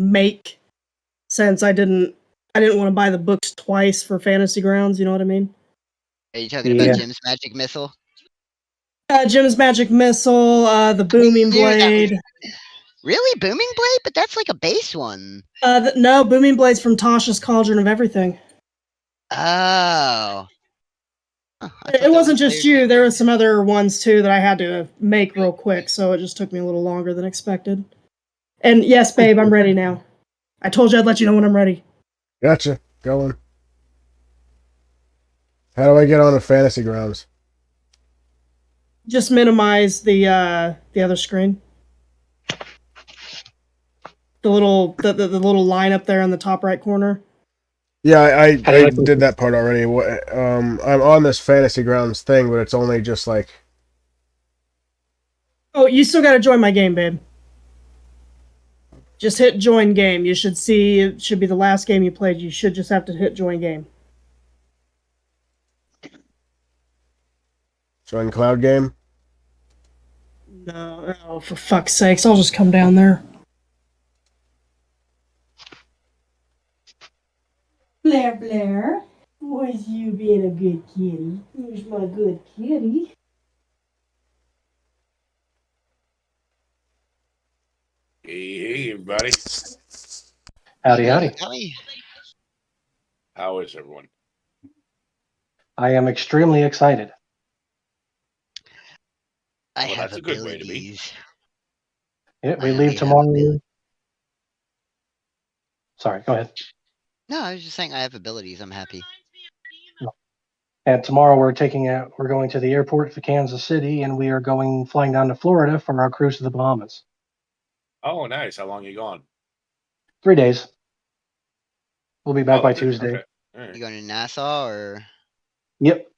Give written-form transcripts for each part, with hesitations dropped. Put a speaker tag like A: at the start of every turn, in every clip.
A: make, since I didn't want to buy the books twice for Fantasy Grounds. You know what I mean?
B: Are you talking
C: Yeah.
B: about Jim's Magic Missile?
A: Jim's Magic Missile, the Booming
B: knew that was-
A: Blade.
B: Really? Booming Blade? But that's like a base one.
A: No, Booming Blade's from Tasha's Cauldron of Everything.
B: Oh.
A: It wasn't just you. There were some other ones too that I had to make real quick, so it just took me a little longer than expected. And yes, babe, I'm ready now. I told you I'd let you know when I'm ready.
D: Gotcha. Going. How do I get on to Fantasy Grounds?
A: Just minimize the other screen. The little line up there in the top right corner.
D: Yeah, I did that part already. I'm on this Fantasy Grounds thing, but it's only just like...
A: Oh, you still gotta join my game, babe. Just hit join game. You should see, it should be the last game you played. You should just have to hit join game.
D: Join Cloud Game?
A: No, oh, for fuck's sakes, I'll just come down there. Blair, was you being a good kitty? Who's my good kitty?
E: Hey, everybody.
C: Howdy.
E: How is everyone?
C: I am extremely excited.
B: I have
E: that's a good way to be.
C: Yeah, we leave tomorrow. Sorry, go ahead.
B: No, I was just saying I have abilities. I'm happy.
C: And tomorrow we're going to the airport for Kansas City, and we are flying down to Florida for our cruise to the Bahamas.
E: Oh, nice. How long are you gone?
C: 3 days. We'll be back by Tuesday.
E: Okay. Right.
B: You going to Nassau or?
C: Yep.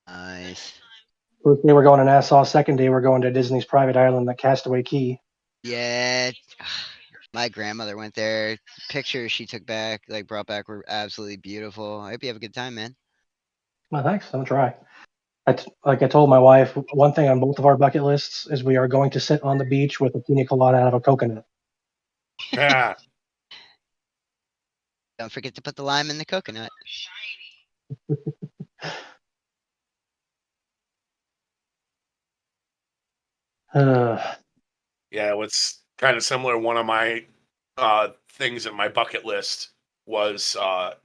B: Nice.
C: First day we're going to Nassau. Second day we're going to Disney's private island, the Castaway Key.
B: Yeah. My grandmother went there. Pictures she brought back were absolutely beautiful. I hope you have a good time, man.
C: Well, thanks. I'm gonna try. Like I told my wife, one thing on both of our bucket lists is we are going to sit on the beach with a pina colada out of a coconut.
E: Yeah.
B: Don't forget to put the lime in the coconut.
E: Yeah, what's kind of similar, one of my things in my bucket list was to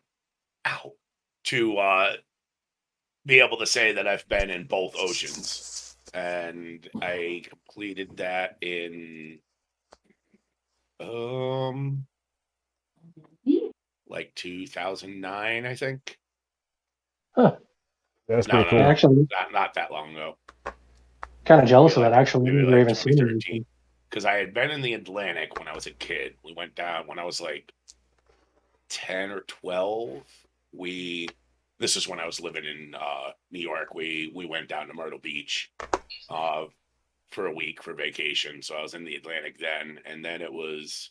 E: be able to say that I've been in both oceans. And I completed that in like 2009, I think.
C: Huh.
D: That's pretty cool.
C: Actually,
E: not that long ago.
C: Kind of jealous of that, actually.
E: Maybe
C: We've never
E: like
C: even seen
E: 2013. Because I had been in the Atlantic when I was a kid. We went down when I was like 10 or 12. This is when I was living in New York. We went down to Myrtle Beach for a week for vacation. So I was in the Atlantic then, and then it was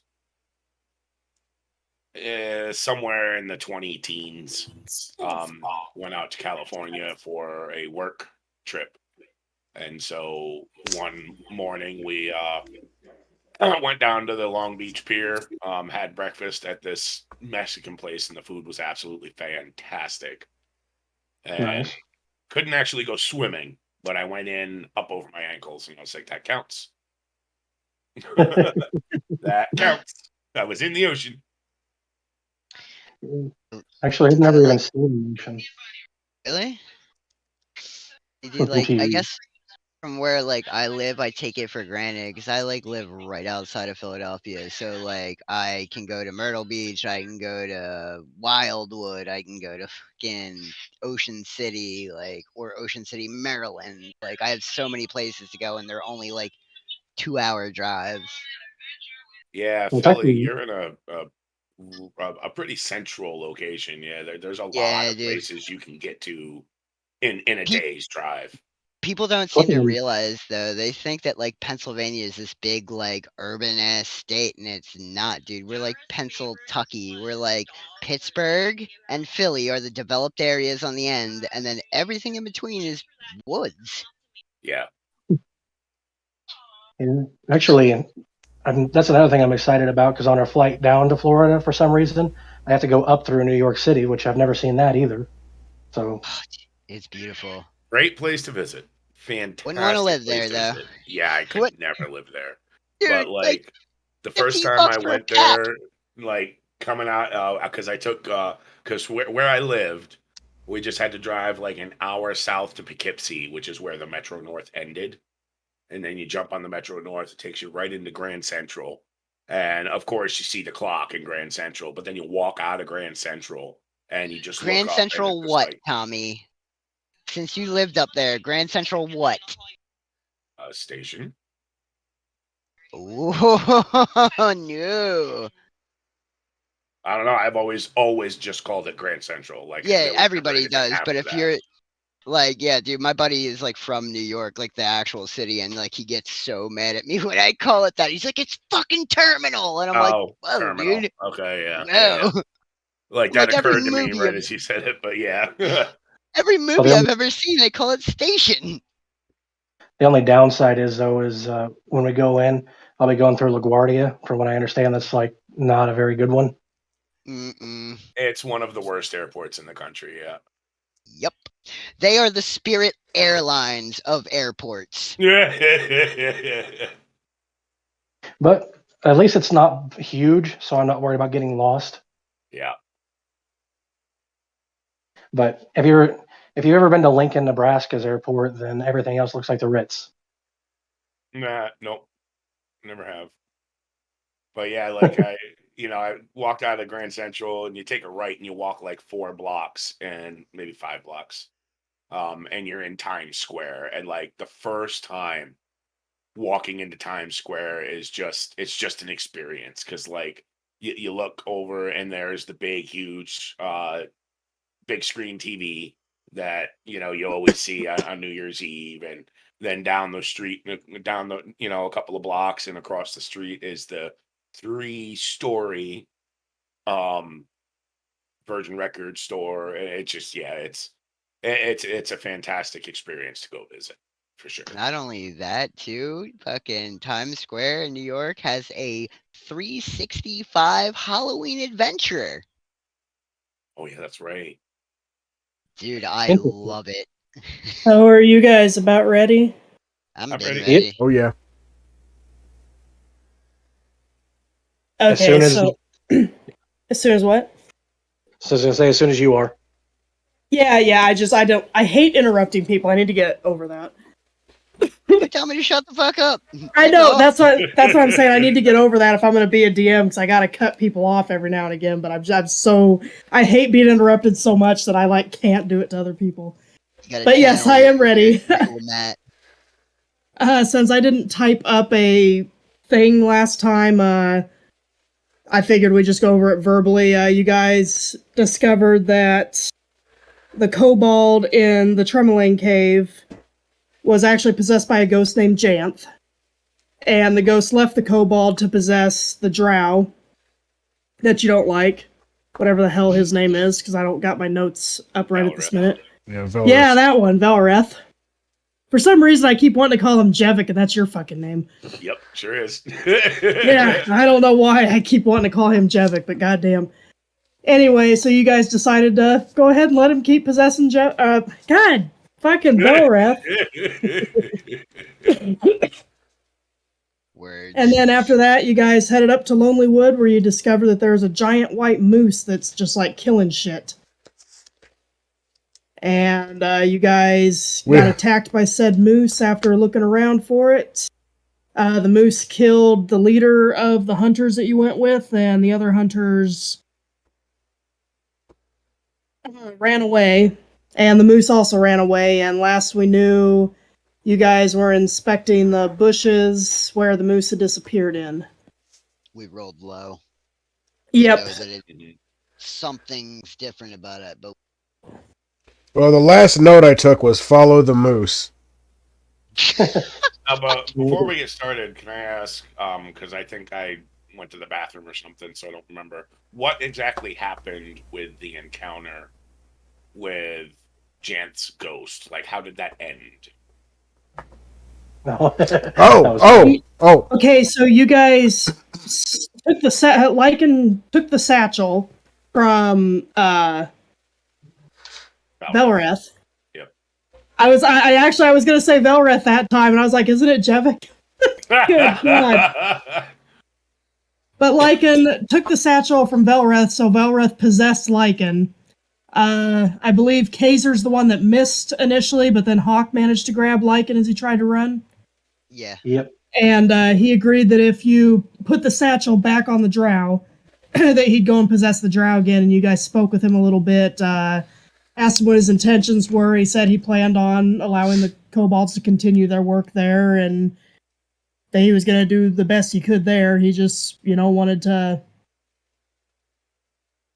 E: somewhere in the 20 teens. Went out to California for a work trip, and so one morning we went down to the Long Beach Pier, had breakfast at this Mexican place, and the food was absolutely fantastic. And couldn't actually go swimming, but I went in up over my ankles, and I was like, that counts. That counts. I was in the ocean.
C: Actually, I've never even seen the ocean.
B: Really? I guess from where I live, I take it for granted because I live right outside of Philadelphia. So I can go to Myrtle Beach, I can go to Wildwood, I can go to fucking Ocean City, or Ocean City, Maryland. I have so many places to go, and they're only 2-hour drives.
E: Yeah, Philly, you're in a pretty central location. Yeah, there's a lot of places you can get to in a day's drive.
B: People don't seem to realize, though. They think that Pennsylvania is this big urban ass state, and it's not, dude. We're Pennsyltucky. We're Pittsburgh and Philly are the developed areas on the end, and then everything in between is woods.
E: Yeah.
C: Actually, that's another thing I'm excited about because on our flight down to Florida, for some reason, I have to go up through New York City, which I've never seen that either. So
B: It's beautiful.
E: Great place to visit.
B: Wouldn't want to
E: Fantastic
B: live
E: place
B: there
E: to
B: though.
E: visit. Yeah, I could
B: What,
E: never live there.
B: dude?
E: But
B: Like
E: like the first
B: 15
E: time I
B: bucks for a
E: went
B: cap.
E: there, like coming out, because I took because where I lived, we just had to drive like an hour south to Poughkeepsie, which is where the Metro North ended, and then you jump on the Metro North. It takes you right into Grand Central, and of course you see the clock in Grand Central, but then you walk out of Grand Central and you just look
B: Grand
E: up and it's
B: Central,
E: just
B: what,
E: like
B: Tommy? Since you lived up there, Grand Central, what?
E: a station.
B: Oh no.
E: I don't know. I've always just called it Grand Central. Like
B: Yeah,
E: there was never
B: everybody
E: anything
B: does. But
E: after
B: if
E: that.
B: you're like, yeah, dude, my buddy is like from New York, like the actual city, and like he gets so mad at me when I call it that. He's like, "It's fucking terminal," and I'm like,
E: Oh,
B: "Whoa,
E: terminal.
B: dude,
E: Okay, yeah.
B: whoa!"
E: Like that
B: Like every
E: occurred to me
B: movie,
E: right as you said it, but yeah.
B: every
C: well,
B: movie I've ever seen, they call it station.
C: the only downside is though is when we go in, I'll be going through LaGuardia. From what I understand, that's like not a very good one.
B: Mm-mm.
E: It's one of the worst airports in the country, yeah.
B: Yep, they are the Spirit Airlines of airports.
C: But at least it's not huge, so I'm not worried about getting lost.
E: Yeah.
C: But if you've ever been to Lincoln, Nebraska's airport, then everything else looks like the Ritz.
E: Nah, nope. Never have. But yeah, like I walked out of Grand Central and you take a right and you walk like 4 blocks and maybe 5 blocks. And you're in Times Square. And like the first time walking into Times Square is it's just an experience because like you look over and there's the big, huge, big screen TV that you always see on New Year's Eve, and then down the street, down the a couple of blocks and across the street is the 3-story um Virgin Record store. It's just it's a fantastic experience to go visit for sure.
B: Not only that, too, fucking Times Square in New York has a 365 Halloween adventure.
E: Oh yeah, that's right.
B: Dude, I
C: Interesting.
B: love it.
A: So are you guys about ready?
B: I'm
E: I'm
B: been
E: ready.
B: ready.
D: Oh yeah.
C: As
A: Okay,
C: soon as
A: so as soon as what?
C: so I was gonna say as soon as you are.
A: Yeah, I hate interrupting people. I need to get over that.
B: You tell me to shut the fuck up.
A: I know,
B: all.
A: that's what I'm saying. I need to get over that if I'm going to be a DM because I got to cut people off every now and again. But I hate being interrupted so much that I like can't do it to other people.
B: You gotta
A: But yes,
B: channel
A: I
B: your
A: am ready.
B: cool Matt.
A: Since I didn't type up a thing last time, I figured we'd just go over it verbally. You guys discovered that the kobold in the Tremoling Cave was actually possessed by a ghost named Janth. And the ghost left the kobold to possess the drow that you don't like. Whatever the hell his name is, because I don't got my notes up right at this
E: Valreth.
A: minute.
D: Yeah, Velrith.
A: Yeah, that one, Valreth. For some reason, I keep wanting to call him Jevik, and that's your fucking name.
E: Yep, sure is.
A: Yeah, I don't know why I keep wanting to call him Jevik, but goddamn. Anyway, so you guys decided to go ahead and let him keep possessing God, fucking Valreth.
B: Words.
A: And then after that, you guys headed up to Lonely Wood, where you discover that there's a giant white moose that's just like killing shit. And you guys got attacked by said moose after looking around for it. The moose killed the leader of the hunters that you went with, and the other hunters ran away. And the moose also ran away, and last we knew, you guys were inspecting the bushes where the moose had disappeared in.
B: We rolled low.
A: Yep.
B: We know that something's different about it, but
D: Well, the last note I took was follow the moose.
E: But before we get started, can I ask, because I think I went to the bathroom or something, so I don't remember, what exactly happened with the encounter with Janth's ghost? Like, how did that end?
C: No.
D: Oh.
A: Okay, so you guys took the Lycan took the satchel from Velreth.
E: Yep.
A: I was gonna say Velreth that time, and I was like, isn't it Jevik? Good God. But Lycan took the satchel from Velreth, so Velreth possessed Lycan. I believe Kazer's the one that missed initially, but then Hawk managed to grab Lycan as he tried to run.
B: Yeah.
C: Yep.
A: And he agreed that if you put the satchel back on the drow, that he'd go and possess the drow again, and you guys spoke with him a little bit, asked him what his intentions were. He said he planned on allowing the kobolds to continue their work there, and that he was going to do the best he could there. He just, wanted to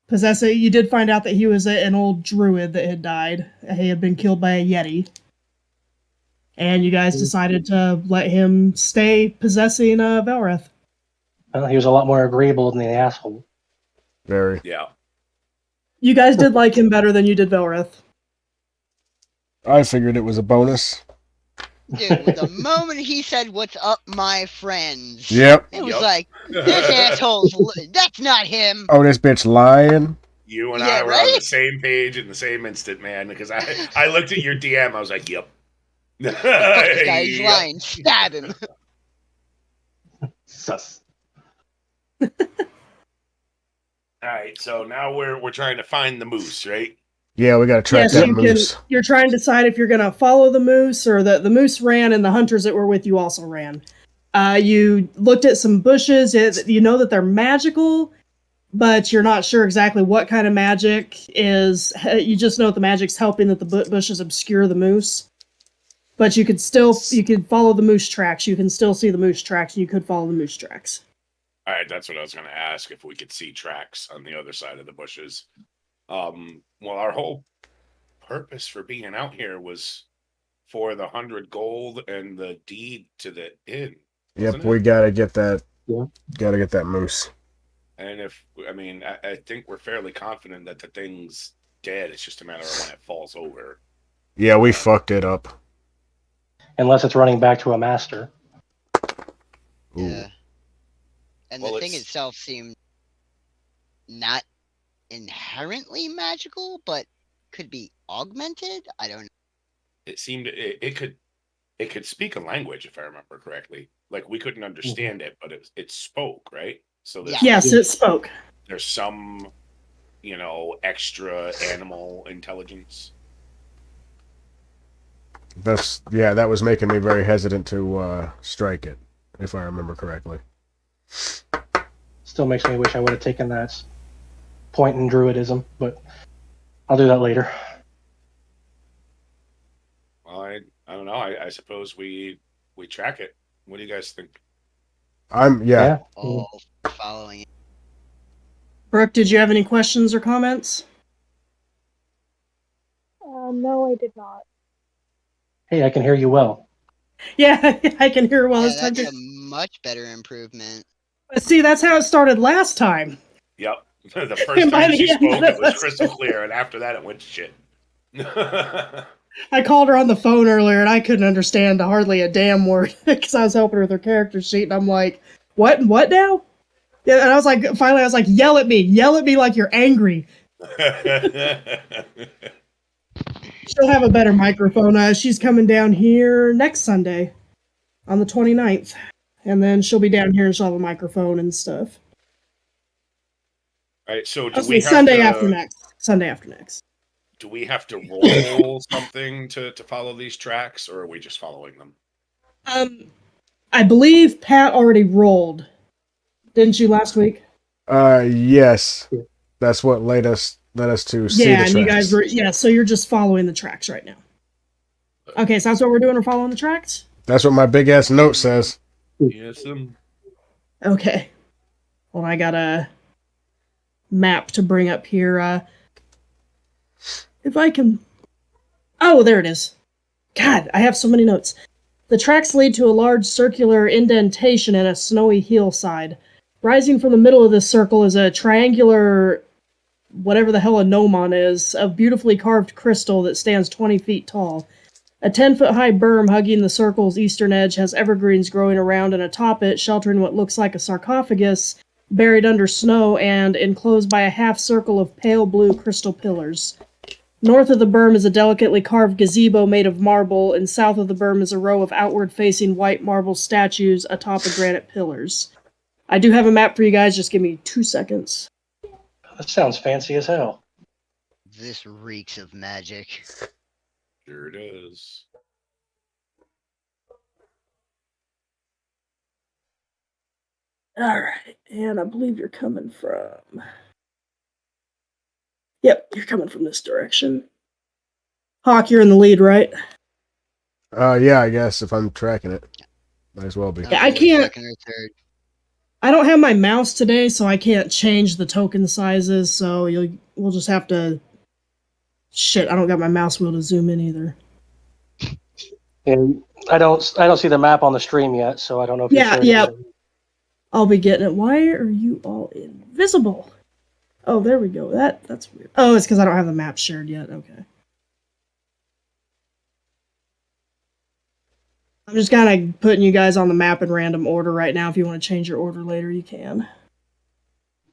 A: possess it. You did find out that he was an old druid that had died. He had been killed by a yeti. And you guys decided to let him stay possessing Velreth.
C: Well, he was a lot more agreeable than the asshole.
D: Very.
E: Yeah.
A: You guys did like him better than you did Velreth.
D: I figured it was a bonus.
B: Dude, the moment he said, "What's up, my friends?"
D: Yep.
B: It was like, this asshole's... That's not him!
D: Oh, this bitch lying.
E: You and
B: Yeah,
E: I were on the same page in the same instant, man, because I looked at your DM, I was like, yep.
B: Fuck this guy, he's lying. Stab him.
C: Sus.
E: Alright, so now we're trying to find the moose, right?
D: Yeah, we gotta track
A: so
D: that moose.
A: you're trying to decide if you're going to follow the moose, or the moose ran and the hunters that were with you also ran. You looked at some bushes. You know that they're magical, but you're not sure exactly what kind of magic is. You just know that the magic's helping that the bushes obscure the moose. But you could follow the moose tracks. You can still see the moose tracks, and you could follow the moose tracks.
E: Alright, that's what I was going to ask, if we could see tracks on the other side of the bushes. Well, our whole purpose for being out here was for the 100 gold and the deed to the inn.
D: Yep, we gotta get that.
C: Yeah.
D: Gotta get that moose.
E: And I think we're fairly confident that the thing's dead. It's just a matter of when it falls over.
D: Yeah, we fucked it up.
C: Unless it's running back to a master.
D: Ooh.
B: Yeah. And the thing itself seemed not inherently magical, but could be augmented. I don't know.
E: It seemed it could speak a language, if I remember correctly. Like, we couldn't understand it, but it spoke, right? So
A: Yes, it spoke.
E: There's some, extra animal intelligence.
D: That was making me very hesitant to strike it, if I remember correctly.
C: Still makes me wish I would have taken that point in druidism, but I'll do that later.
E: Well, I don't know. I suppose we track it. What do you guys think?
B: All following it.
A: Brooke, did you have any questions or comments?
F: No, I did not.
C: Hey, I can hear you well.
A: Yeah, I can hear well this time.
B: That's a much better improvement.
A: See, that's how it started last time.
E: Yep. The first time she spoke, it was crystal clear, and after that, it went to shit.
A: I called her on the phone earlier, and I couldn't understand hardly a damn word because I was helping her with her character sheet, and I'm like, what now? Yeah, and I was like, finally, yell at me like you're angry. She'll have a better microphone. She's coming down here next Sunday on the 29th. And then she'll be down here and she'll have a microphone and stuff.
E: All right, so
A: Sunday after next.
E: Do we have to roll something to follow these tracks, or are we just following them?
A: I believe Pat already rolled. Didn't you last week?
D: Yes. That's what led us to see the tracks.
A: Yeah, and you guys were so you're just following the tracks right now. Okay, so that's what we're doing, we're following the tracks?
D: That's what my big ass note says.
E: Yes.
A: Okay. Well, I got a map to bring up here. If I can... Oh, there it is. God, I have so many notes. The tracks lead to a large circular indentation in a snowy hillside. Rising from the middle of this circle is a triangular, whatever the hell a gnomon is, of beautifully carved crystal that stands 20 feet tall. A 10-foot-high berm hugging the circle's eastern edge has evergreens growing around and atop it, sheltering what looks like a sarcophagus buried under snow and enclosed by a half circle of pale blue crystal pillars. North of the berm is a delicately carved gazebo made of marble, and south of the berm is a row of outward-facing white marble statues atop of granite pillars. I do have a map for you guys, just give me 2 seconds.
C: That sounds fancy as hell.
B: This reeks of magic.
E: Sure it is.
A: Alright, and I believe you're coming from... Yep, you're coming from this direction. Hawk, you're in the lead, right?
D: Yeah, I guess if I'm tracking it, might as well be.
A: Yeah, I can't.
B: Second or third.
A: I don't have my mouse today, so I can't change the token sizes. So we'll just have to. Shit, I don't got my mouse wheel to zoom in either.
C: And I don't see the map on the stream yet, so I don't know if you're sharing
A: Yeah.
C: it.
A: I'll be getting it. Why are you all invisible? Oh, there we go. That's weird. Oh, it's because I don't have the map shared yet. Okay. I'm just kind of putting you guys on the map in random order right now. If you want to change your order later, you can.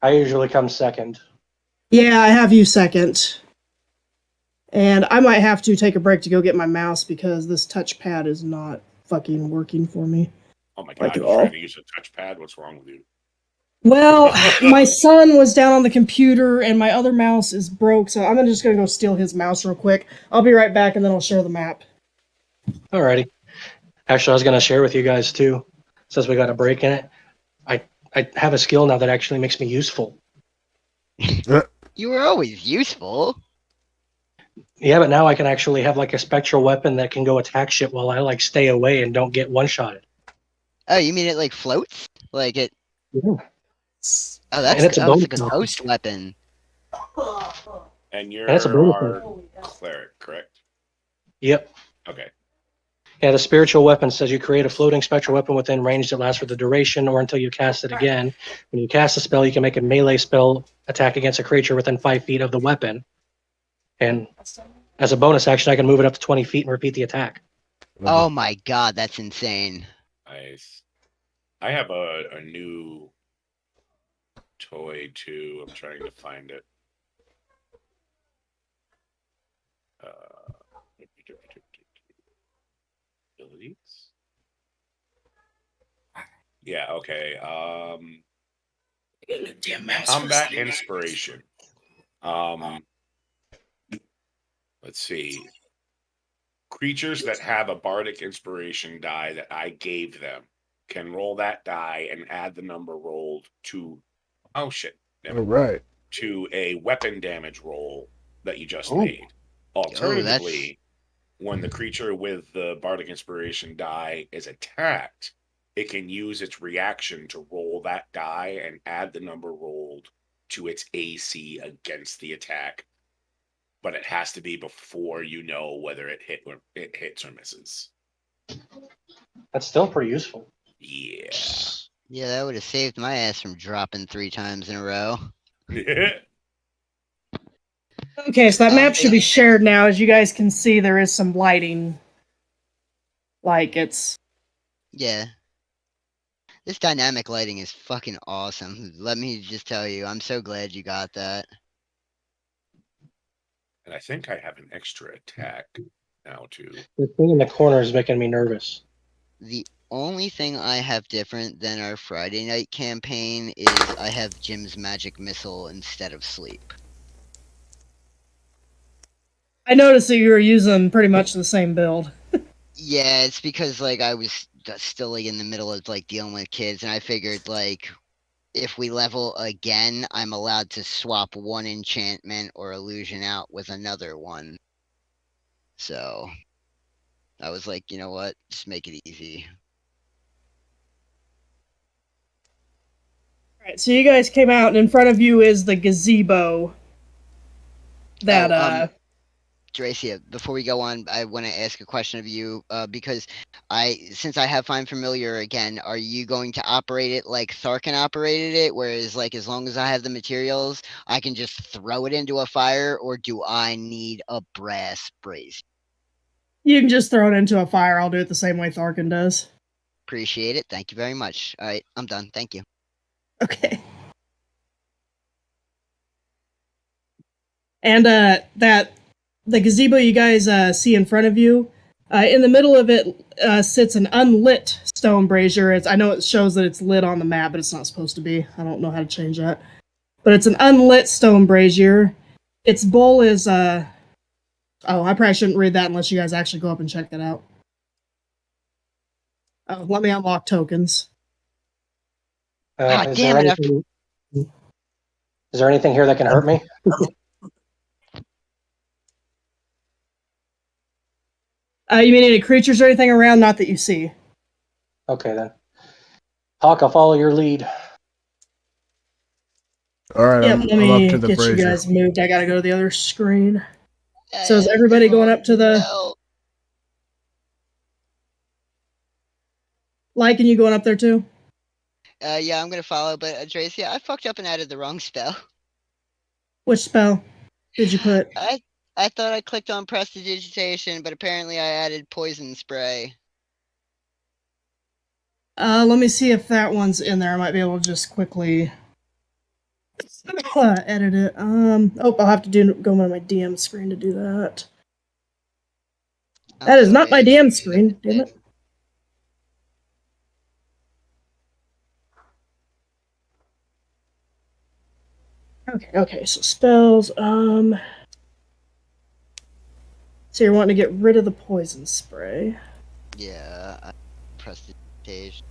C: I usually come second.
A: Yeah, I have you second. And I might have to take a break to go get my mouse because this touchpad is not fucking working for me.
E: Oh my
A: Like
E: god,
A: at
E: you're
A: all.
E: trying to use a touchpad? What's wrong with you?
A: Well, my son was down on the computer and my other mouse is broke, so I'm just going to go steal his mouse real quick. I'll be right back and then I'll share the map.
C: Alrighty. Actually, I was going to share with you guys too, since we got a break in it. I have a skill now that actually makes me useful.
B: You were always useful.
C: Yeah, but now I can actually have like a spectral weapon that can go attack shit while I like stay away and don't get one-shotted.
B: Oh, you mean it like floats? Like it?
C: Yeah.
B: Oh,
C: And
B: that's
C: it's a bonus
B: like a
C: weapon.
B: ghost weapon.
E: And you're
C: That's a bonus
E: our
C: weapon.
E: cleric, correct?
C: Yep.
E: Okay.
C: Yeah, the spiritual weapon says you create a floating spectral weapon within range that lasts for the duration or until you cast it again. When you cast a spell, you can make a melee spell attack against a creature within 5 feet of the weapon. And as a bonus action, I can move it up to 20 feet and repeat the attack.
B: Oh my god, that's insane.
E: Nice. I have a new toy too. I'm trying to find it. Abilities? Yeah, okay. Combat inspiration. Let's see. Creatures that have a bardic inspiration die that I gave them can roll that die and add the number rolled to
D: All right.
E: to a weapon damage roll that you just
C: Ooh.
E: made. Alternatively, when the creature with the bardic inspiration die is attacked, it can use its reaction to roll that die and add the number rolled to its AC against the attack. But it has to be before you know whether it hits or misses.
C: That's still pretty useful.
E: Yeah.
B: Yeah, that would have saved my ass from dropping 3 times in a row.
A: Okay, so that map should be shared now. As you guys can see, there is some lighting. Like, it's...
B: Yeah. This dynamic lighting is fucking awesome. Let me just tell you, I'm so glad you got that.
E: And I think I have an extra attack now too.
C: The thing in the corner is making me nervous.
B: The only thing I have different than our Friday night campaign is I have Jim's magic missile instead of sleep.
A: I noticed that you were using pretty much the same build.
B: Yeah, it's because like I was still like in the middle of like dealing with kids, and I figured like if we level again, I'm allowed to swap one enchantment or illusion out with another one. So I was like, you know what? Just make it easy.
A: Alright, so you guys came out, and in front of you is the gazebo. That,
B: Dracia, before we go on, I want to ask a question of you, because since I have Find Familiar again, are you going to operate it like Tharkin operated it, whereas like as long as I have the materials, I can just throw it into a fire, or do I need a brass brazier?
A: You can just throw it into a fire. I'll do it the same way Tharkin does.
B: Appreciate it. Thank you very much. All right, I'm done. Thank you.
A: Okay. And the gazebo you guys see in front of you, in the middle of it sits an unlit stone brazier. I know it shows that it's lit on the map, but it's not supposed to be. I don't know how to change that. But it's an unlit stone brazier. Its bowl is oh, I probably shouldn't read that unless you guys actually go up and check that out. Oh, let me unlock tokens.
B: God damn it!
C: Is there anything here that can hurt me?
A: You mean any creatures or anything around? Not that you see.
C: Okay, then. Hawk, I'll follow your lead.
D: All right,
A: Yep,
D: I'm
A: let
D: up
A: me
D: to the
A: get you
D: brazier.
A: guys moved. I gotta go to the other screen. So is everybody going up to the... Like, and you going up there too?
B: Yeah, I'm gonna follow, but Tracy, I fucked up and added the wrong spell.
A: Which spell did you put?
B: I thought I clicked on prestidigitation, but apparently I added poison spray.
A: Let me see if that one's in there. I might be able to just quickly edit it. Oh, I'll have to go on my DM screen to do that. That is not my DM screen, damn it. Okay, so spells, so you're wanting to get rid of the poison spray.
B: Yeah, prestidigitation.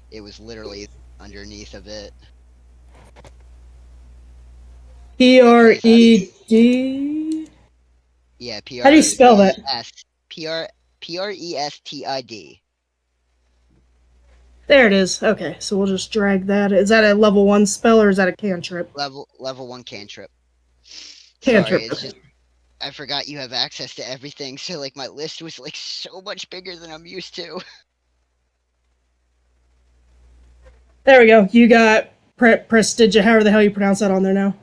B: It was literally underneath of it.
A: P-R-E-D?
B: Yeah, P-R-E-S.
A: How do you spell that?
B: P-R-E-S-T-I-D.
A: There it is. Okay, so we'll just drag that. Is that a level 1 spell or is that a cantrip?
B: Level 1 cantrip.
A: Cantrip.
B: Sorry, it's just I forgot you have access to everything, so like my list was like so much bigger than I'm used to.
A: There we go. You got Prestigia, however the hell you pronounce that on there now.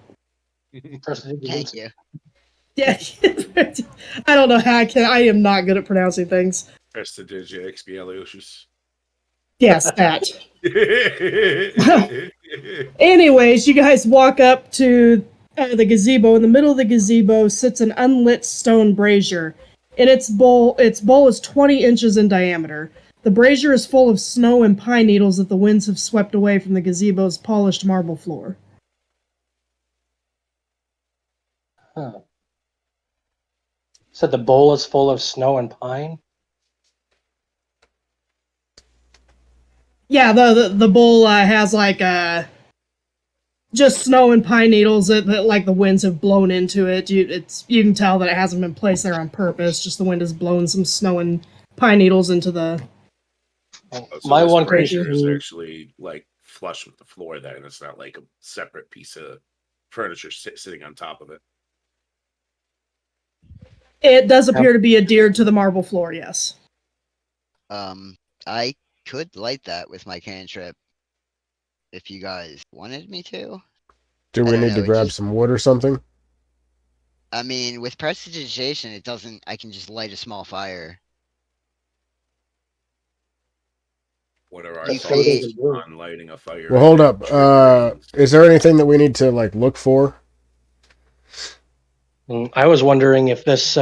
B: Thank you.
A: Yeah. I don't know how I am not good at pronouncing things.
E: Prestidigia expialiosus.
A: Yes, that. Anyways, you guys walk up to the gazebo. In the middle of the gazebo sits an unlit stone brazier. In its bowl is 20 inches in diameter. The brazier is full of snow and pine needles that the winds have swept away from the gazebo's polished marble floor.
C: Huh. So the bowl is full of snow and pine?
A: Yeah, the bowl has like just snow and pine needles that like the winds have blown into it. You can tell that it hasn't been placed there on purpose. Just the wind has blown some snow and pine needles into the.
E: So
C: my one
E: brazier
C: question
E: is actually like flush with the floor. Then it's not like a separate piece of furniture sitting on top of it.
A: It does appear to be adhered to the marble floor. Yes.
B: I could light that with my cantrip if you guys wanted me to.
D: Do we need to grab some wood or something?
B: I mean, with prestidigitation, it doesn't. I can just light a small fire.
E: What are our thoughts on lighting a fire?
D: Well, hold up. Is there anything that we need to like look for?
C: I was wondering if this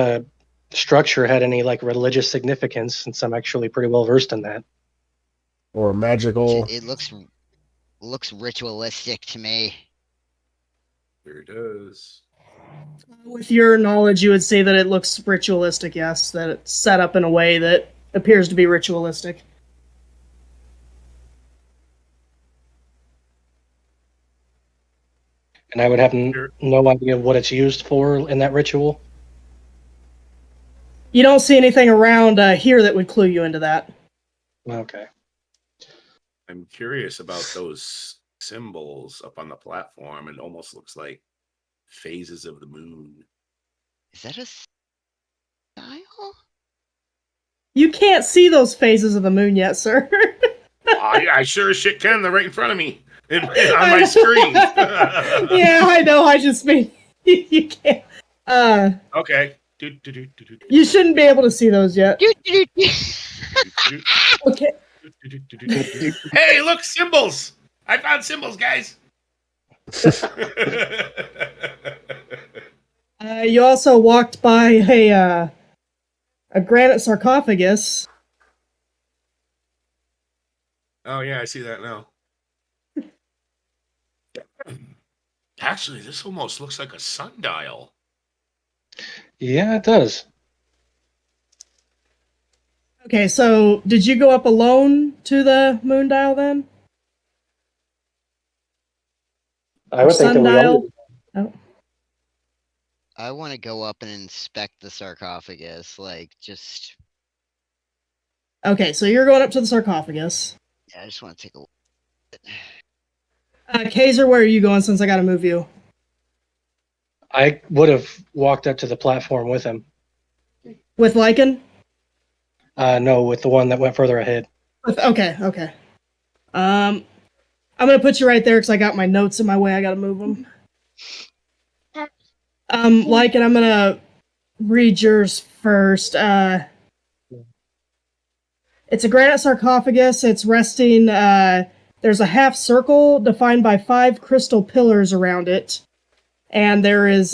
C: structure had any like religious significance, since I'm actually pretty well versed in that.
D: Or magical.
B: It looks ritualistic to me.
E: Sure does.
A: With your knowledge, you would say that it looks ritualistic. Yes, that it's set up in a way that appears to be ritualistic.
C: And I would have no idea what it's used for in that ritual.
A: You don't see anything around here that would clue you into that.
C: Okay.
E: I'm curious about those symbols up on the platform. It almost looks like phases of the moon.
B: Is that a style?
A: You can't see those phases of the moon yet, sir.
E: I sure as shit can. They're right in front of me on my screen.
A: Yeah, I know. I just mean you can't.
E: Okay.
A: You shouldn't be able to see those yet. Okay.
E: Hey, look, symbols! I found symbols, guys.
A: You also walked by a granite sarcophagus.
E: Oh yeah, I see that now. Actually, this almost looks like a sundial.
C: Yeah, it does.
A: Okay, so did you go up alone to the moon dial then?
C: I would think that we all.
A: Sundial? Oh.
B: I want to go up and inspect the sarcophagus, like just.
A: Okay, so you're going up to the sarcophagus.
B: Yeah, I just want to take a look.
A: Kaiser, where are you going since I gotta move you?
C: I would have walked up to the platform with him.
A: With Lycan?
C: No, with the one that went further ahead.
A: Okay. I'm gonna put you right there because I got my notes in my way. I gotta move them. Lycan, I'm gonna read yours first. It's a granite sarcophagus. It's resting. There's a half circle defined by 5 crystal pillars around it, and there is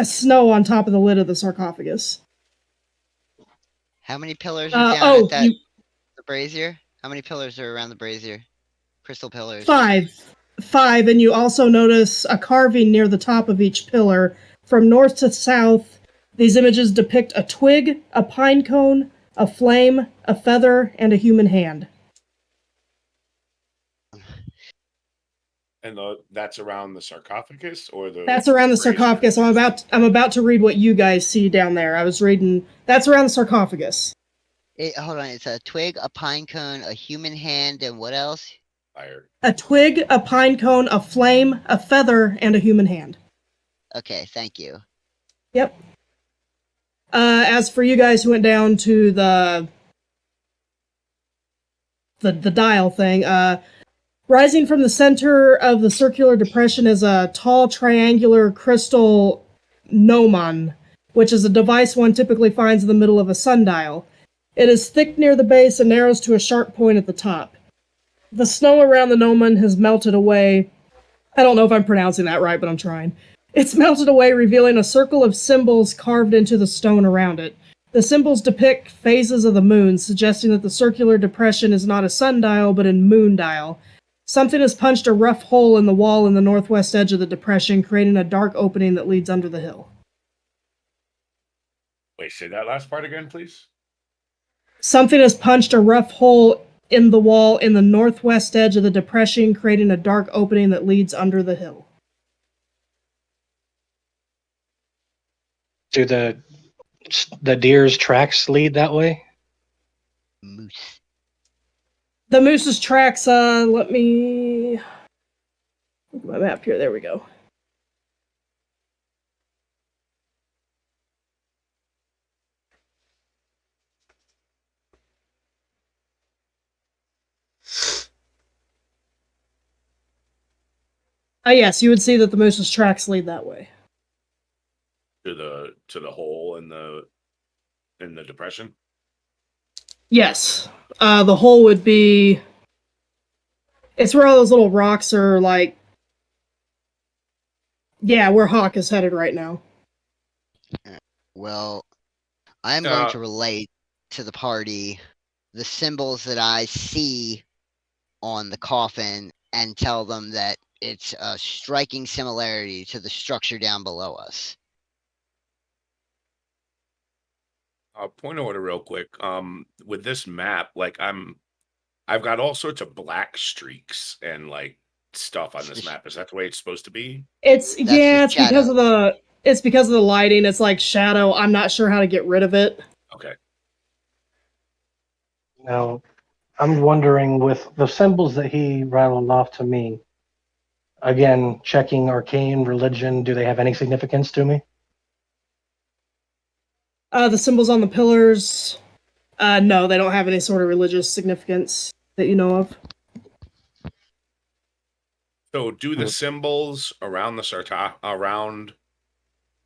A: snow on top of the lid of the sarcophagus.
B: How many pillars are down at that the brazier? How many pillars are around the brazier? Crystal pillars.
A: 5, and you also notice a carving near the top of each pillar. From north to south, these images depict a twig, a pine cone, a flame, a feather, and a human hand.
E: And that's around the sarcophagus, or the?
A: That's around the sarcophagus. I'm about to read what you guys see down there. I was reading. That's around the sarcophagus.
B: Hold on, it's a twig, a pine cone, a human hand, and what else?
E: Fire.
A: A twig, a pine cone, a flame, a feather, and a human hand.
B: Okay, thank you.
A: Yep. As for you guys who went down to the dial thing, rising from the center of the circular depression is a tall triangular crystal gnomon, which is a device one typically finds in the middle of a sundial. It is thick near the base and narrows to a sharp point at the top. The snow around the gnomon has melted away. I don't know if I'm pronouncing that right, but I'm trying. It's melted away, revealing a circle of symbols carved into the stone around it. The symbols depict phases of the moon, suggesting that the circular depression is not a sundial, but a moon dial. Something has punched a rough hole in the wall in the northwest edge of the depression, creating a dark opening that leads under the hill.
E: Wait, say that last part again, please.
A: Something has punched a rough hole in the wall in the northwest edge of the depression, creating a dark opening that leads under the hill.
C: Do the deer's tracks lead that way?
B: Moose.
A: The moose's tracks, let me look at my map here. There we go. Yes, you would see that the moose's tracks lead that way.
E: To the hole in the depression.
A: Yes. The hole would be... It's where all those little rocks are, like... Yeah, where Hawk is headed right now.
B: Well, I'm going to relate to the party the symbols that I see on the coffin and tell them that it's a striking similarity to the structure down below us.
E: Point of order real quick. With this map, like I've got all sorts of black streaks and like stuff on this map. Is that the way it's supposed to be?
A: It's because of the lighting. It's like shadow. I'm not sure how to get rid of it.
E: Okay.
C: Now, I'm wondering with the symbols that he rattled off to me, again, checking arcane, religion, do they have any significance to me?
A: The symbols on the pillars, no, they don't have any sort of religious significance that you know of.
E: So do the symbols around the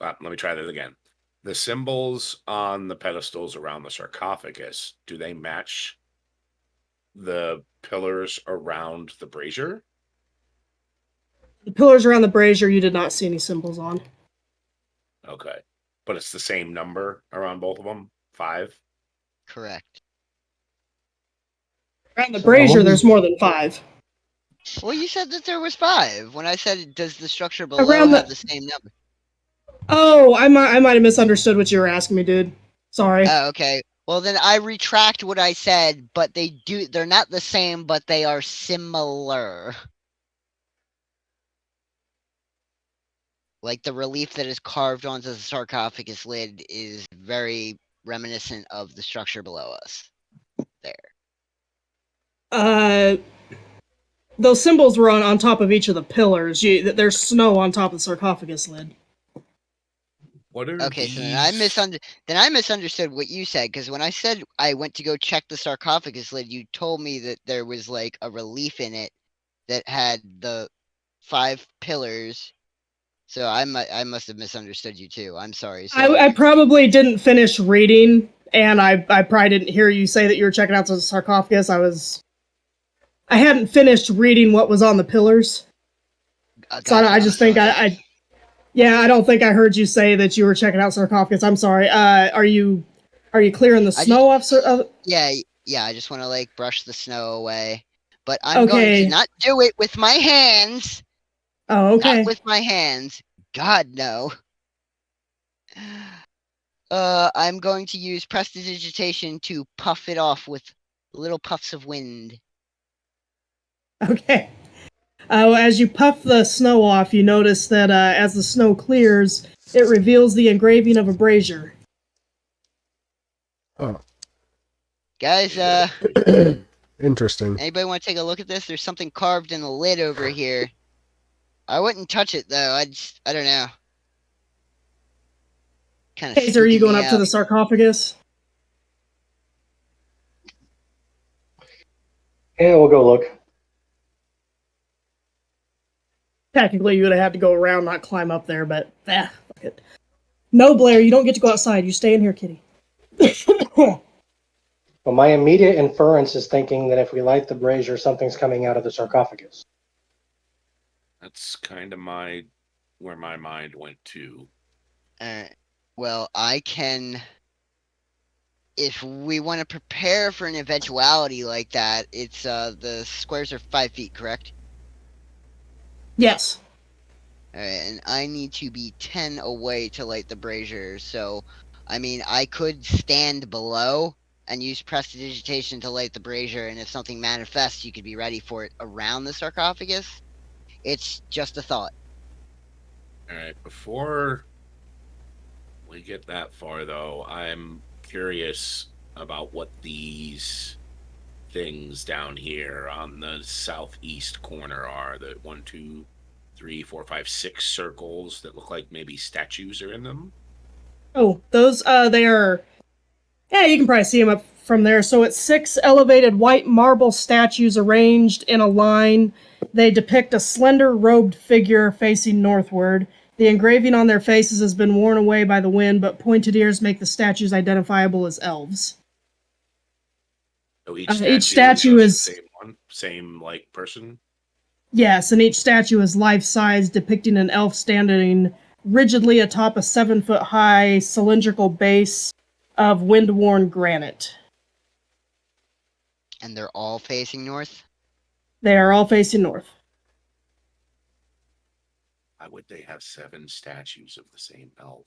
E: let me try that again. The symbols on the pedestals around the sarcophagus, do they match the pillars around the brazier?
A: The pillars around the brazier, you did not see any symbols on.
E: Okay. But it's the same number around both of them? 5?
B: Correct.
A: Around the
C: So
A: brazier,
C: I'm-
A: there's more than 5.
B: Well, you said that there was 5. When I said, does the structure below
A: Around
B: have
A: the-
B: the same number?
A: Oh, I might have misunderstood what you were asking me, dude. Sorry.
B: Oh, okay. Well, then I retract what I said, but they're not the same, but they are similar. Like the relief that is carved onto the sarcophagus lid is very reminiscent of the structure below us. There.
A: Those symbols were on top of each of the pillars. There's snow on top of the sarcophagus lid.
E: What are
B: Okay,
E: these?
B: so then I misunderstood what you said, because when I said I went to go check the sarcophagus lid, you told me that there was like a relief in it that had the 5 pillars. So I must have misunderstood you too. I'm sorry. So
A: I probably didn't finish reading, and I probably didn't hear you say that you were checking out the sarcophagus. I hadn't finished reading what was on the pillars. So I just think I don't think I heard you say that you were checking out sarcophagus. I'm sorry. Are you clearing the snow off?
B: Yeah. I just want to like brush the snow away, but I'm going
A: Okay.
B: to not do it with my hands.
A: Oh, okay.
B: Not with my hands. God no. I'm going to use prestidigitation to puff it off with little puffs of wind.
A: Okay. As you puff the snow off, you notice that as the snow clears, it reveals the engraving of a brazier.
D: Oh,
B: Guys,
D: interesting.
B: anybody want to take a look at this? There's something carved in the lid over here. I wouldn't touch it though. I don't know. Kind of.
A: Hazer, are you going up to the sarcophagus?
C: Yeah, we'll go look.
A: Technically, you would have had to go around, not climb up there, but fuck it. No, Blair, you don't get to go outside. You stay in here, kitty.
C: Well, my immediate inference is thinking that if we light the brazier, something's coming out of the sarcophagus.
E: That's kind of where my mind went to.
B: Well, I can. If we want to prepare for an eventuality like that, it's the squares are 5 feet, correct?
A: Yes.
B: All right, and I need to be 10 away to light the brazier. So, I mean, I could stand below and use prestidigitation to light the brazier, and if something manifests, you could be ready for it around the sarcophagus. It's just a thought.
E: All right, before we get that far, though, I'm curious about what these things down here on the southeast corner are. The 1, 2, 3, 4, 5, 6 circles that look like maybe statues are in them.
A: Oh, those, they are... Yeah, you can probably see them up from there. So it's 6 elevated white marble statues arranged in a line. They depict a slender robed figure facing northward. The engraving on their faces has been worn away by the wind, but pointed ears make the statues identifiable as elves.
E: So
A: each statue is
E: the same one, same like person.
A: Yes, and each statue is life-size, depicting an elf standing rigidly atop a 7-foot-high cylindrical base of wind-worn granite.
B: And they're all facing north?
A: They are all facing north.
E: Why would they have 7 statues of the same elf?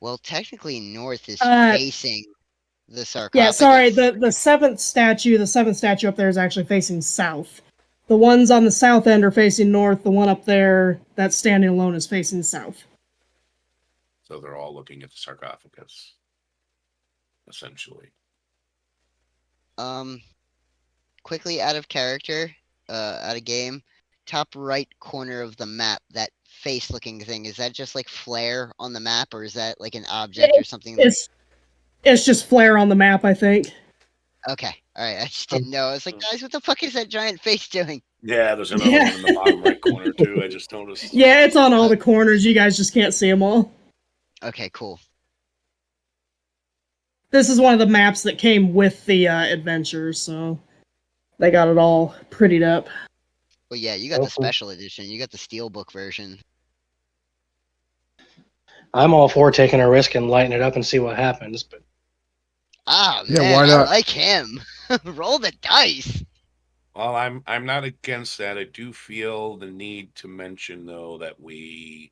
B: Well, technically north is facing the sarcophagus.
A: Yeah, sorry, the seventh statue up there is actually facing south. The ones on the south end are facing north. The one up there that's standing alone is facing south.
E: So they're all looking at the sarcophagus, essentially.
B: Quickly out of character, out of game, top right corner of the map, that face-looking thing, is that just like flare on the map, or is that like an object or something?
A: It's just flare on the map, I think.
B: Okay, all right. I just didn't know. I was like, guys, what the fuck is that giant face doing?
E: Yeah, there's another one in the bottom right corner too. I just noticed.
A: Yeah, it's on all the corners. You guys just can't see them all.
B: Okay, cool.
A: This is one of the maps that came with the adventure, so they got it all prettied up.
B: Well, yeah, you got the
C: Okay.
B: special edition. You got the steelbook version.
C: I'm all for taking a risk and lighting it up and see what happens. But
B: Ah,
D: Yeah,
B: man,
D: why
B: I
D: not?
B: like him. Roll the dice.
E: Well, I'm not against that. I do feel the need to mention though that we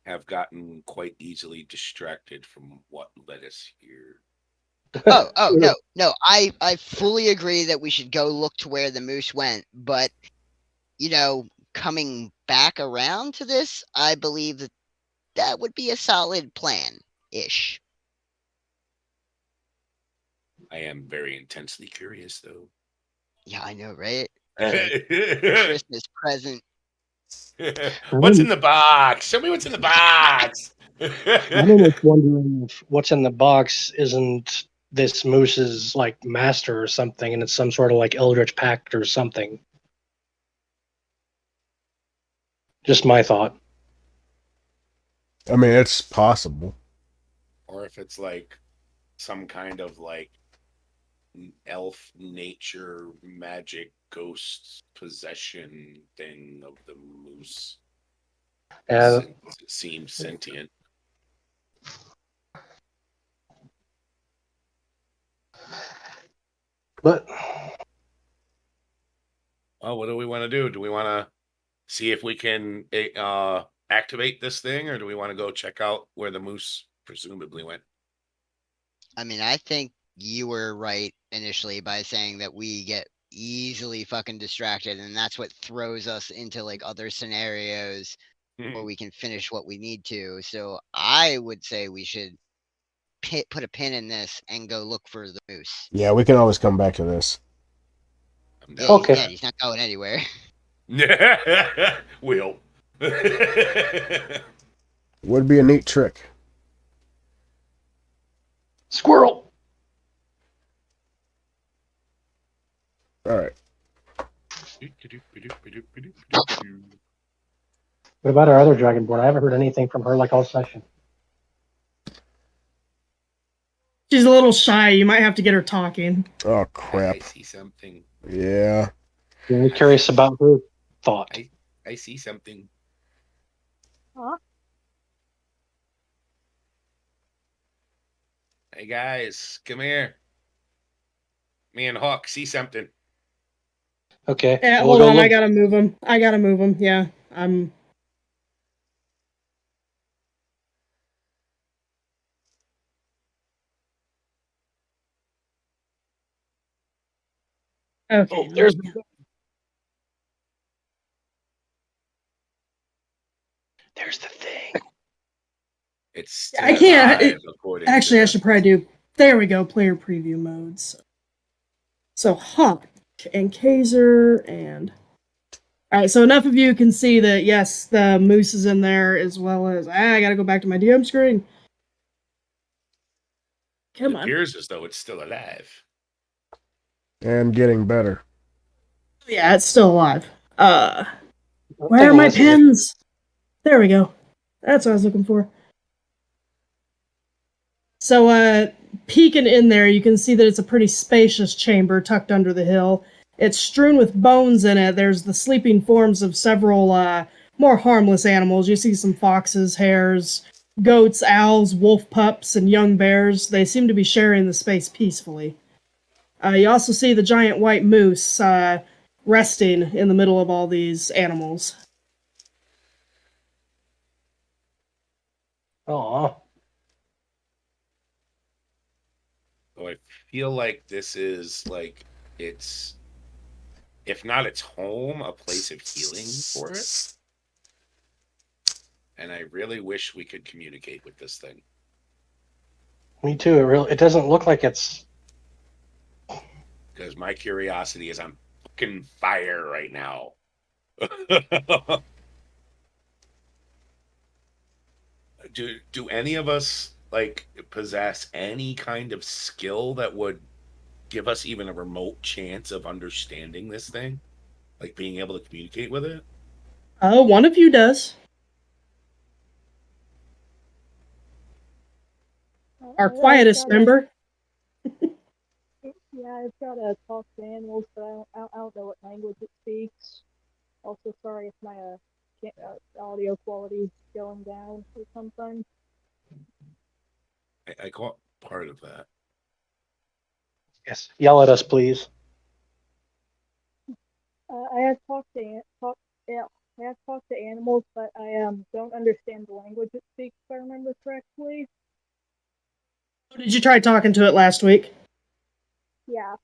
E: have gotten quite easily distracted from what led us here.
B: Oh, no. I fully agree that we should go look to where the moose went, but coming back around to this, I believe that would be a solid plan-ish.
E: I am very intensely curious though.
B: Yeah, I know, right? Christmas present.
E: What's in the box? Show me what's in the box.
C: I'm almost wondering if what's in the box isn't this moose's like master or something, and it's some sort of like eldritch pact or something. Just my thought.
D: I mean, it's possible.
E: Or if it's like some kind of like elf nature magic ghost possession thing of the moose.
C: And
E: Since it seems sentient.
C: but
E: Well, what do we want to do? Do we want to see if we can activate this thing, or do we want to go check out where the moose presumably went?
B: I mean, I think you were right initially by saying that we get easily fucking distracted, and that's what throws us into like other scenarios where we can finish what we need to. So I would say we should put a pin in this and go look for the moose.
D: Yeah, we can always come back to this.
E: I'm
B: Yeah,
E: down
C: Okay.
B: yeah, he's not going anywhere.
E: Will.
D: Would be a neat trick.
C: squirrel.
D: All right.
C: What about our other dragonborn? I haven't heard anything from her like all session.
A: She's a little shy. You might have to get her talking.
D: Oh
E: I
D: crap.
E: see something.
D: Yeah.
C: Very curious about her thought.
E: I see something.
F: Huh?
E: Hey guys, come here. Me and Hawk see something.
C: Okay.
A: Yeah,
C: we'll
A: hold
C: go
A: on.
C: look.
A: I gotta move him. Yeah, I'm. Okay.
C: Oh, there's the thing.
E: It's still
A: I can't.
E: alive, according
A: Actually,
E: to
A: I should probably do. There we go. Player preview modes. So Hawk and Kaiser and. All right. So enough of you can see that. Yes, the moose is in there as well as. I gotta go back to my DM screen. Come
E: It
A: on.
E: appears as though it's still alive.
D: And getting better.
A: Yeah, it's still alive.
C: I'm
A: Where are
C: thinking
A: my
C: this is a-
A: pins? There we go. That's what I was looking for. So, peeking in there, you can see that it's a pretty spacious chamber tucked under the hill. It's strewn with bones in it. There's the sleeping forms of several more harmless animals. You see some foxes, hares, goats, owls, wolf pups, and young bears. They seem to be sharing the space peacefully. You also see the giant white moose resting in the middle of all these animals.
C: Aw.
E: So I feel like this is like it's, if not its home, a place of healing for it. And I really wish we could communicate with this thing.
C: Me too. It doesn't look like it's.
E: Because my curiosity is on fucking fire right now. Do any of us like possess any kind of skill that would give us even a remote chance of understanding this thing? Like being able to communicate with it?
A: One of you does. Our quietest member.
F: Yeah, I've got to talk to animals, but I don't know what language it speaks. Also, sorry if my audio quality is going down or something.
E: I caught part of that.
C: Yes. Yell at us, please.
F: I have talked to animals, but I don't understand the language it speaks, if I remember correctly.
A: Did you try talking to it last week?
F: Yeah.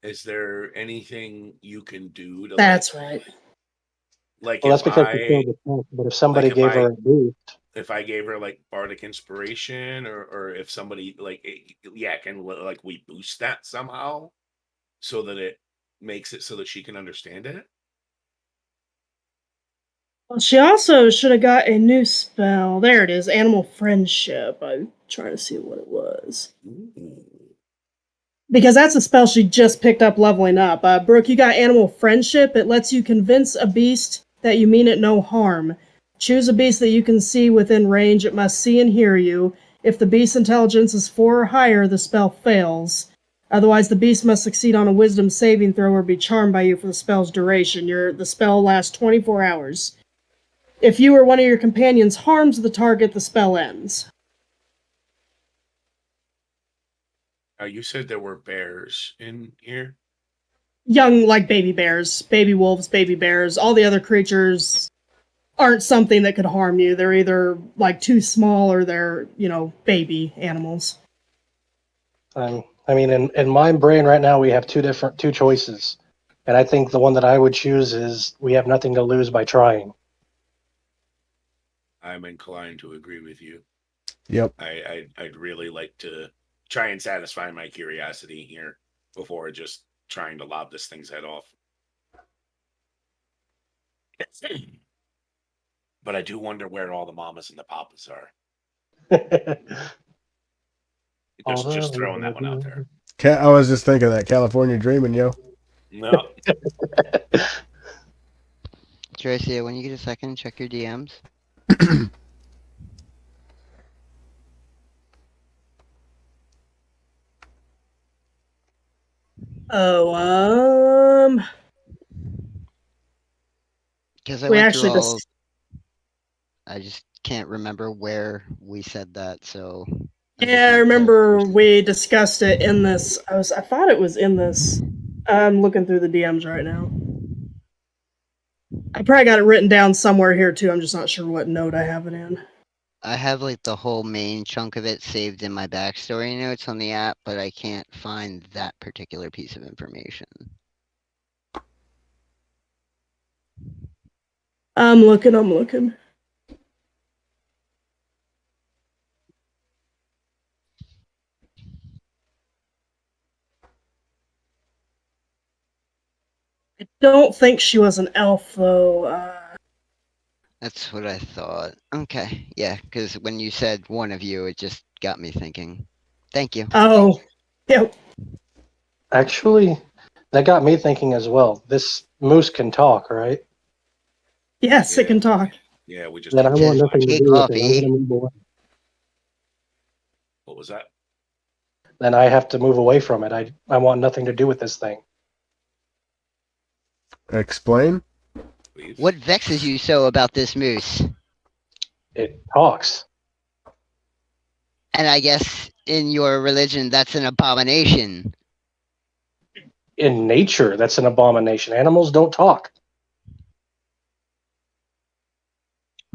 E: Is there anything you can do to
A: That's right.
E: Like
C: Well,
E: if
C: that's because
E: I
C: she failed the test. But if somebody
E: if
C: gave
E: I-
C: her a boost,
E: if I gave her like bardic inspiration or if somebody like can like we boost that somehow so that it makes it so that she can understand it?
A: Well, she also should have got a new spell. There it is, Animal Friendship. I'm trying to see what it was.
E: Ooh.
A: Because that's a spell she just picked up leveling up. Brooke, you got Animal Friendship. It lets you convince a beast that you mean it no harm. Choose a beast that you can see within range. It must see and hear you. If the beast's intelligence is 4 or higher, the spell fails. Otherwise, the beast must succeed on a wisdom saving throw or be charmed by you for the spell's duration. The spell lasts 24 hours. If you or one of your companions harms the target, the spell ends.
E: You said there were bears in here.
A: Young, like baby bears, baby wolves, baby bears, all the other creatures aren't something that could harm you. They're either like too small or they're, baby animals.
C: I mean, in my brain right now, we have two choices, and I think the one that I would choose is we have nothing to lose by trying.
E: I'm inclined to agree with you.
D: Yep.
E: I'd really like to try and satisfy my curiosity here before just trying to lob this thing's head off. But I do wonder where all the mamas and the papas are. Just throwing that one out there.
D: I was just thinking that California dreaming, yo.
E: No.
B: Tracy, when you get a second, check your DMs.
A: Oh,
B: Because I
A: we
B: went
A: actually
B: through all.
A: just.
B: I just can't remember where we said that, so.
A: Yeah, I remember we discussed it in this. I thought it was in this. I'm looking through the DMs right now. I probably got it written down somewhere here too. I'm just not sure what note I have it in.
B: I have like the whole main chunk of it saved in my backstory notes on the app, but I can't find that particular piece of information.
A: I'm looking. I don't think she was an elf, though.
B: That's what I thought. Okay, yeah, because when you said one of you, it just got me thinking. Thank you.
A: Oh, yep.
C: Actually, that got me thinking as well. This moose can talk, right?
A: Yes,
E: Yeah.
A: it can talk.
E: Yeah, we just.
C: Then I want
B: Says
C: nothing to
B: take
C: do with it. I'm
B: coffee.
C: going to move away.
E: What was that?
C: Then I have to move away from it. I want nothing to do with this thing.
D: Explain.
E: Please.
B: What vexes you so about this moose?
C: It talks.
B: And I guess in your religion, that's an abomination.
C: In nature, that's an abomination. Animals don't talk.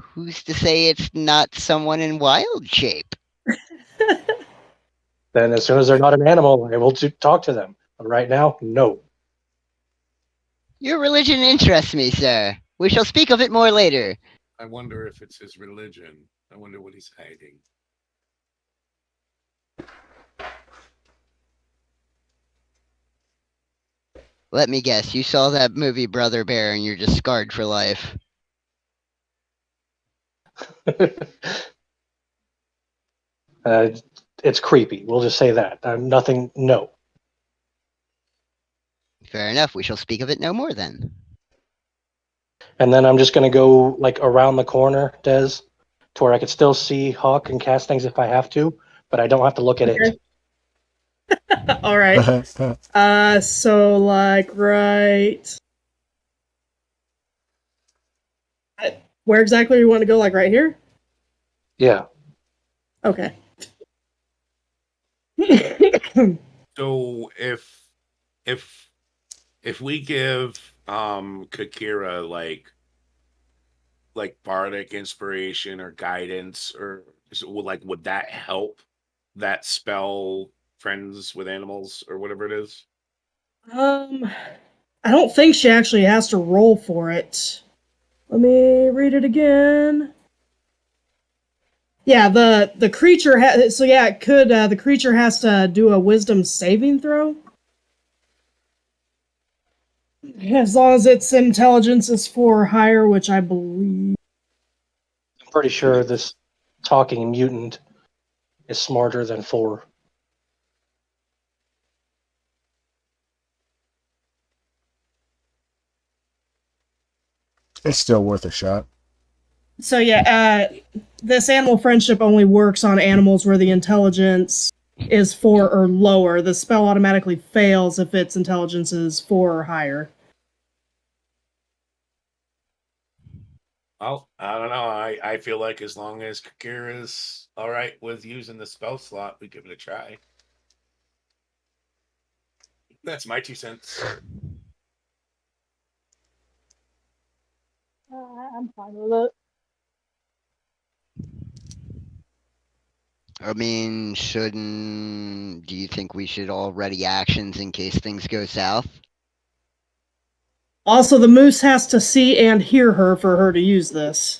B: Who's to say it's not someone in wild shape?
C: Then as soon as they're not an animal, we're able to talk to them. But right now, no.
B: Your religion interests me, sir. We shall speak of it more later.
E: I wonder if it's his religion. I wonder what he's hiding.
B: Let me guess, you saw that movie Brother Bear and you're just scarred for life.
C: It's creepy. We'll just say that. Nothing, no.
B: Fair enough, we shall speak of it no more then.
C: And then I'm just going to go like around the corner, Des, to where I could still see Hawk and cast things if I have to, but I don't have to look at it.
A: All right. So like right. Where exactly you want to go? Like right here?
C: Yeah.
A: Okay.
E: So if we give Kakira like bardic inspiration or guidance or would that help that spell friends with animals or whatever it is?
A: I don't think she actually has to roll for it. Let me read it again. Yeah, the creature has. So yeah, it could. The creature has to do a Wisdom saving throw. As long as its intelligence is 4 or higher, which I believe.
C: I'm pretty sure this talking mutant is smarter than 4.
D: It's still worth a shot.
A: So yeah, this animal friendship only works on animals where the intelligence is 4 or lower. The spell automatically fails if its intelligence is 4 or higher.
E: Well, I don't know. I feel like as long as Kakira's all right with using the spell slot, we give it a try. That's my 2 cents.
F: I'm fine with it.
B: I mean, do you think we should all ready actions in case things go south?
A: Also, the moose has to see and hear her for her to use this.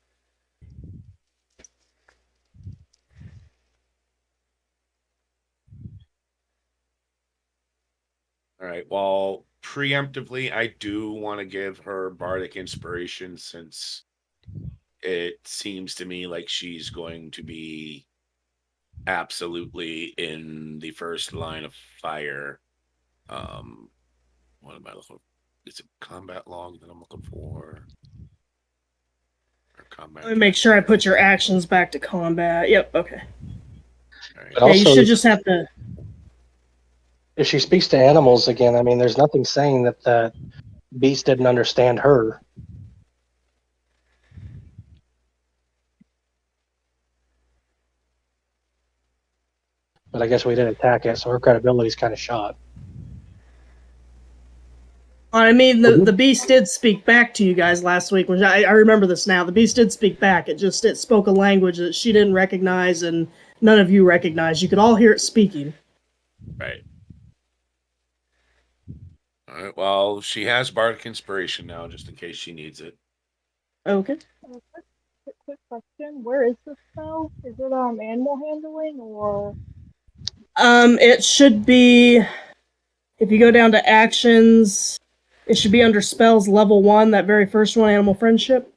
E: All right. Well, preemptively, I do want to give her bardic inspiration since it seems to me like she's going to be absolutely in the first line of fire. What am I looking for? It's a combat log that I'm looking for. Or combat
A: Let me make sure I put your actions back to combat. Yep, okay.
E: Right.
C: But
A: Yeah,
C: also,
A: you should just have to.
C: if she speaks to animals again, I mean, there's nothing saying that the beast didn't understand her. But I guess we didn't attack it, so her credibility's kind of shot.
A: I mean, the beast did speak back to you guys last week, which I remember this now. The beast did speak back. It spoke a language that she didn't recognize and none of you recognized. You could all hear it speaking.
E: Right. All right. Well, she has bardic inspiration now, just in case she needs it.
A: Okay.
F: Quick question: where is the spell? Is it animal handling or?
A: It should be. If you go down to actions, it should be under spells level 1. That very first one, animal friendship.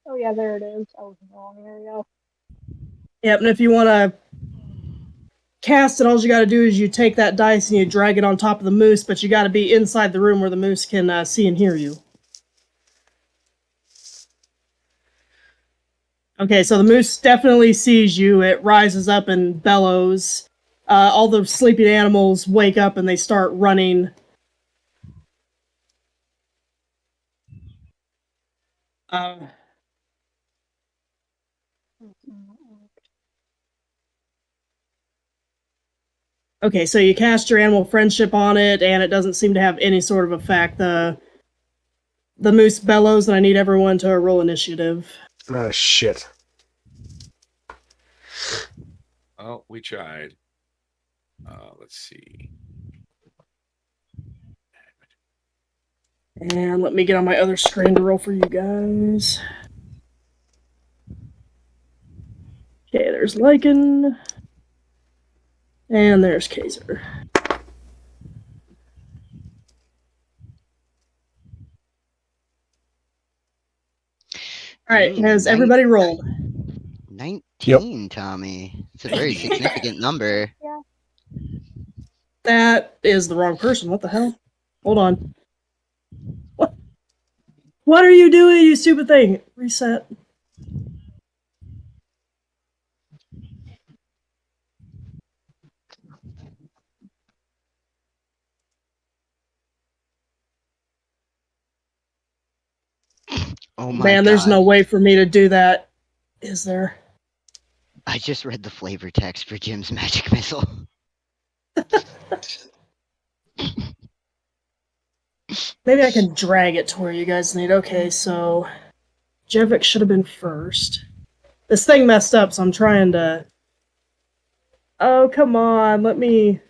F: Oh yeah, there it is. I was in the wrong area.
A: Yep, and if you want to cast it, all you got to do is you take that dice and you drag it on top of the moose, but you got to be inside the room where the moose can see and hear you. Okay, so the moose definitely sees you. It rises up and bellows. All the sleeping animals wake up and they start running. Okay, so you cast your animal friendship on it, and it doesn't seem to have any sort of effect. The moose bellows, and I need everyone to roll initiative.
D: Ah, shit.
E: Oh, we tried. Let's see.
A: And let me get on my other screen to roll for you guys. Okay, there's Lycan. And there's Kaiser. Alright, has everybody rolled?
B: 19, Tommy. It's a very significant number.
F: Yeah.
A: That is the wrong person. What the hell? Hold on. What? What are you doing, you stupid thing? Reset.
B: Oh my
A: Man, there's
B: god.
A: no way for me to do that. Is there?
B: I just read the flavor text for Jim's magic missile.
A: Maybe I can drag it to where you guys need. Okay, so Jevik should have been first. This thing messed up, so I'm trying to. Oh, come on, let me.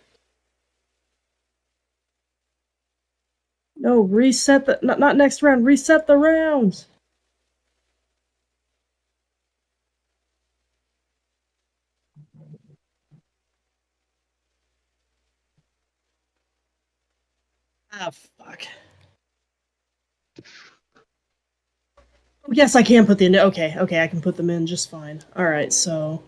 A: No, reset the. Not next round, reset the rounds. Ah, fuck. Yes, I can put the. Okay, I can put them in just fine. Alright, so.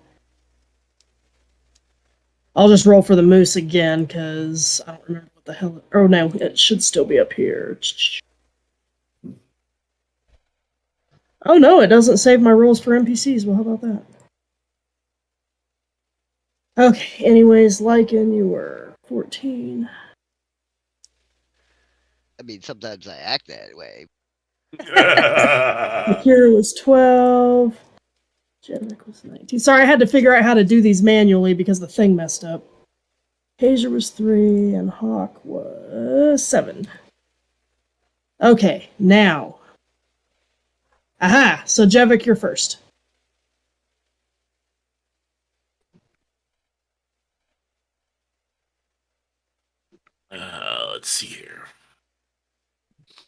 A: I'll just roll for the moose again, because I don't remember what the hell. Oh, no, it should still be up here. Oh, no, it doesn't save my rolls for NPCs. Well, how about that? Okay, anyways, Lycan, you were 14.
B: I mean, sometimes I act that way.
A: Akira was 12. Jevik was 19. Sorry, I had to figure out how to do these manually because the thing messed up. Hazer was 3, and Hawk was 7. Okay, now. Aha! So, Jevik, you're first.
E: Let's see here.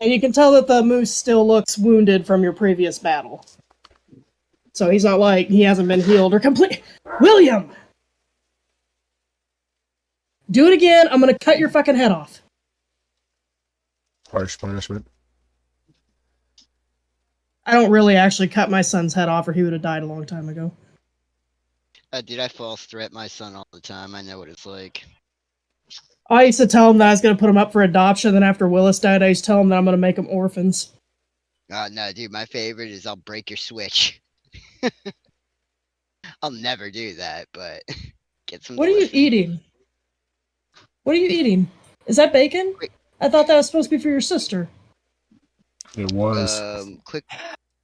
A: And you can tell that the moose still looks wounded from your previous battle. So he's not like he hasn't been healed or complete. William! Do it again, I'm gonna cut your fucking head off.
D: Harsh punishment.
A: I don't really actually cut my son's head off or he would have died a long time ago.
B: Dude, I false threat my son all the time. I know what it's like.
A: I used to tell him that I was going to put him up for adoption, then after Willis died, I used to tell him that I'm going to make them orphans.
B: No, dude, my favorite is I'll break your switch. I'll never do that, but get some.
A: What are you eating? What are you eating? Is that bacon?
B: Wait.
A: I thought that was supposed to be for your sister.
D: It was.
B: Quick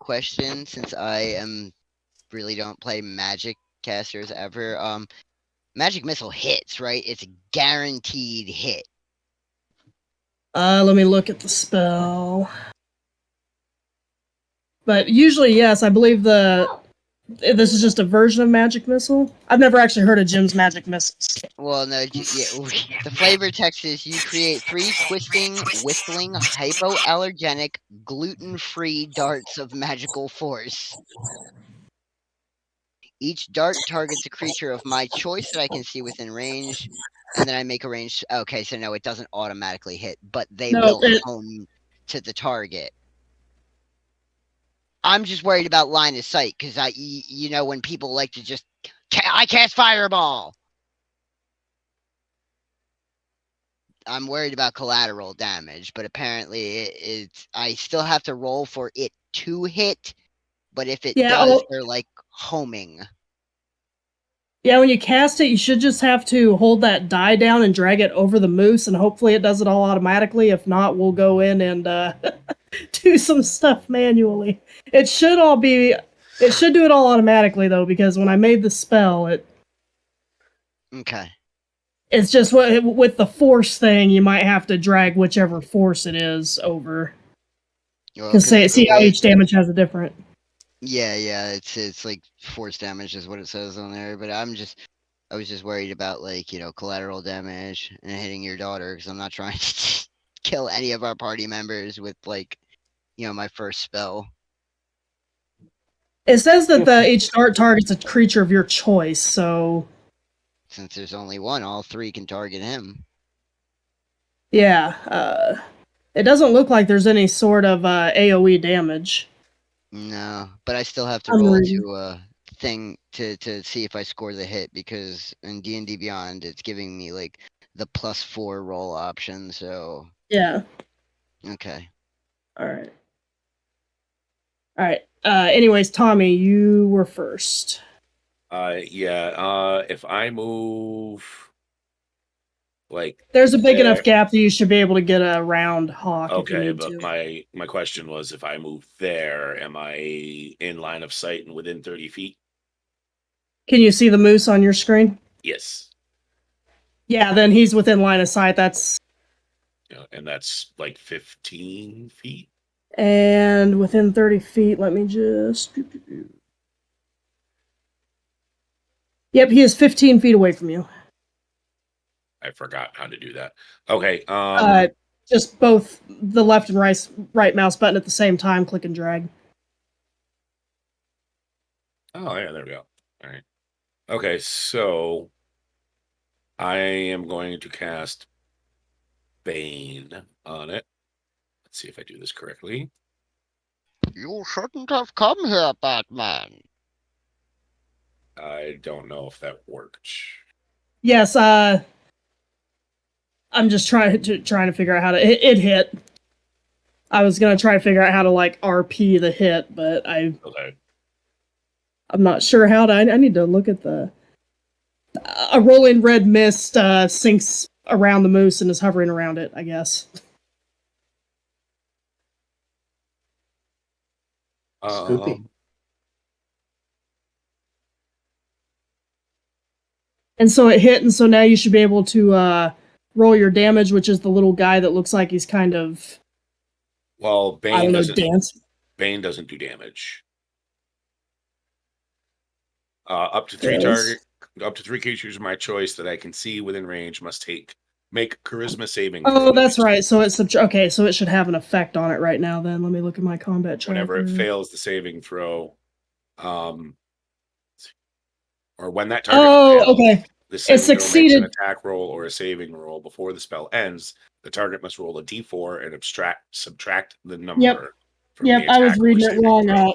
B: question, since I really don't play magic casters ever. Magic missile hits, right? It's a guaranteed hit.
A: Let me look at the spell. But usually, yes, I believe this is just a version of magic missile. I've never actually heard of Jim's magic missiles.
B: Well, no, yeah, the flavor text is you create 3 twisting, whistling, hypoallergenic, gluten-free darts of magical force. Each dart targets a creature of my choice that I can see within range, and then I make a range. Okay, so no, it doesn't automatically hit, but they will home to the target. I'm just worried about line of sight, because you know, when people like to just, I cast fireball. I'm worried about collateral damage, but apparently it's I still have to roll for it to hit, but if it does, they're like homing.
A: Yeah, when you cast it, you should just have to hold that die down and drag it over the moose, and hopefully it does it all automatically. If not, we'll go in and do some stuff manually. It should do it all automatically, though, because when I made the spell,
B: Okay.
A: It's just with the force thing, you might have to drag whichever force it is over. Because see how each damage has a different.
B: Yeah, it's like force damage is what it says on there. But I was just worried about, like, you know, collateral damage and hitting your daughter, because I'm not trying to kill any of our party members with, like, you know, my first spell.
A: It says that each dart targets a creature of your choice, so.
B: Since there's only one, all 3 can target him.
A: Yeah, it doesn't look like there's any sort of AoE damage.
B: No, but I still have to roll to thing to see if I score the hit, because in D&D Beyond it's giving me like the +4 roll option. So
A: yeah.
B: Okay.
A: All right. All right. Anyways, Tommy, you were first.
E: If I move, like,
A: There's a big
E: there,
A: enough gap that you should be able to get a round hawk if you
E: okay,
A: need
E: but
A: to.
E: my question was, if I move there, am I in line of sight and within 30 feet?
A: Can you see the moose on your screen?
E: Yes.
A: Yeah, then he's within line of sight. That's
E: And that's like 15 feet.
A: and within 30 feet. Let me just. Yep, he is 15 feet away from you.
E: I forgot how to do that. Okay.
A: Just both the left and right mouse button at the same time. Click and drag.
E: Oh yeah, there we go. All right. Okay, so I am going to cast Bane on it. Let's see if I do this correctly.
B: You shouldn't have come here, Batman.
E: I don't know if that worked.
A: Yes. I'm just trying to figure out how to. It hit. I was gonna try to figure out how to like RP the hit, but I'm not sure how to. I need to look at the. A rolling red mist sinks around the moose and is hovering around it, I guess.
C: Spoopy.
A: And so it hit, and so now you should be able to roll your damage, which is the little guy that looks like he's kind of.
E: Well, Bane doesn't
A: dance.
E: Bane doesn't do damage. Up to three creatures of my choice that I can see within range must make charisma saving throws.
A: Oh, that's right. So it's okay. So it should have an effect on it right now. Then let me look at my combat tracker.
E: Whenever it fails the saving throw, or when that target fails,
A: okay.
E: The saving
A: It succeeded.
E: throw makes an attack roll or a saving roll before the spell ends. The target must roll a d4 and subtract the number.
A: Yep, I was reading it wrong.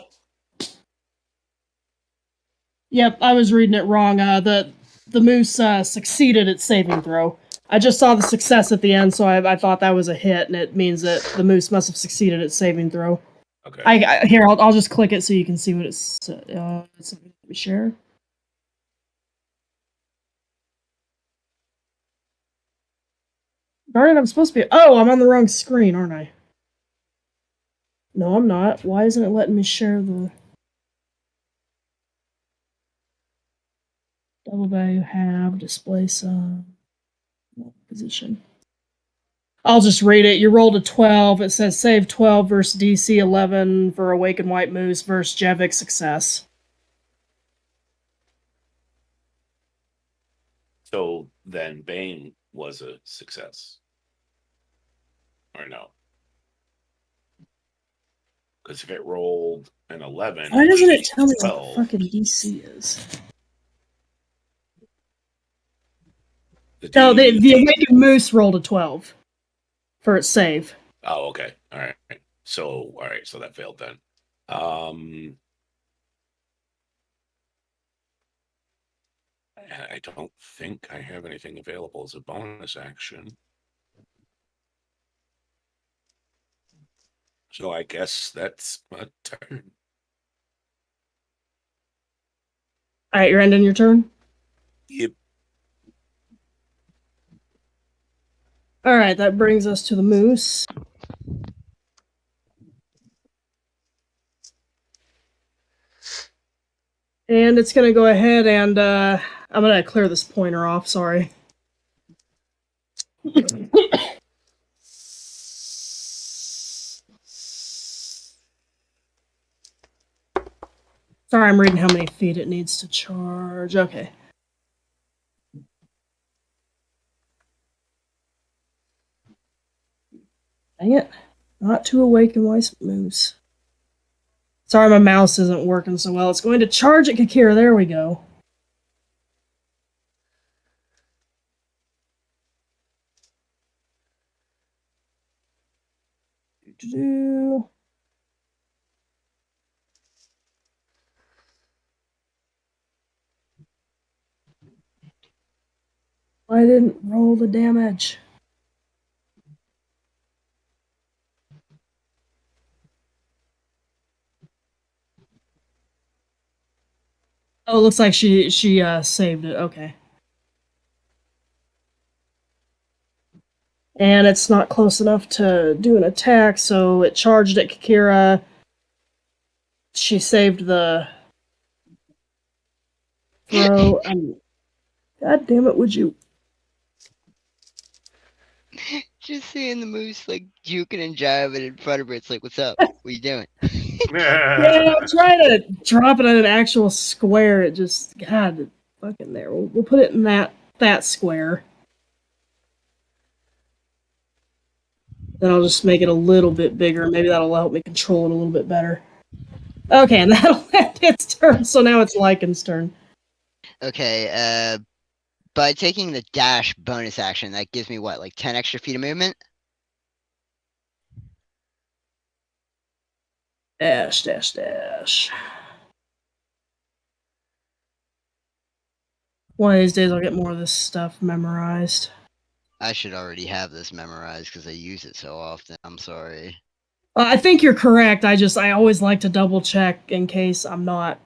A: Yep, I was reading it wrong. The moose succeeded its saving throw. I just saw the success at the end, so I thought that was a hit, and it means that the moose must have succeeded its saving throw.
E: Okay.
A: Here, I'll just click it so you can see what it's. Let me share. Darn it, I'm supposed to be. Oh, I'm on the wrong screen, aren't I? No, I'm not. Why isn't it letting me share the. Double value have display some position. I'll just read it. You rolled a 12. It says save 12 versus DC 11 for Awakened White Moose versus Jevic success.
E: So then Bane was a success. Or no? Because if it rolled an 11.
A: Why doesn't it tell me what the fucking DC is? No, the Awakened Moose rolled a 12 for its save.
E: Oh, okay. All right. So that failed then. I don't think I have anything available as a bonus action. So I guess that's my turn.
A: All right, you're ending your turn?
E: Yep.
A: All right, that brings us to the moose. And it's going to go ahead and I'm going to clear this pointer off, sorry. Sorry, I'm reading how many feet it needs to charge. Okay. Dang it. Not to Awaken White Moose. Sorry, my mouse isn't working so well. It's going to charge at Kakira. There we go. I didn't roll the damage. Oh, it looks like she saved it. Okay. And it's not close enough to do an attack, so it charged at Kikira. She saved the throw. God damn it, would you?
B: Just seeing the moose like juking and jiving in front of her. It's like, what's up? What are you doing?
A: Yeah, I'm trying to drop it at an actual square. It just, God, fucking there. We'll put it in that square. Then I'll just make it a little bit bigger. Maybe that'll help me control it a little bit better. Okay, and that'll end its turn. So now it's Lycan's turn.
B: Okay, by taking the dash bonus action, that gives me what, like 10 extra feet of movement?
A: Dash, dash, dash. One of these days I'll get more of this stuff memorized.
B: I should already have this memorized because I use it so often. I'm sorry.
A: I think you're correct. I always like to double check in case I'm not.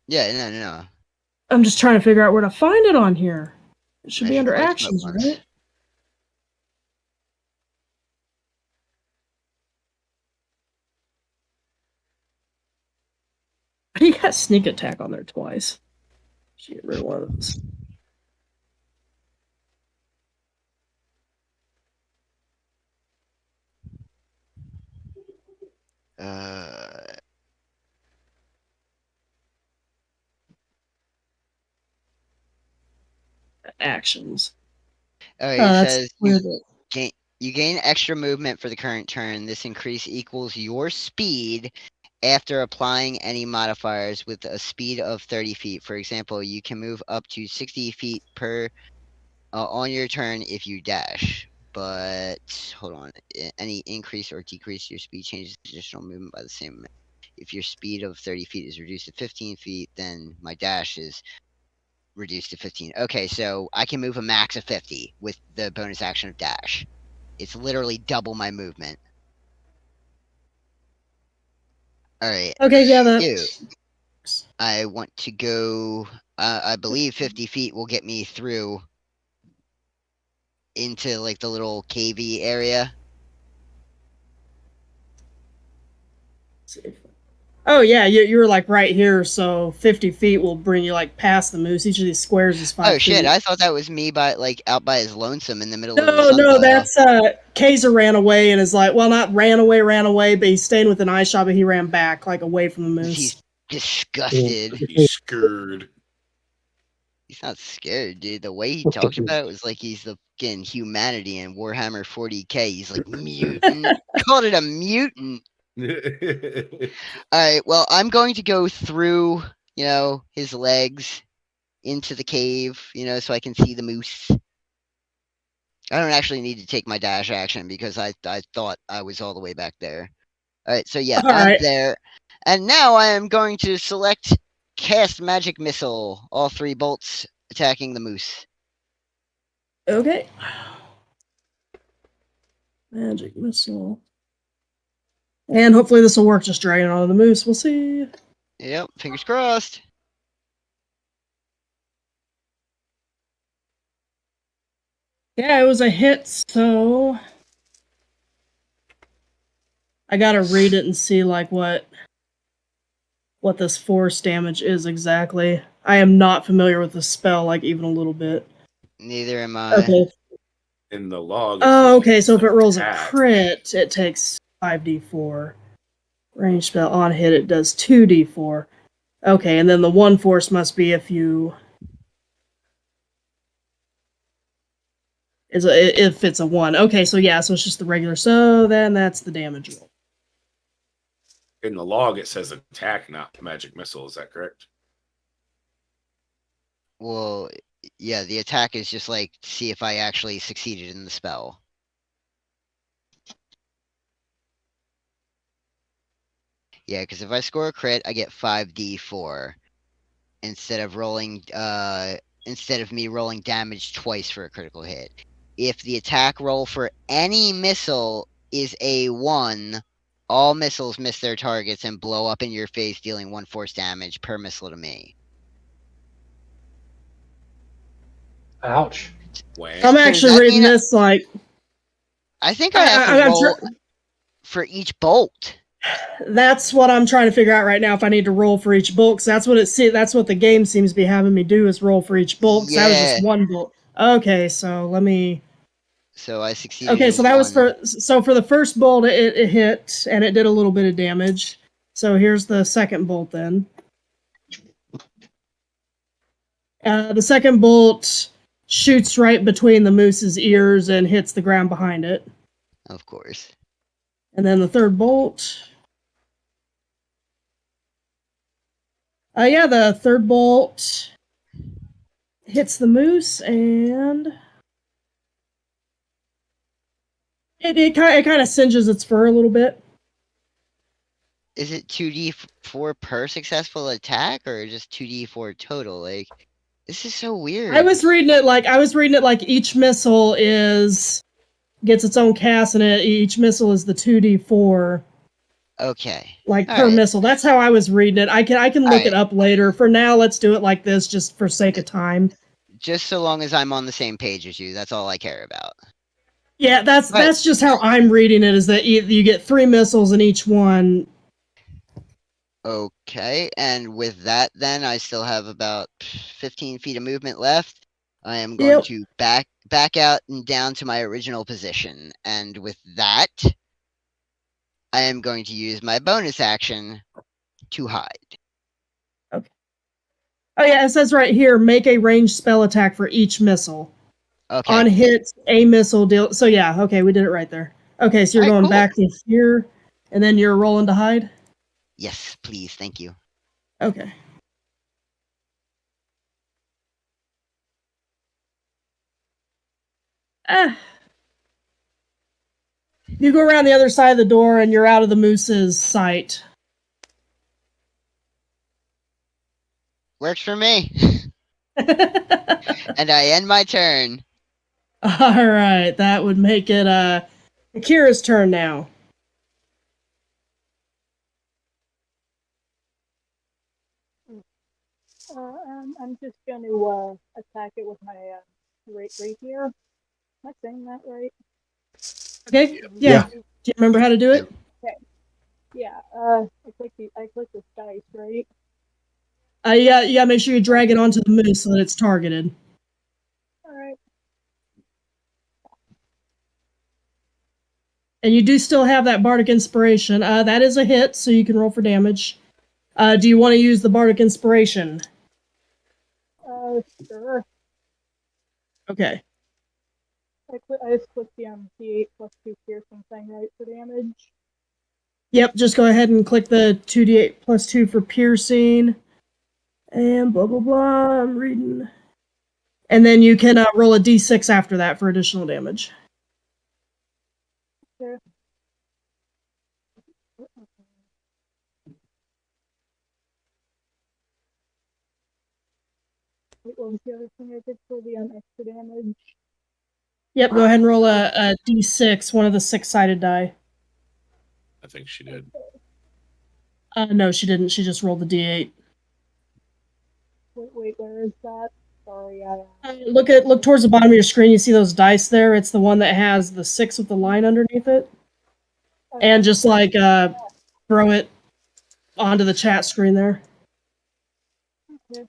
B: Yeah, no.
A: I'm just trying to figure out where to find it on here. It should
B: I
A: be
B: should
A: under
B: play
A: actions,
B: Smoke once.
A: right? He got sneak attack on there twice. Should get rid of one of those. Actions.
B: Alright,
A: Oh,
B: it
A: that's
B: says
A: weird.
B: you gain extra movement for the current turn. This increase equals your speed after applying any modifiers with a speed of 30 feet. For example, you can move up to 60 feet per on your turn if you dash. But hold on, any increase or decrease to your speed changes additional movement by the same amount. If your speed of 30 feet is reduced to 15 feet, then my dash is reduced to 15. Okay, so I can move a max of 50 with the bonus action of dash. It's literally double my movement. Alright.
A: Okay, yeah, that.
B: Ew. I want to go, I believe 50 feet will get me through into like the little cavey area.
A: Oh yeah, you were like right here, so 50 feet will bring you like past the moose. Each of these squares is 5
B: Oh shit,
A: feet.
B: I thought that was me by like out by his lonesome in the middle of the
A: No,
B: sundial.
A: that's Kaiser ran away and is like, well, not ran away, but he's staying with an eye shot, but he ran back, like away from the moose.
B: He's disgusted.
E: He's scared.
B: He's not scared, dude. The way he talked about it was like he's the fucking humanity in Warhammer 40k. He's like mutant. Called it a mutant. Alright, well, I'm going to go through, his legs into the cave, so I can see the moose. I don't actually need to take my dash action because I thought I was all the way back there. Alright, so yeah, I'm there. And now I am going to select cast magic missile. All 3 bolts attacking the moose.
A: Okay. Magic missile. And hopefully this will work, just dragging on the moose. We'll see.
B: Yep, fingers crossed.
A: Yeah, it was a hit, so I gotta read it and see like what this force damage is exactly. I am not familiar with the spell, like even a little bit.
B: Neither am I.
A: Okay.
E: In the log.
A: Oh, okay. So if it rolls a
E: attack.
A: crit, it takes 5d4. Range spell on hit, it does 2d4. Okay, and then the one force must be if it's a 1. Okay, so yeah, so it's just the regular. So then that's the damage roll.
E: In the log, it says attack, not magic missile. Is that correct?
B: Well, yeah, the attack is just like, see if I actually succeeded in the spell. Yeah, because if I score a crit, I get 5d4 instead of me rolling damage twice for a critical hit. If the attack roll for any missile is a 1, all missiles miss their targets and blow up in your face, dealing 1 force damage per missile to me.
C: Ouch.
E: When?
A: I'm
B: So does
A: actually
B: that
A: reading
B: mean
A: this like
B: I think I have to
A: I'm
B: roll for each bolt.
A: that's what I'm trying to figure out right now. If I need to roll for each bolt, 'cause that's what the game seems to be having me do is roll for each bolt. 'Cause that was
B: Yeah.
A: just one bolt. Okay, so let me.
B: So I succeeded.
A: Okay,
B: in
A: so that was
B: one.
A: for the first bolt it hit and it did a little bit of damage. So here's the second bolt then. The second bolt shoots right between the moose's ears and hits the ground behind it.
B: Of course.
A: And then the third bolt. Yeah, the third bolt hits the moose and it kind of singes its fur a little bit.
B: Is it 2d4 per successful attack or just 2d4 total? Like, this is so weird.
A: I was reading it like each missile gets its own cast, and each missile is the 2d4.
B: Okay.
A: Like
B: All
A: per
B: right.
A: missile. That's how I was reading it. I can look
B: Alright.
A: it up later. For now, let's do it like this, just for sake of time.
B: Just so long as I'm on the same page as you, that's all I care about.
A: Yeah, that's
B: Right.
A: just how I'm reading it. Is that you get 3 missiles in each one.
B: Okay, and with that, then I still have about 15 feet of movement left. I am going
A: Yep.
B: to back out and down to my original position, and with that, I am going to use my bonus action to hide.
A: Okay. Oh yeah, it says right here, make a ranged spell attack for each missile.
B: Okay.
A: On hits, a missile deal. So yeah, okay, we did it right there. Okay, so you're
B: Alright,
A: going
B: cool.
A: back to here, and then you're rolling to hide.
B: Yes, please, thank you.
A: Okay. You go around the other side of the door, and you're out of the moose's sight.
B: Works for me. And I end my turn.
A: All right, that would make it Akira's turn now.
F: I'm just going to attack it with my rapier. Am I saying that right?
A: Okay.
D: Yeah.
A: Do you remember how to do it?
F: Yeah. I click this dice, right?
A: You gotta make sure you drag it onto the moose so that it's targeted.
F: All right.
A: And you do still have that bardic inspiration. That is a hit, so you can roll for damage. Do you want to use the bardic inspiration?
F: Sure.
A: Okay.
F: I just clicked the D8 plus 2 piercing thing, right, for damage.
A: Yep, just go ahead and click the 2d8 plus 2 for piercing. And blah, blah, blah. I'm reading. And then you can roll a d6 after that for additional damage.
F: Sure. What was the other thing I did for the extra damage?
A: Yep, go ahead and roll a d6, one of the 6-sided die.
E: I think she did.
A: No, she didn't. She just rolled the d8.
F: Wait, where is that? Sorry,
A: Look towards the bottom of your screen. You see those dice there? It's the one that has the 6 with the line underneath it.
F: Okay.
A: And just like throw it onto the chat screen there.
F: Okay.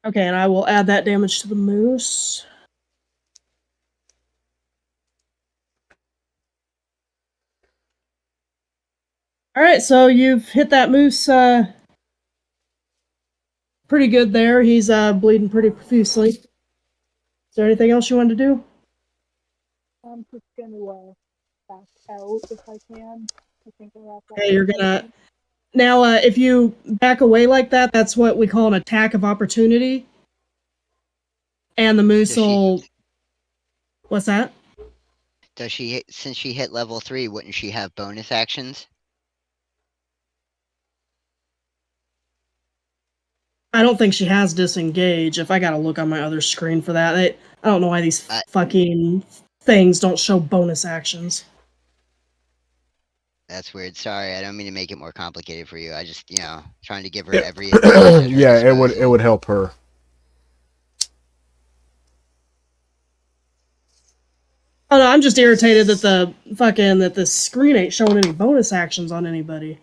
A: Okay, and I will add that damage to the moose. Alright, so you've hit that moose pretty good there. He's bleeding pretty profusely. Is there anything else you wanted to do?
F: I'm just gonna back out if I can. I think we're off.
A: Okay, you're gonna... Now, if you back away like that, that's what we call an attack of opportunity. And the moose will... What's that?
B: Does she, since she hit level 3, wouldn't she have bonus actions?
A: I don't think she has disengage. If I gotta look on my other screen for that. I don't know why these fucking things don't show bonus actions.
B: That's weird. Sorry, I don't mean to make it more complicated for you. I just, trying to give her every advantage at her
D: Yeah, it
B: disposal.
D: would help her.
A: Oh no, I'm just irritated that the screen ain't showing any bonus actions on anybody.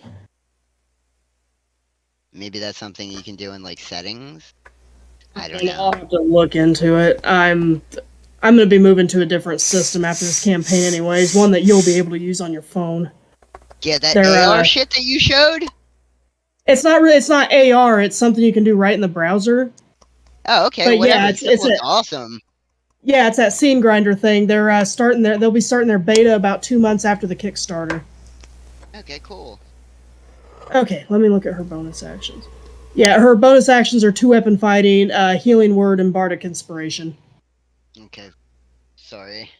B: Maybe that's something you can do in like settings. I don't
A: I'll
B: know.
A: have to look into it. I'm gonna be moving to a different system after this campaign, anyways. One that you'll be able to use on your phone.
B: Yeah, that
A: They're,
B: AR shit that you showed.
A: It's not AR. It's something you can do right in the browser.
B: Oh, okay,
A: But
B: whatever.
A: yeah,
B: It just looks awesome.
A: Yeah, it's that scene grinder thing. They'll be starting their beta about 2 months after the Kickstarter.
B: Okay, cool.
A: Okay, let me look at her bonus actions. Yeah, her bonus actions are 2-weapon fighting, healing word, and bardic inspiration.
B: Okay, sorry.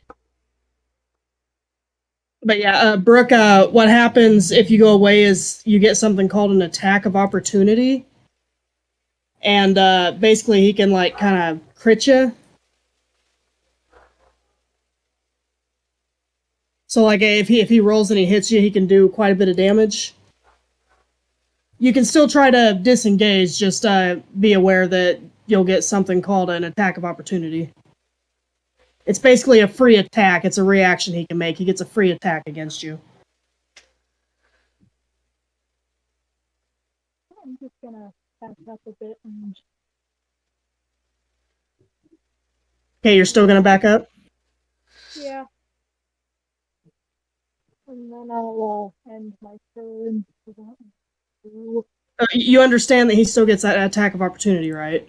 A: But yeah, Brooke, what happens if you go away is you get something called an attack of opportunity. And basically he can like kind of crit you. So like if he rolls and he hits you, he can do quite a bit of damage. You can still try to disengage, just be aware that you'll get something called an attack of opportunity. It's basically a free attack. It's a reaction he can make. He gets a free attack against you.
F: I'm just gonna back up a bit and
A: Okay, you're still gonna back up?
F: yeah. And then I'll end my turn.
A: You understand that he still gets that attack of opportunity, right?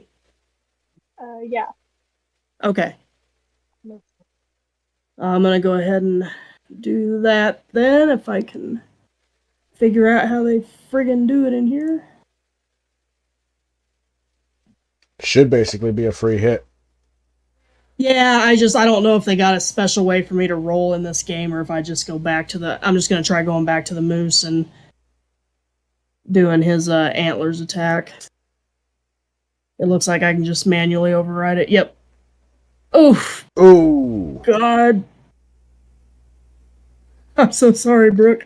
F: Yeah.
A: Okay. I'm gonna go ahead and do that then, if I can figure out how they friggin' do it in here.
D: Should basically be a free hit.
A: Yeah, I don't know if they got a special way for me to roll in this game, or if I just go back to I'm just gonna try going back to the moose and doing his antlers attack. It looks like I can just manually override it. Yep. Oof.
D: Ooh.
A: God. I'm so sorry, Brooke.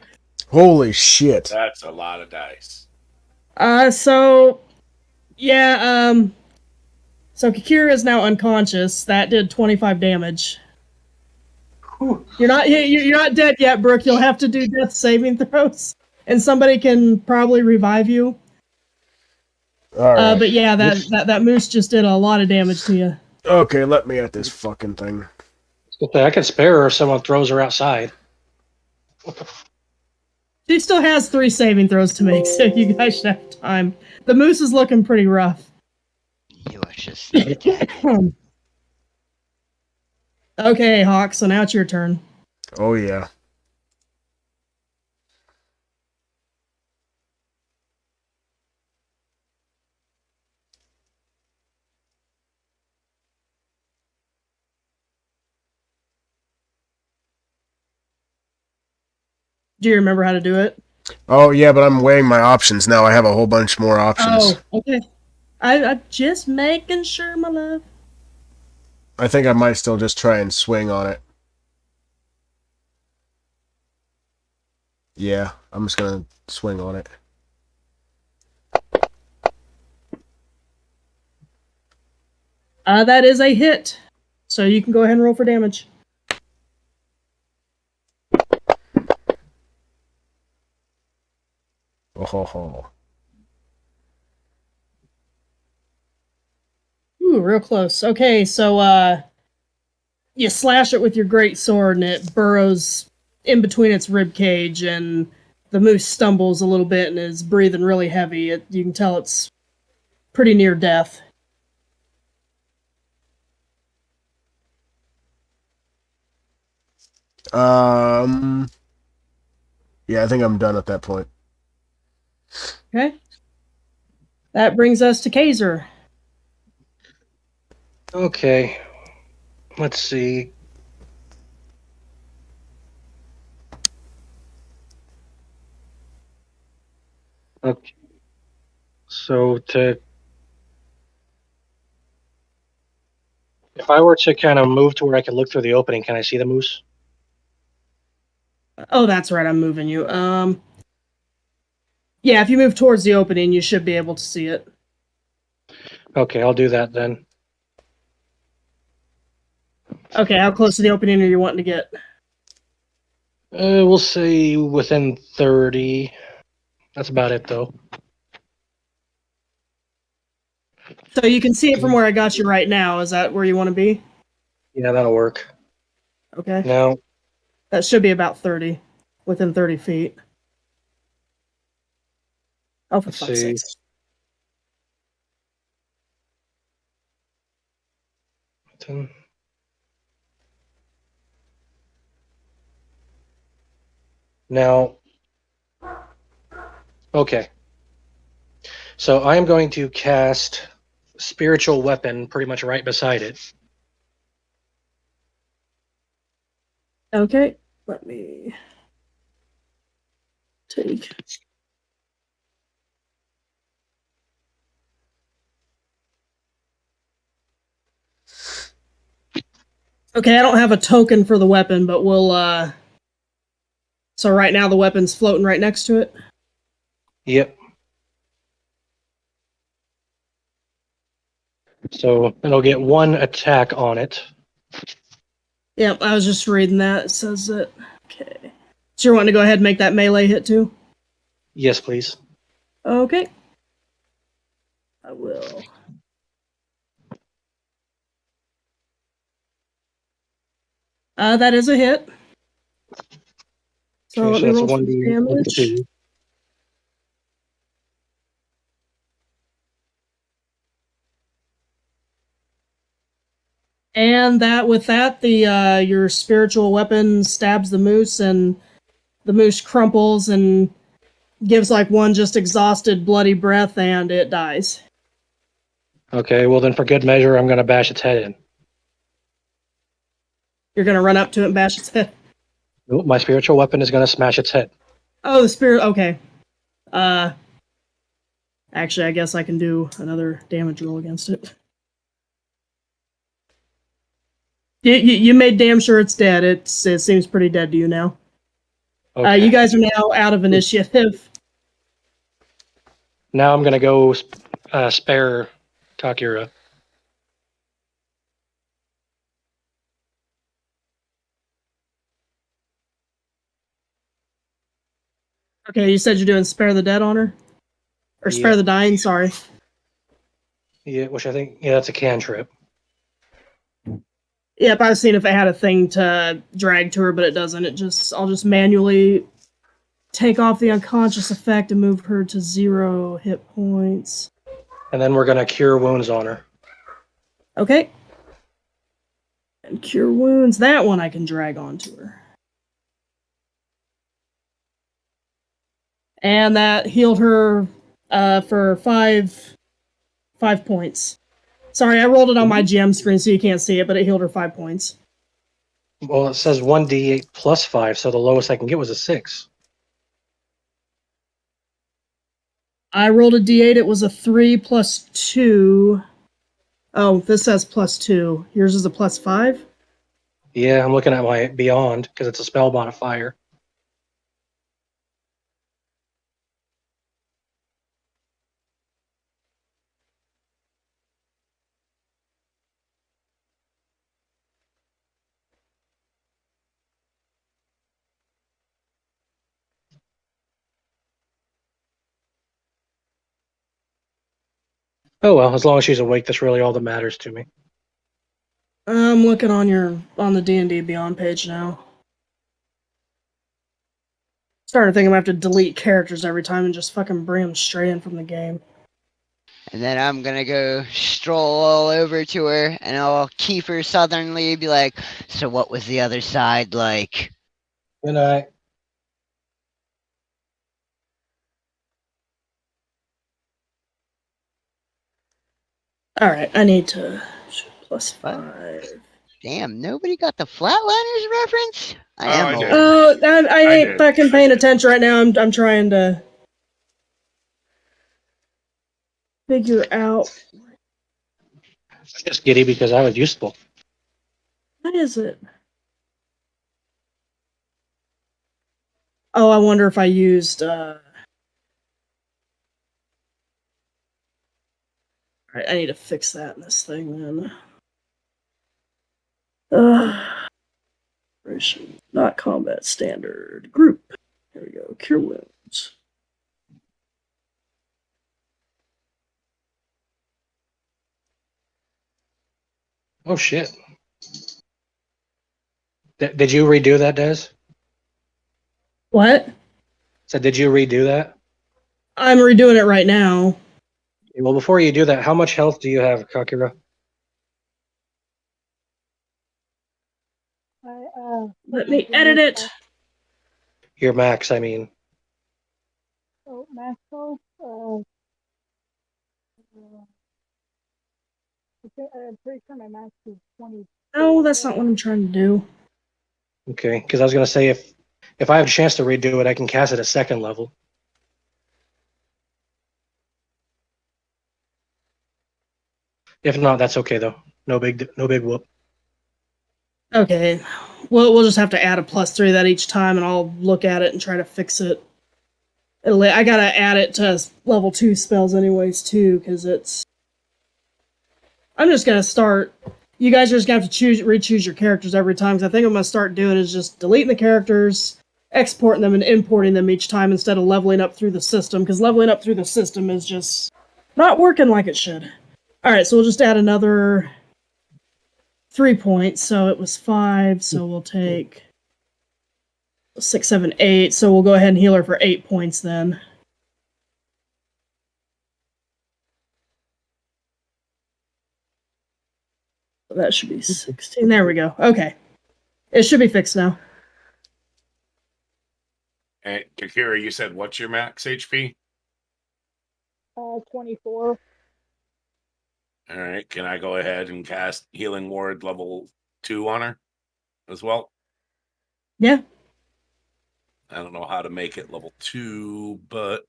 D: Holy shit.
E: That's a lot of dice.
A: So Kakira is now unconscious. That did 25 damage. You're not dead yet, Brooke. You'll have to do death saving throws, and somebody can probably revive you.
D: All right.
A: But yeah, that moose just did a lot of damage to you.
D: Okay, let me at this fucking thing.
C: I can spare her if someone throws her outside.
A: She still has 3 saving throws to make, so you guys should have time. The moose is looking pretty rough.
B: You are just dead.
A: Okay, Hawk, so now it's your turn.
D: Oh, yeah.
A: Do you remember how to do it?
D: Oh, yeah, but I'm weighing my options now. I have a whole bunch more options.
A: Oh, okay. I'm just making sure, my love.
D: I think I might still just try and swing on it. Yeah, I'm just gonna swing on it.
A: That is a hit. So you can go ahead and roll for damage.
D: Oh ho ho.
A: Ooh, real close. Okay, so you slash it with your great sword and it burrows in between its rib cage, and the moose stumbles a little bit and is breathing really heavy. You can tell it's pretty near death.
D: Yeah, I think I'm done at that point.
A: Okay. That brings us to Kaiser.
C: Okay. Let's see. Okay. So if I were to kind of move to where I can look through the opening, can I see the moose?
A: Oh, that's right. I'm moving you. Yeah, if you move towards the opening, you should be able to see it.
C: Okay, I'll do that then.
A: Okay, how close to the opening are you wanting to get?
C: We'll say within 30. That's about it, though.
A: So you can see it from where I got you right now. Is that where you want to be?
C: Yeah, that'll work.
A: Okay.
C: Now,
A: That should be about 30. Within 30 feet. Oh, for
C: let's
A: fuck's
C: see.
A: sake.
C: Now, okay. So I am going to cast Spiritual Weapon pretty much right beside it.
A: Okay. Let me take. Okay, I don't have a token for the weapon, but we'll so right now the weapon's floating right next to it.
C: Yep. So it'll get one attack on it.
A: Yep, I was just reading that. It says that. Okay. So you're wanting to go ahead and make that melee hit too?
C: Yes, please.
A: Okay. I will. That is a hit. So
C: Okay,
A: let
C: so
A: me
C: that's
A: roll some
C: 1d8 plus
A: damage.
C: 2.
A: And that with that, the your spiritual weapon stabs the moose, and the moose crumples and gives like one just exhausted, bloody breath, and it dies.
C: Okay, well then for good measure, I'm going to bash its head in.
A: You're gonna run up to it and bash its head.
C: Nope, my spiritual weapon is going to smash its head.
A: Oh, the spirit. Okay. Actually, I guess I can do another damage roll against it. You made damn sure it's dead. It seems pretty dead to you now.
C: Okay.
A: You guys are now out of initiative.
C: Now I'm going to go spare Takira.
A: Okay, you said you're doing spare the dead on her? Or spare
C: Yeah.
A: the dying, sorry.
C: Yeah, which I think, yeah, that's a cantrip.
A: Yep, I was seeing if it had a thing to drag to her, but it doesn't. I'll just manually take off the unconscious effect and move her to 0 hit points.
C: And then we're going to cure wounds on her.
A: Okay. And cure wounds. That one I can drag onto her. And that healed her for 5 points. Sorry, I rolled it on my GM screen so you can't see it, but it healed her 5 points.
C: Well, it says 1d8 plus 5, so the lowest I can get was a 6.
A: I rolled a d8. It was a 3 plus 2. Oh, this says plus 2. Yours is a plus 5?
C: Yeah, I'm looking at my Beyond, because it's a spell modifier. Oh well, as long as she's awake, that's really all that matters to me.
A: I'm looking on the D&D Beyond page now. Starting to think I'm gonna have to delete characters every time and just fucking bring them straight in from the game.
B: And then I'm gonna go stroll all over to her, and I'll keep her southernly, be like, "So what was the other side like?"
C: Good night.
A: Alright, I need to plus
B: What?
A: 5.
B: Damn, nobody got the Flatliners reference? I
E: Oh,
B: am
E: I
B: old.
E: did.
A: Oh, I ain't
E: did.
A: fucking
E: I
A: paying
E: did.
A: attention right now. I'm trying to figure out.
C: I'm just giddy because I was useful.
A: What is it? Oh, I wonder if I used. Alright, I need to fix that in this thing then. Not combat standard. Group. Here we go. Cure wounds.
C: Oh shit! Did you redo that, Des?
A: What?
C: So did you redo that?
A: I'm redoing it right now.
C: Well, before you do that, how much health do you have, Kakira?
A: Let me edit it.
C: Your max, I mean.
F: Oh, Maxwell. I'm pretty sure my max is 20.
A: No, that's not what I'm trying to do.
C: Okay, because I was gonna say if I have a chance to redo it, I can cast it at second level. If not, that's okay though. No big whoop.
A: Okay. Well, we'll just have to add a +3 that each time, and I'll look at it and try to fix it. I gotta add it to level 2 spells anyways, too, because it's... I'm just gonna start... You guys are just gonna have to re-choose your characters every time, because I think what I'm gonna start doing is just deleting the characters, exporting them, and importing them each time instead of leveling up through the system, because leveling up through the system is just not working like it should. Alright, so we'll just add another 3 points, so it was 5, so we'll take 6, 7, 8, so we'll go ahead and heal her for 8 points then. That should be 16. There we go. Okay. It should be fixed now.
E: And Kakira, you said what's your max HP?
F: 24.
E: All right. Can I go ahead and cast Healing Ward level 2 on her as well?
A: Yeah.
E: I don't know how to make it level 2, but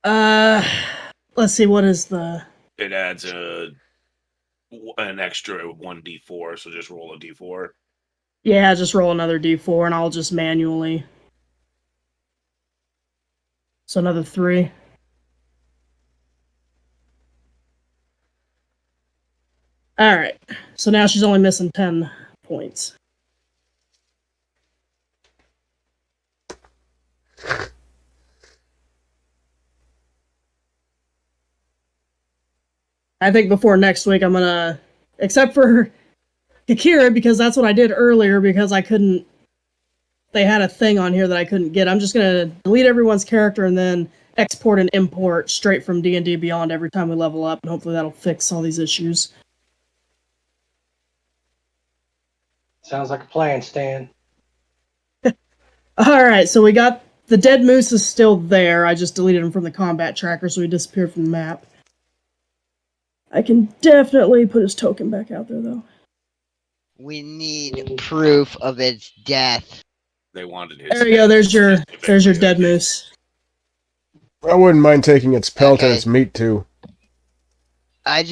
A: let's see, what is the...
E: it adds an extra 1d4, so just roll a d4.
A: Yeah, just roll another d4 and I'll just manually... So another 3. Alright, so now she's only missing 10 points. I think before next week I'm gonna... Except for Kakira, because that's what I did earlier, because I couldn't... They had a thing on here that I couldn't get. I'm just gonna delete everyone's character and then export and import straight from D&D Beyond every time we level up, and hopefully that'll fix all these issues.
C: Sounds like a plan, Stan.
A: Alright, so we got... The dead moose is still there. I just deleted him from the combat tracker, so he disappeared from the map. I can definitely put his token back out there, though.
B: We need proof of its death.
E: They wanted his.
A: There you go. There's your dead moose.
D: I wouldn't mind taking its pelt and
B: Okay.
D: its meat too.
B: I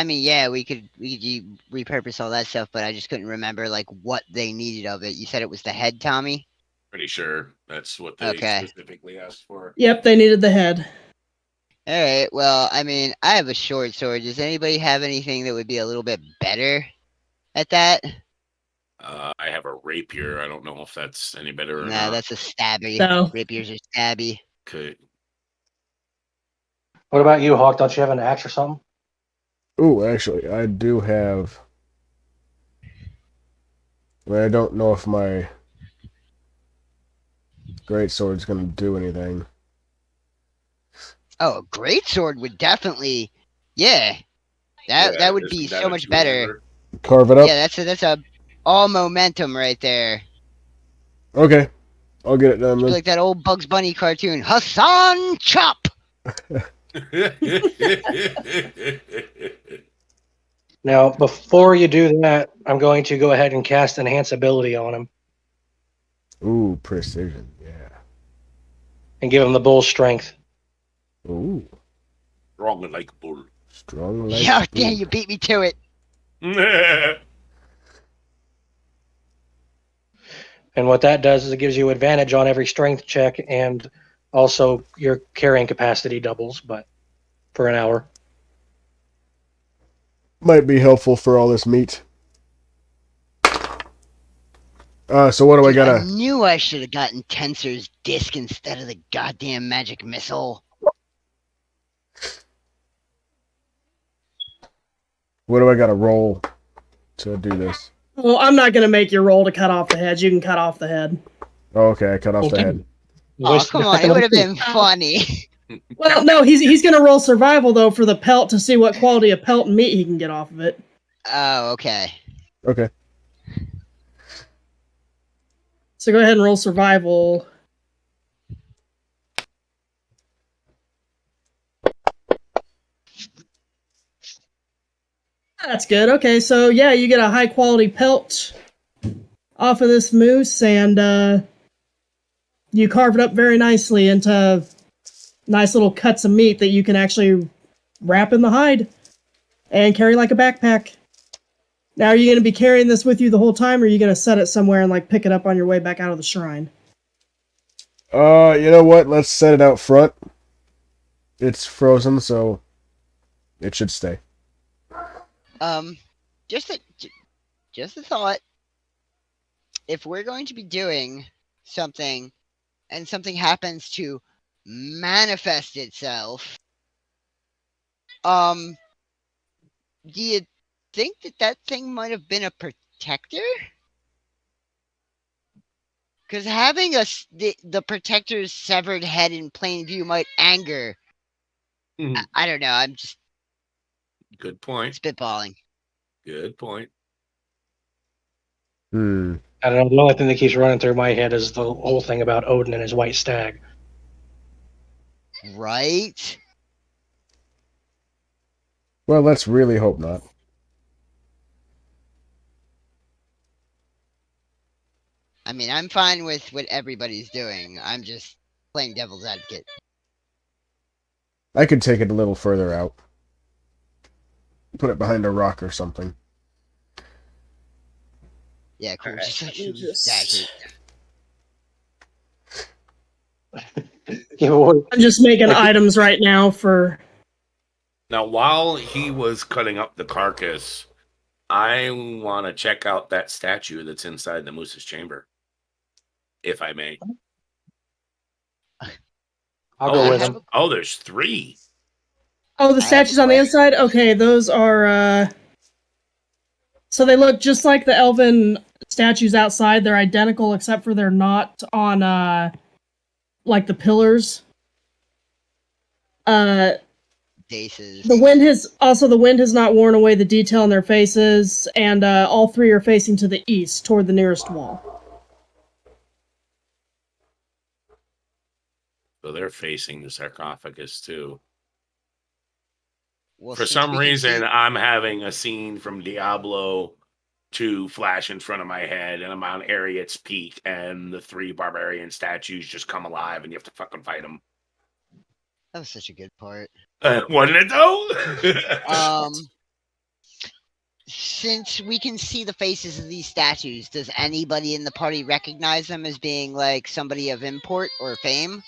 B: mean, yeah, we could repurpose all that stuff, but I just couldn't remember like what they needed of it. You said it was the head, Tommy?
E: Pretty sure that's what they specifically asked for.
A: Yep, they needed the head.
B: All right. Well, I mean, I have a short sword. Does anybody have anything that would be a little bit better at that?
E: I have a rapier. I don't know if that's any better or
B: No,
E: not.
B: that's a stabby.
A: No.
B: Rapiers are stabby.
E: Okay.
C: What about you, Hawk? Don't you have an axe or something?
D: Ooh, actually, I do have... But I don't know if my greatsword's gonna do anything.
B: Oh, a greatsword would definitely, yeah. That would be so much better.
D: Carve it up?
B: Yeah, that's a all momentum right there.
D: Okay. I'll get it done then.
B: Like that old Bugs Bunny cartoon, Hassan Chop.
C: Now, before you do that, I'm going to go ahead and cast Enhance Ability on him
D: Ooh, precision, yeah.
C: and give him the bull strength.
D: Ooh,
E: Strong like bull.
D: strong like
B: Yeah,
D: bull.
B: yeah, you beat me to it.
C: And what that does is it gives you advantage on every strength check, and also your carrying capacity doubles, but for an hour.
D: Might be helpful for all this meat. So what do I
B: Dude, I
D: gotta...
B: knew I should have gotten Tensor's disc instead of the goddamn magic missile.
D: What do I gotta roll to do this?
A: Well, I'm not gonna make you roll to cut off the heads. You can cut off the head.
D: Oh, okay, I cut off the
C: Okay.
D: head.
B: Oh, come on, it would have been funny.
A: Well, no, he's gonna roll survival though for the pelt to see what quality of pelt and meat he can get off of it.
B: Oh, okay.
D: Okay.
A: So go ahead and roll survival. That's good. Okay, so yeah, you get a high quality pelt off of this moose, and you carve it up very nicely into nice little cuts of meat that you can actually wrap in the hide and carry like a backpack. Now, are you going to be carrying this with you the whole time, or are you going to set it somewhere and like pick it up on your way back out of the shrine?
D: You know what? Let's set it out front. It's frozen, so it should stay.
B: Just a thought. If we're going to be doing something, and something happens to manifest itself, do you think that thing might have been a protector? Because having the protector's severed head in plain view might anger. I don't know. I'm just
E: Good point.
B: spitballing.
E: Good point.
C: I don't know. The only thing that keeps running through my head is the whole thing about Odin and his white stag.
B: Right?
D: Well, let's really hope not.
B: I mean, I'm fine with what everybody's doing. I'm just playing devil's advocate.
D: I could take it a little further out. Put it behind a rock or something.
B: Yeah, cool.
E: Alright,
B: Just
A: I'm just making items right now for...
E: Now, while he was cutting up the carcass, I want to check out that statue that's inside the moose's chamber, if I may.
C: I'll go with him.
E: Oh, there's 3.
A: Oh, the statues on the inside? Okay, those are, so they look just like the elven statues outside. They're identical, except for they're not on, like the pillars.
B: Daces.
A: The wind has not worn away the detail in their faces, and all 3 are facing to the east, toward the nearest wall.
E: So they're facing the sarcophagus, too.
B: Well,
E: For some reason, I'm having a scene from Diablo 2 flash in front of my head, and I'm on Ariat's Peak, and the 3 barbarian statues just come alive, and you have to fucking fight them.
B: that was such a good part.
E: Wasn't it, though?
B: Since we can see the faces of these statues, does anybody in the party recognize them as being like somebody of import or fame?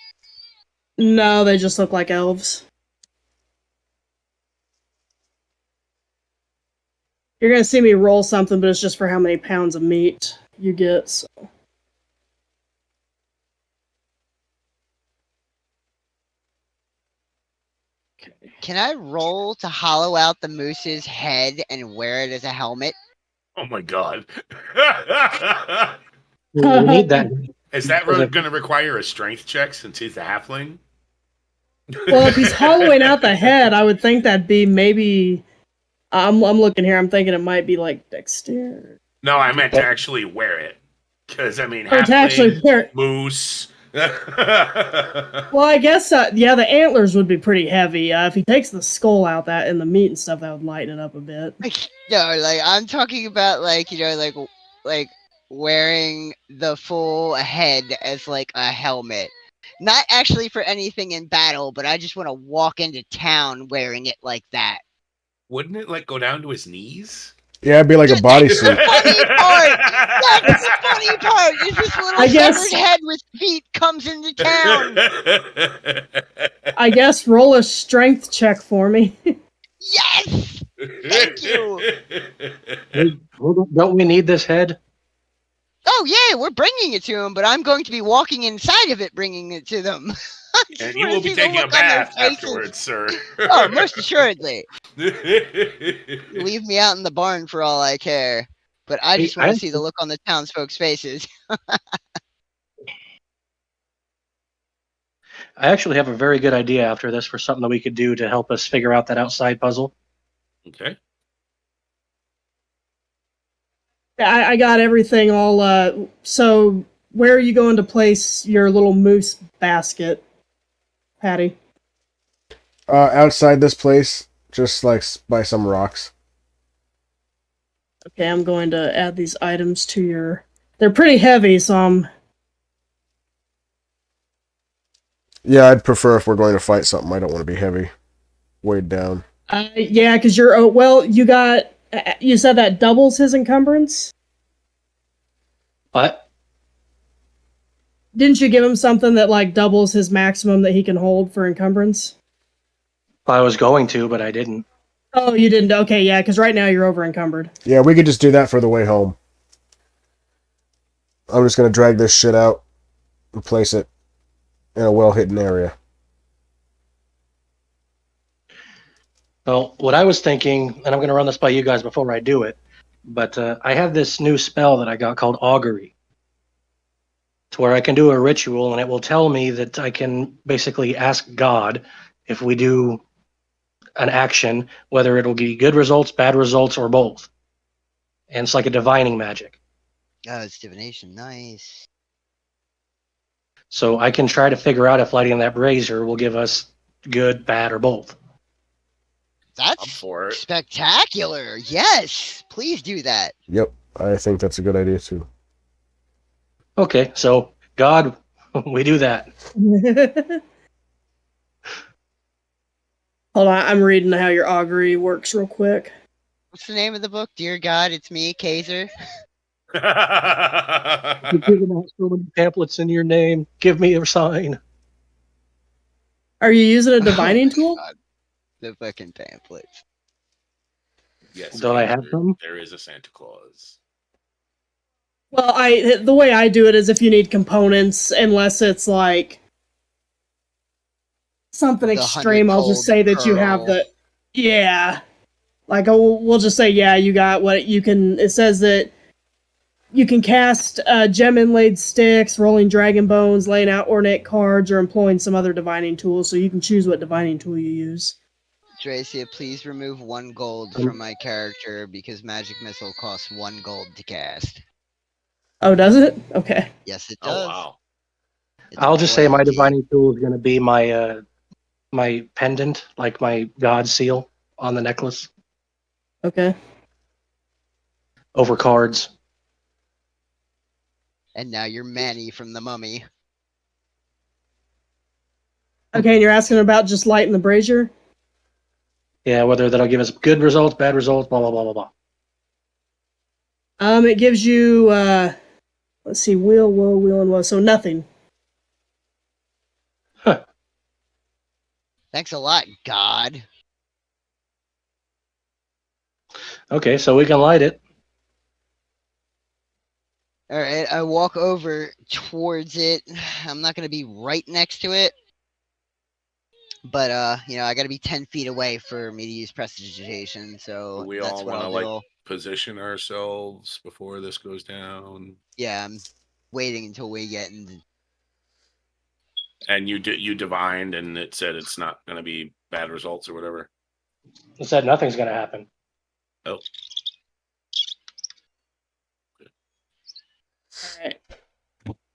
A: No, they just look like elves. You're gonna see me roll something, but it's just for how many pounds of meat you get, so...
B: Can I roll to hollow out the moose's head and wear it as a helmet?
E: Oh my god.
C: We need that.
E: Is that going to require a strength check since he's a halfling?
A: Well, if he's hollowing out the head, I would think that'd be maybe... I'm looking here, I'm thinking it might be like dexterity.
E: No, I meant to actually wear it. Because, I mean,
A: Or to actually wear it.
E: moose.
A: Well, I guess, yeah, the antlers would be pretty heavy. If he takes the skull out that and the meat and stuff, that would lighten it up a bit.
B: No, like, I'm talking about, like, you know, like wearing the full head as, like, a helmet. Not actually for anything in battle, but I just want to walk into town wearing it like that.
E: Wouldn't it, like, go down to his knees?
D: Yeah, it'd be like a bodysuit.
B: Funny part! That's the funny part is this little
A: I guess-
B: severed head with feet comes into town.
A: I guess roll a strength check for me.
B: Yes! Thank you.
C: Don't we need this head?
B: Oh yeah, we're bringing it to them, but I'm going to be walking inside of it, bringing it to them. I just
E: And you
B: wanna
E: will be
B: see the
E: taking a
B: look on their
E: bath
B: faces.
E: afterwards, sir.
B: Oh, most assuredly. Leave me out in the barn for all I care. But I
C: Hey,
B: just want
C: I-
B: to see the look on the townsfolk's faces.
C: I actually have a very good idea after this for something that we could do to help us figure out that outside puzzle.
E: Okay.
A: I got everything all. So where are you going to place your little moose basket, Patty?
D: Outside this place, just like by some rocks.
A: Okay, I'm going to add these items to your. They're pretty heavy, so I'm.
D: Yeah, I'd prefer if we're going to fight something. I don't want to be heavy, weighed down.
A: Yeah, because you're. Oh, well, you got. You said that doubles his encumbrance.
C: But
A: Didn't you give him something that like doubles his maximum that he can hold for encumbrance?
C: I was going to, but I didn't.
A: Oh, you didn't. Okay, yeah, because right now you're over encumbered.
D: Yeah, we could just do that for the way home. I'm just gonna drag this shit out and place it in a well-hidden area.
C: Well, what I was thinking, and I'm going to run this by you guys before I do it, but I have this new spell that I got called Augury. To where I can do a ritual and it will tell me that I can basically ask God if we do an action, whether it'll be good results, bad results, or both. And it's like a divining magic.
B: Oh, it's divination. Nice.
C: So I can try to figure out if lighting that brazier will give us good, bad, or both.
E: I'm
B: That's
E: for it.
B: spectacular. Yes, please do that.
D: Yep, I think that's a good idea too.
C: Okay, so God, we do that.
A: Hold on, I'm reading how your augury works real quick.
B: What's the name of the book? Dear God, it's me, Kaiser.
C: You've given out so many pamphlets in your name. Give me a sign.
A: Are you using a
B: Oh
A: divining
B: my
A: tool?
B: God, the fucking pamphlets.
E: Yes,
C: Don't I have
E: Kaiser,
C: some?
E: there is a Santa Claus.
A: Well, the way I do it is if you need components, unless it's like something
B: The
A: extreme, I'll just
B: honey-cold
A: say that you have
B: pearl.
A: the. Yeah. Like, we'll just say, yeah, you got what you can. It says that you can cast gem inlaid sticks, rolling dragon bones, laying out ornate cards, or employing some other divining tool, so you can choose what divining tool you use.
B: Dracia, please remove 1 gold from my character because magic missile costs 1 gold to cast.
A: Oh, does it? Okay.
B: Yes, it
E: Oh
B: does.
E: wow.
B: It's
C: I'll just say my
B: royalty.
C: divining tool is going to be my my pendant, like my God seal on the necklace
A: Okay.
C: over cards.
B: And now you're Manny from the Mummy.
A: Okay, and you're asking about just lighting the brazier?
C: Yeah, whether that'll give us good results, bad results, blah blah blah blah blah.
A: It gives you, let's see, wheel, and woe, so nothing.
B: Thanks a lot, God.
C: Okay, so we can light it.
B: All right, I walk over towards it. I'm not gonna be right next to it, but I gotta be 10 feet away for me to use prestidigitation. So
E: We
B: that's
E: all
B: what
E: want to
B: I'll
E: like
B: do.
E: position ourselves before this goes down.
B: Yeah, I'm waiting until we get in.
E: And you divined, and it said it's not going to be bad results or whatever.
C: It said nothing's going to happen.
E: Oh,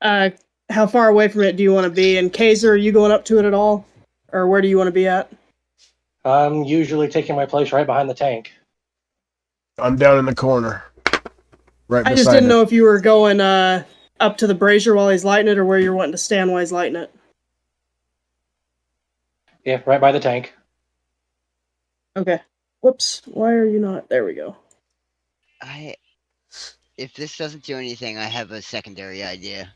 A: Alright. How far away from it do you want to be? And Kaiser, are you going up to it at all? Or where do you want to be at?
C: I'm usually taking my place right behind the tank.
D: I'm down in the corner, right
A: I
D: beside
A: just didn't
D: it.
A: know if you were going up to the brazier while he's lighting it, or where you're wanting to stand while he's lighting it.
C: Yeah, right by the tank.
A: Okay. Whoops. Why are you not? There we go.
B: If this doesn't do anything, I have a secondary idea.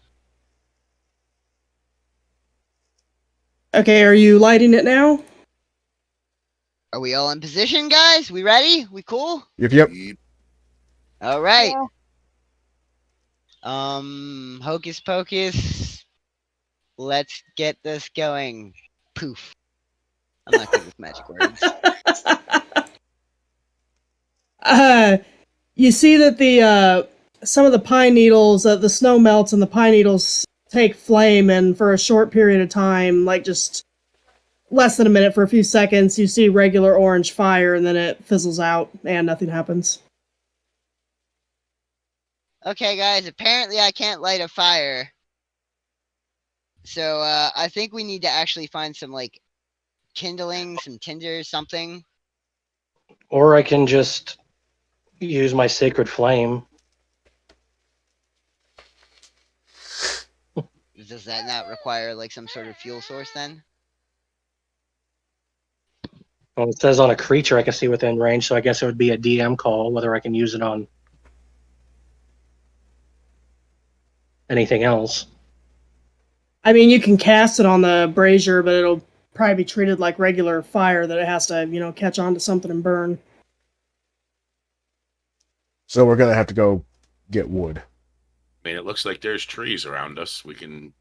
A: Okay, are you lighting it now?
B: Are we all in position, guys? We ready? We cool?
D: Yep.
B: All right.
F: Yeah.
B: Hocus pocus. Let's get this going. Poof. I'm not good with magic words.
A: You see that the some of the pine needles, the snow melts and the pine needles take flame, and for a short period of time, like just less than a minute, for a few seconds, you see regular orange fire, and then it fizzles out, and nothing happens.
B: Okay, guys, apparently I can't light a fire. So, I think we need to actually find some, like, kindling, some tinder, something.
C: Or I can just use my sacred flame.
B: Does that not require, like, some sort of fuel source then?
C: Well, it says on a creature I can see within range, so I guess it would be a DM call whether I can use it on anything else.
A: I mean, you can cast it on the brazier, but it'll probably be treated like regular fire, that it has to, catch on to something and burn.
D: So we're gonna have to go get wood.
E: I mean, it looks like there's trees around us. We can,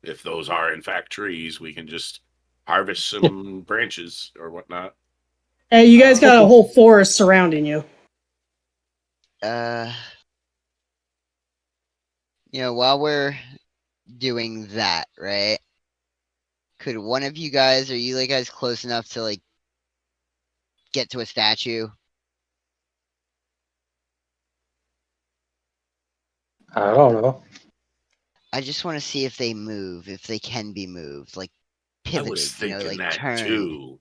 E: if those are in fact trees, we can just harvest some branches or whatnot.
A: Hey, you guys got a whole forest surrounding you.
B: While we're doing that, right? Could one of you guys, are you guys close enough to, like, get to a statue?
C: I don't know.
B: I just want to see if they move, if they can be moved, like
E: I
B: pivoted,
E: was thinking
B: like
E: that
B: turned.
E: too.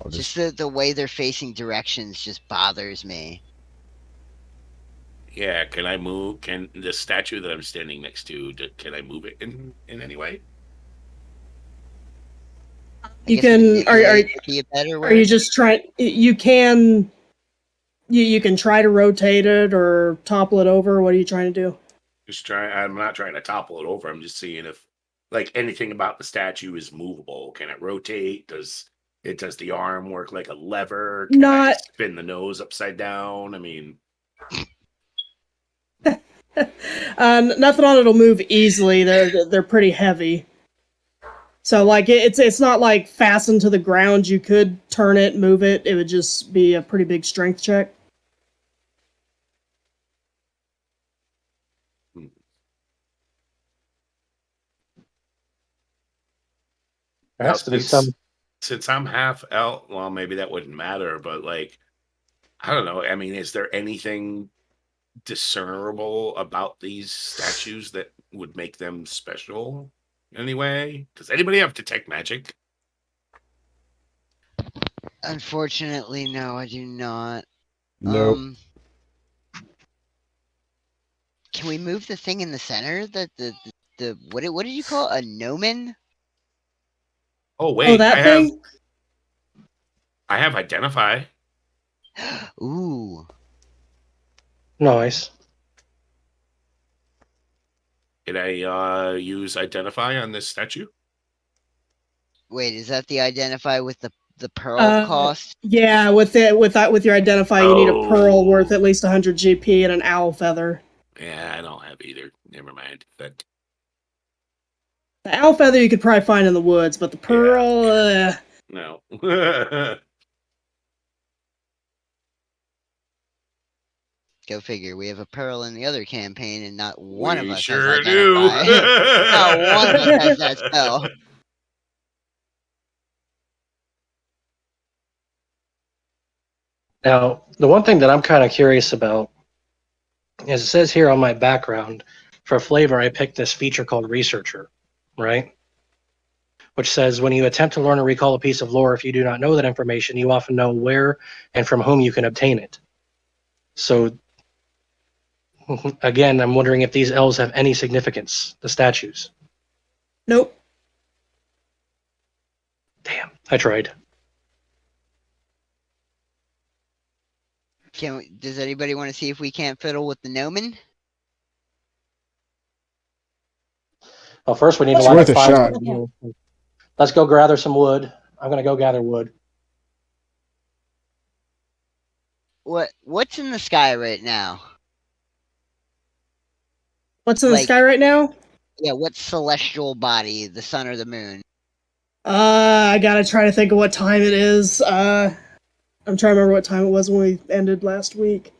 B: Just the way they're facing directions just bothers me.
E: Yeah, can I move? Can the statue that I'm standing next to, can I move it in any way?
A: You can. Are you just trying? You can. You can try to rotate it or topple it over. What are you trying to do?
E: I'm not trying to topple it over. I'm just seeing if, like, anything about the statue is movable. Can it rotate? Does the arm work like a lever? Can I spin the nose upside down? I mean,
A: nothing on it'll move easily. They're pretty heavy. So like it's not like fastened to the ground. You could turn it, move it. It would just be a pretty big strength check.
C: There has to be some.
E: Since I'm half elf, well, maybe that wouldn't matter, but, like, I don't know. I mean, is there anything discernible about these statues that would make them special anyway? Does anybody have detect magic?
B: Unfortunately, no, I do not.
D: Nope.
B: Can we move the thing in the center? The what did you call it? A gnomon?
E: Oh wait,
A: that thing?
E: I have identify.
B: Ooh.
C: Nice.
E: Can I use identify on this statue?
B: Wait, is that the identify with the pearl cost?
A: Yeah, with your identify, you need a pearl worth at least 100 GP and an owl feather.
E: Yeah, I don't have either. Never mind.
A: The owl feather you could probably find in the woods, but the pearl,
E: no.
B: Go figure. We have a pearl in the other campaign, and not one of us
E: sure
B: has identify.
E: do.
B: Not one of us has that spell.
C: Now, the one thing that I'm kind of curious about is it says here on my background, for flavor, I picked this feature called Researcher, right? Which says when you attempt to learn or recall a piece of lore, if you do not know that information, you often know where and from whom you can obtain it. So, again, I'm wondering if these elves have any significance, the statues.
A: Nope.
C: Damn, I tried.
B: Does anybody want to see if we can't fiddle with the gnomon?
C: Well, first we need to
D: It's
C: light
D: worth
C: a
D: a
C: fire.
D: shot.
C: Let's go gather some wood. I'm gonna go gather wood.
B: What's in the sky right now?
A: What's in the
B: Like-
A: sky right now?
B: Yeah, what celestial body, the sun or the moon?
A: I gotta try to think of what time it is. I'm trying to remember what time it was when we ended last week.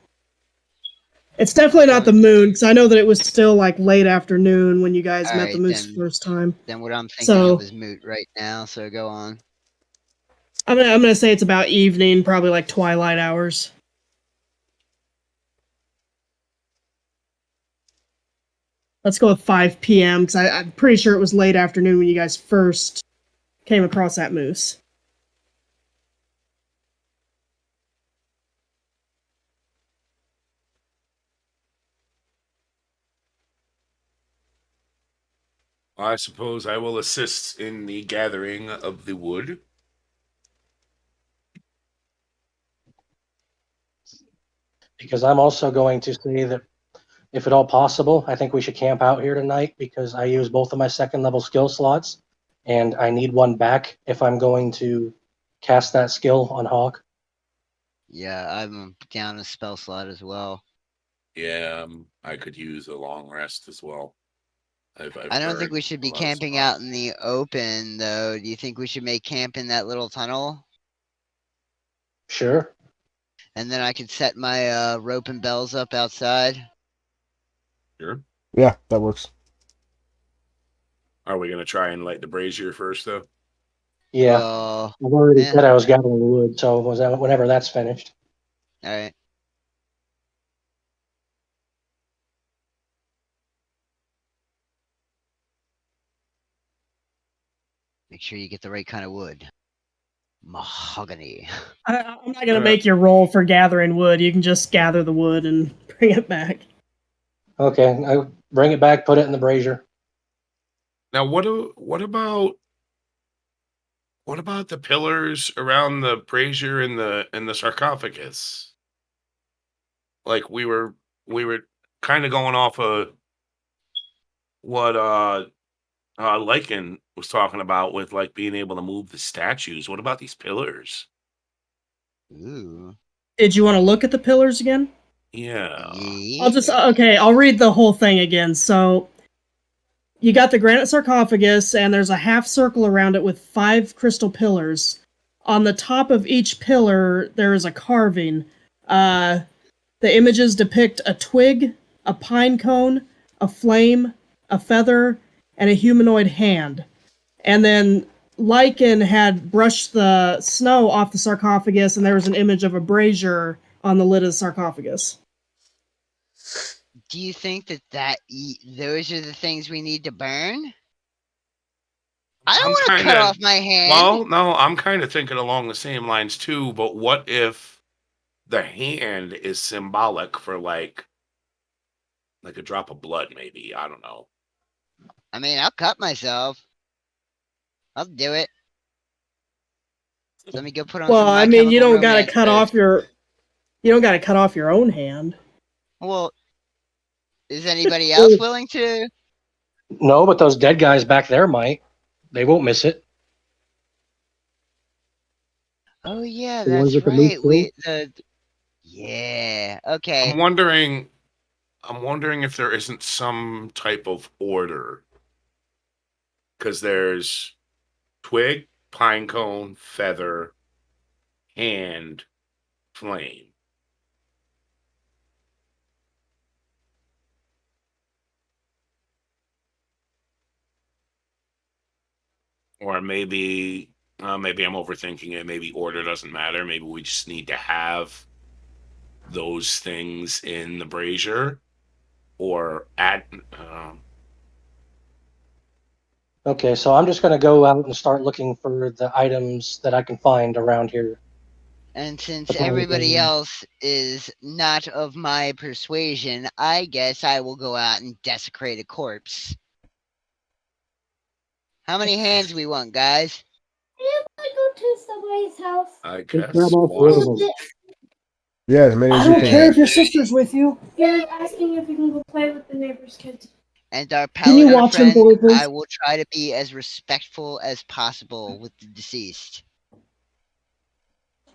A: It's definitely not the moon, because I know that it was still like late afternoon when you guys met the
B: Alright,
A: moose
B: then.
A: first time.
B: Then what I'm thinking
A: So-
B: of is moot right now, so go on.
A: I'm gonna say it's about evening, probably like twilight hours. Let's go with 5 p.m. because I'm pretty sure it was late afternoon when you guys first came across that moose.
E: I suppose I will assist in the gathering of the wood.
C: Because I'm also going to say that if at all possible, I think we should camp out here tonight because I use both of my second level skill slots and I need one back if I'm going to cast that skill on Hawk.
B: Yeah, I'm down a spell slot as well.
E: Yeah, I could use a long rest as well. I've
B: I don't think
E: heard
B: we should
E: a
B: be
E: lot of
B: camping
E: stuff.
B: out in the open, though. Do you think we should make camp in that little tunnel?
C: Sure.
B: And then I could set my rope and bells up outside?
E: Sure.
D: Yeah, that works.
E: Are we going to try and light the brazier first, though?
C: Yeah.
B: Well,
C: I've already
B: yeah.
C: said I was gathering wood, so whenever that's finished.
B: Alright. Make sure you get the right kind of wood. Mahogany.
A: I'm not gonna make you roll for gathering wood. You can just gather the wood and bring it back.
C: Okay, I bring it back, put it in the brazier.
E: Now, what about the pillars around the brazier and the sarcophagus? Like we were kind of going off of what Lycan was talking about with like being able to move the statues. What about these pillars?
B: Ooh.
A: Did you want to look at the pillars again?
E: Yeah.
A: I'll read the whole thing again. So, you got the granite sarcophagus, and there's a half circle around it with 5 crystal pillars. On the top of each pillar, there is a carving. The images depict a twig, a pine cone, a flame, a feather, and a humanoid hand. And then Lycan had brushed the snow off the sarcophagus, and there was an image of a brazier on the lid of the sarcophagus.
B: Do you think that those are the things we need to burn? I don't want to cut off my hand.
E: Well, no, I'm kind of thinking along the same lines too, but what if the hand is symbolic for like a drop of blood, maybe? I don't know.
B: I mean, I'll cut myself. I'll do it. Let me go put on some
A: Well,
B: of My
A: I mean, you
B: Chemical
A: don't gotta
B: Romance
A: cut
B: first.
A: off your. You don't gotta cut off your own hand.
B: Well, is anybody else willing to?
C: No, but those dead guys back there might. They won't miss it.
B: Oh yeah,
C: The ones
B: that's
C: with the moose
B: right. Yeah. Okay.
E: I'm wondering if there isn't some type of order. Because there's twig, pine cone, feather, hand, flame. Or maybe I'm overthinking it. Maybe order doesn't matter. Maybe we just need to have those things in the brazier or add.
C: Okay, so I'm just going to go out and start looking for the items that I can find around here.
B: And since
C: That's all I'm
B: everybody
C: doing.
B: else is not of my persuasion, I guess I will go out and desecrate a corpse. How many hands we want, guys?
G: I go to somebody's house.
E: I
C: Just
E: guess
C: grab all 4 of them.
D: Yeah, as many
A: I
D: as you
A: don't
D: can.
A: care if your sister's with you.
G: You're asking if you can go play with the neighbor's kids.
B: And our
A: Can you
B: paladin
A: watch him
B: friend,
A: for me, please?
B: I will try to be as respectful as possible with the deceased.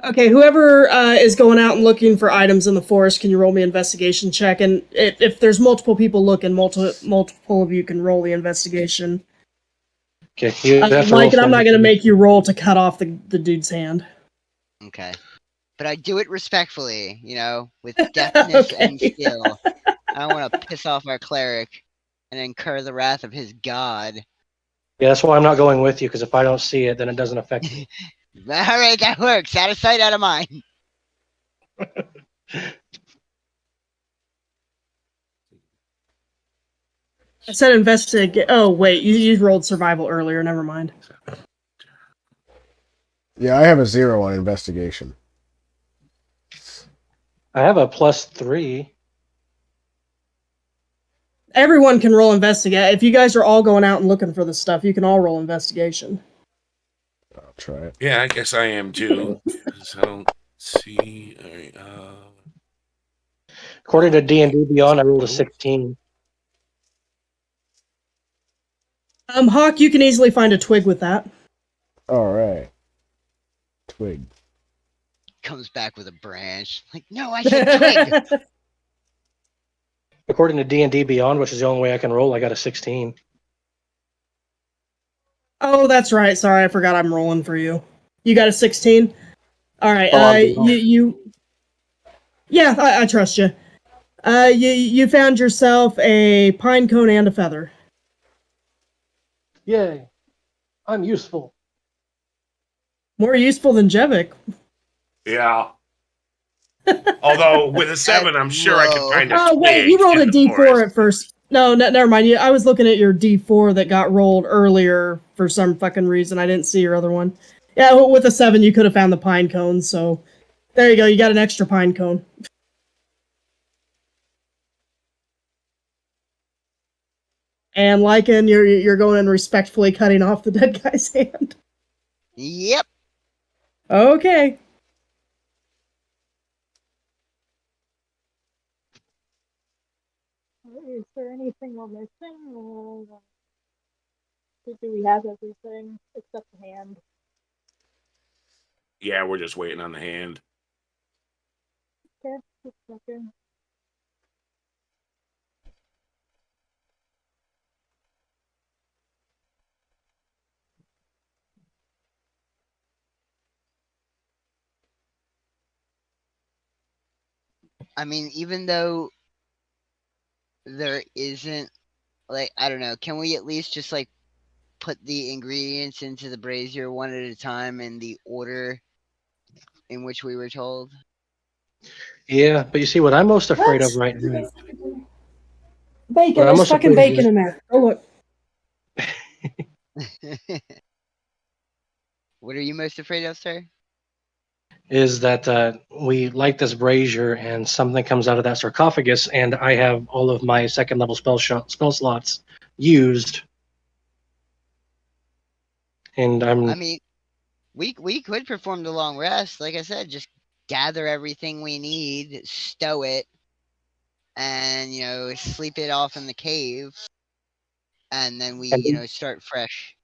A: Okay, whoever is going out and looking for items in the forest, can you roll me an investigation check? And if there's multiple people looking, multiple of you can roll the investigation.
C: Okay, you have to roll
A: Like, and I'm
C: for
A: not
C: it.
A: going to make you roll to cut off the dude's hand.
B: Okay. But I do it respectfully, with deftness and
A: Okay.
B: skill. I don't want to piss off our cleric and incur the wrath of his god.
C: Yeah, that's why I'm not going with you, because if I don't see it, then it doesn't affect me.
B: Alright, that works. Out of sight, out of mind.
A: I said investigate. Oh, wait, you rolled survival earlier. Never mind.
D: Yeah, I have a 0 on investigation.
C: I have a +3.
A: Everyone can roll investigate. If you guys are all going out and looking for this stuff, you can all roll investigation.
D: I'll try it.
E: Yeah, I guess I am too. 'Cause I don't see. All right,
C: According to D&D Beyond, I rolled a 16.
A: Hawk, you can easily find a twig with that.
D: Alright. Twig.
B: Comes back with a branch. Like, no, I said twig.
C: According to D&D Beyond, which is the only way I can roll, I got a 16.
A: Oh, that's right. Sorry, I forgot I'm rolling for you. You got a 16? All right.
C: Oh, I'm Beyond.
A: Yeah, I trust you. You found yourself a pine cone and a feather.
C: Yay. I'm useful.
A: More useful than Jevik.
E: yeah. Although with a 7, I'm sure I could
B: Whoa.
E: find a
A: Oh,
E: twig
A: wait, you rolled a
E: in the
A: D4
E: forest.
A: at first. No, never mind. I was looking at your D4 that got rolled earlier for some fucking reason. I didn't see your other one. Yeah, with a 7, you could have found the pine cone, so there you go. You got an extra pine cone. And Lycan, you're going and respectfully cutting off the dead guy's hand.
B: Yep.
A: Okay.
F: Is there anything we're missing? Or do we have everything except the hand?
E: Yeah, we're just waiting on the hand.
F: Okay, just checking.
B: I mean, even though there isn't, like, I don't know, can we at least just, like, put the ingredients into the brazier one at a time in the order in which we were told?
C: Yeah, but you see, what I'm most afraid of right now.
A: Bacon.
C: Well, I'm
A: There's
C: also
A: fucking
C: afraid of
A: bacon in there. Oh, look.
B: What are you most afraid of, sir?
C: Is that we light this brazier and something comes out of that sarcophagus, and I have all of my second level spell slots used, and
B: I mean, we could perform the long rest. Like I said, just gather everything we need, stow it, and sleep it off in the cave, and then we start fresh.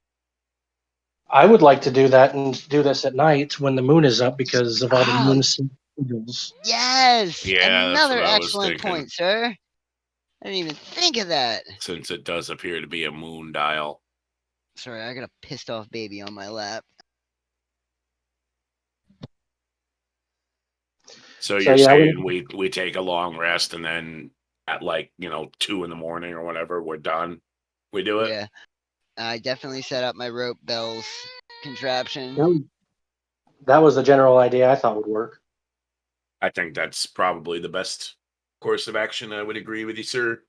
C: I would like to do that and do this at night when the moon is up because of all the moon signals.
B: Yes,
E: Yeah, that's
B: another
E: what I was
B: excellent
E: thinking.
B: point, sir. I didn't even think of that.
E: Since it does appear to be a moon dial.
B: Sorry, I got a pissed off baby on my lap.
E: So
C: So,
E: you're
C: yeah,
E: saying we take a long rest and then at 2 in the morning or whatever, we're done. We do it.
B: Yeah, I definitely set up my rope bells contraption.
C: That was the general idea I thought would work.
E: I think that's probably the best course of action. I would agree with you, sir.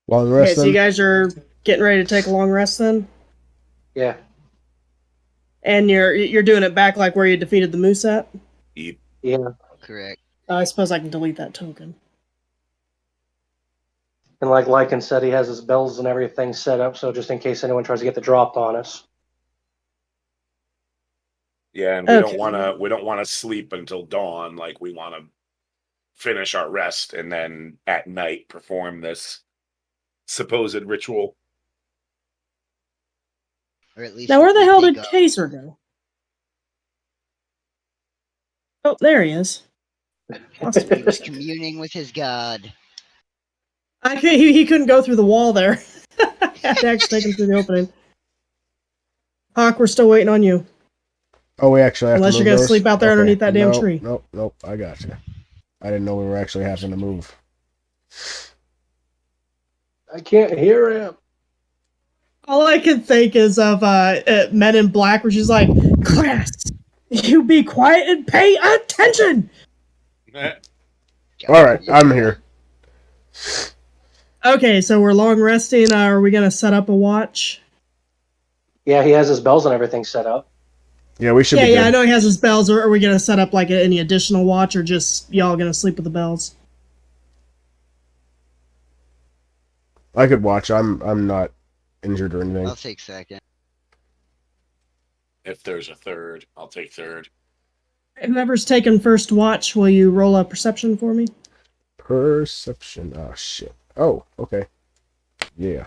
D: Long rest
A: Okay, so you
D: then?
A: guys are getting ready to take a long rest then?
C: Yeah.
A: And you're doing it back like where you defeated the moose at?
C: Yeah.
B: Correct.
A: I suppose I can delete that token.
C: And like Lycan said, he has his bells and everything set up, so just in case anyone tries to get the drop on us.
E: Yeah, and we
A: Okay.
E: don't want to sleep until dawn. Like we want to finish our rest and then at night perform this supposed ritual.
B: Or at least
A: Now, where
B: what
A: the
B: we
A: hell
B: think
A: did
B: of.
A: Kaiser go? Oh, there he is.
B: He was communing with his god.
A: He couldn't go through the wall there. I had to actually take him through the opening. Hawk, we're still waiting on you.
D: Oh, we actually have
A: Unless
D: to
A: you're
D: move
A: gonna
D: those?
A: sleep out there
D: Okay.
A: underneath that damn
D: Nope,
A: tree.
D: Nope. I got you. I didn't know we were actually having to move.
C: I can't hear him.
A: All I can think is of Men in Black, where she's like, "Class, you be quiet and pay attention."
D: All right, I'm here.
A: Okay, so we're long resting. Are we gonna set up a watch?
C: Yeah, he has his bells and everything set up.
D: Yeah, we should be good.
A: Yeah, I know he has his bells. Or are we gonna set up like any additional watch, or just y'all gonna sleep with the bells?
D: I could watch. I'm not injured or anything.
B: I'll take second.
E: If there's a third, I'll take third.
A: Whoever's taking first watch, will you roll a perception for me?
D: Perception. Oh shit. Oh, okay. Yeah.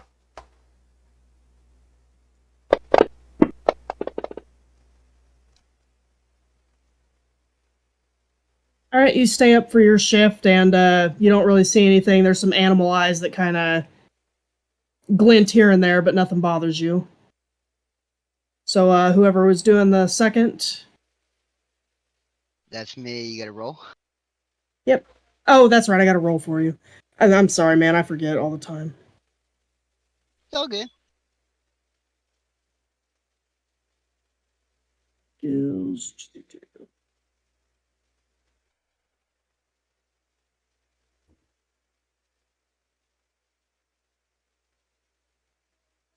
A: All right, you stay up for your shift, and you don't really see anything. There's some animal eyes that kind of glint here and there, but nothing bothers you. So whoever was doing the second.
B: That's me. You got to roll.
A: Yep. Oh, that's right. I got to roll for you. I'm sorry, man. I forget all the time.
B: It's all good.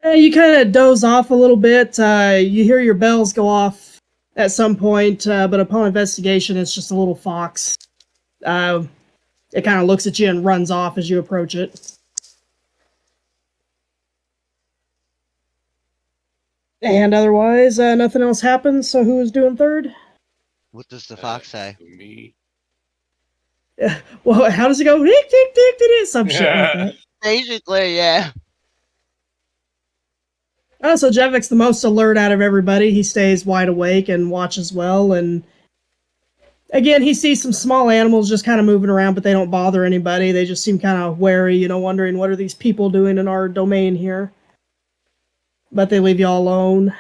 A: You kind of doze off a little bit. You hear your bells go off at some point, but upon investigation, it's just a little fox. It kind of looks at you and runs off as you approach it. And otherwise, nothing else happens. So who was doing third?
B: What does the fox say?
E: Me.
A: Well, how does it go? Tick, tick, tick, tick, tick, some shit like that.
B: Basically, yeah.
A: Oh, so Jevik's the most alert out of everybody. He stays wide awake and watches well. And again, he sees some small animals just kind of moving around, but they don't bother anybody. They just seem kind of wary, wondering what are these people doing in our domain here. But they leave you all alone.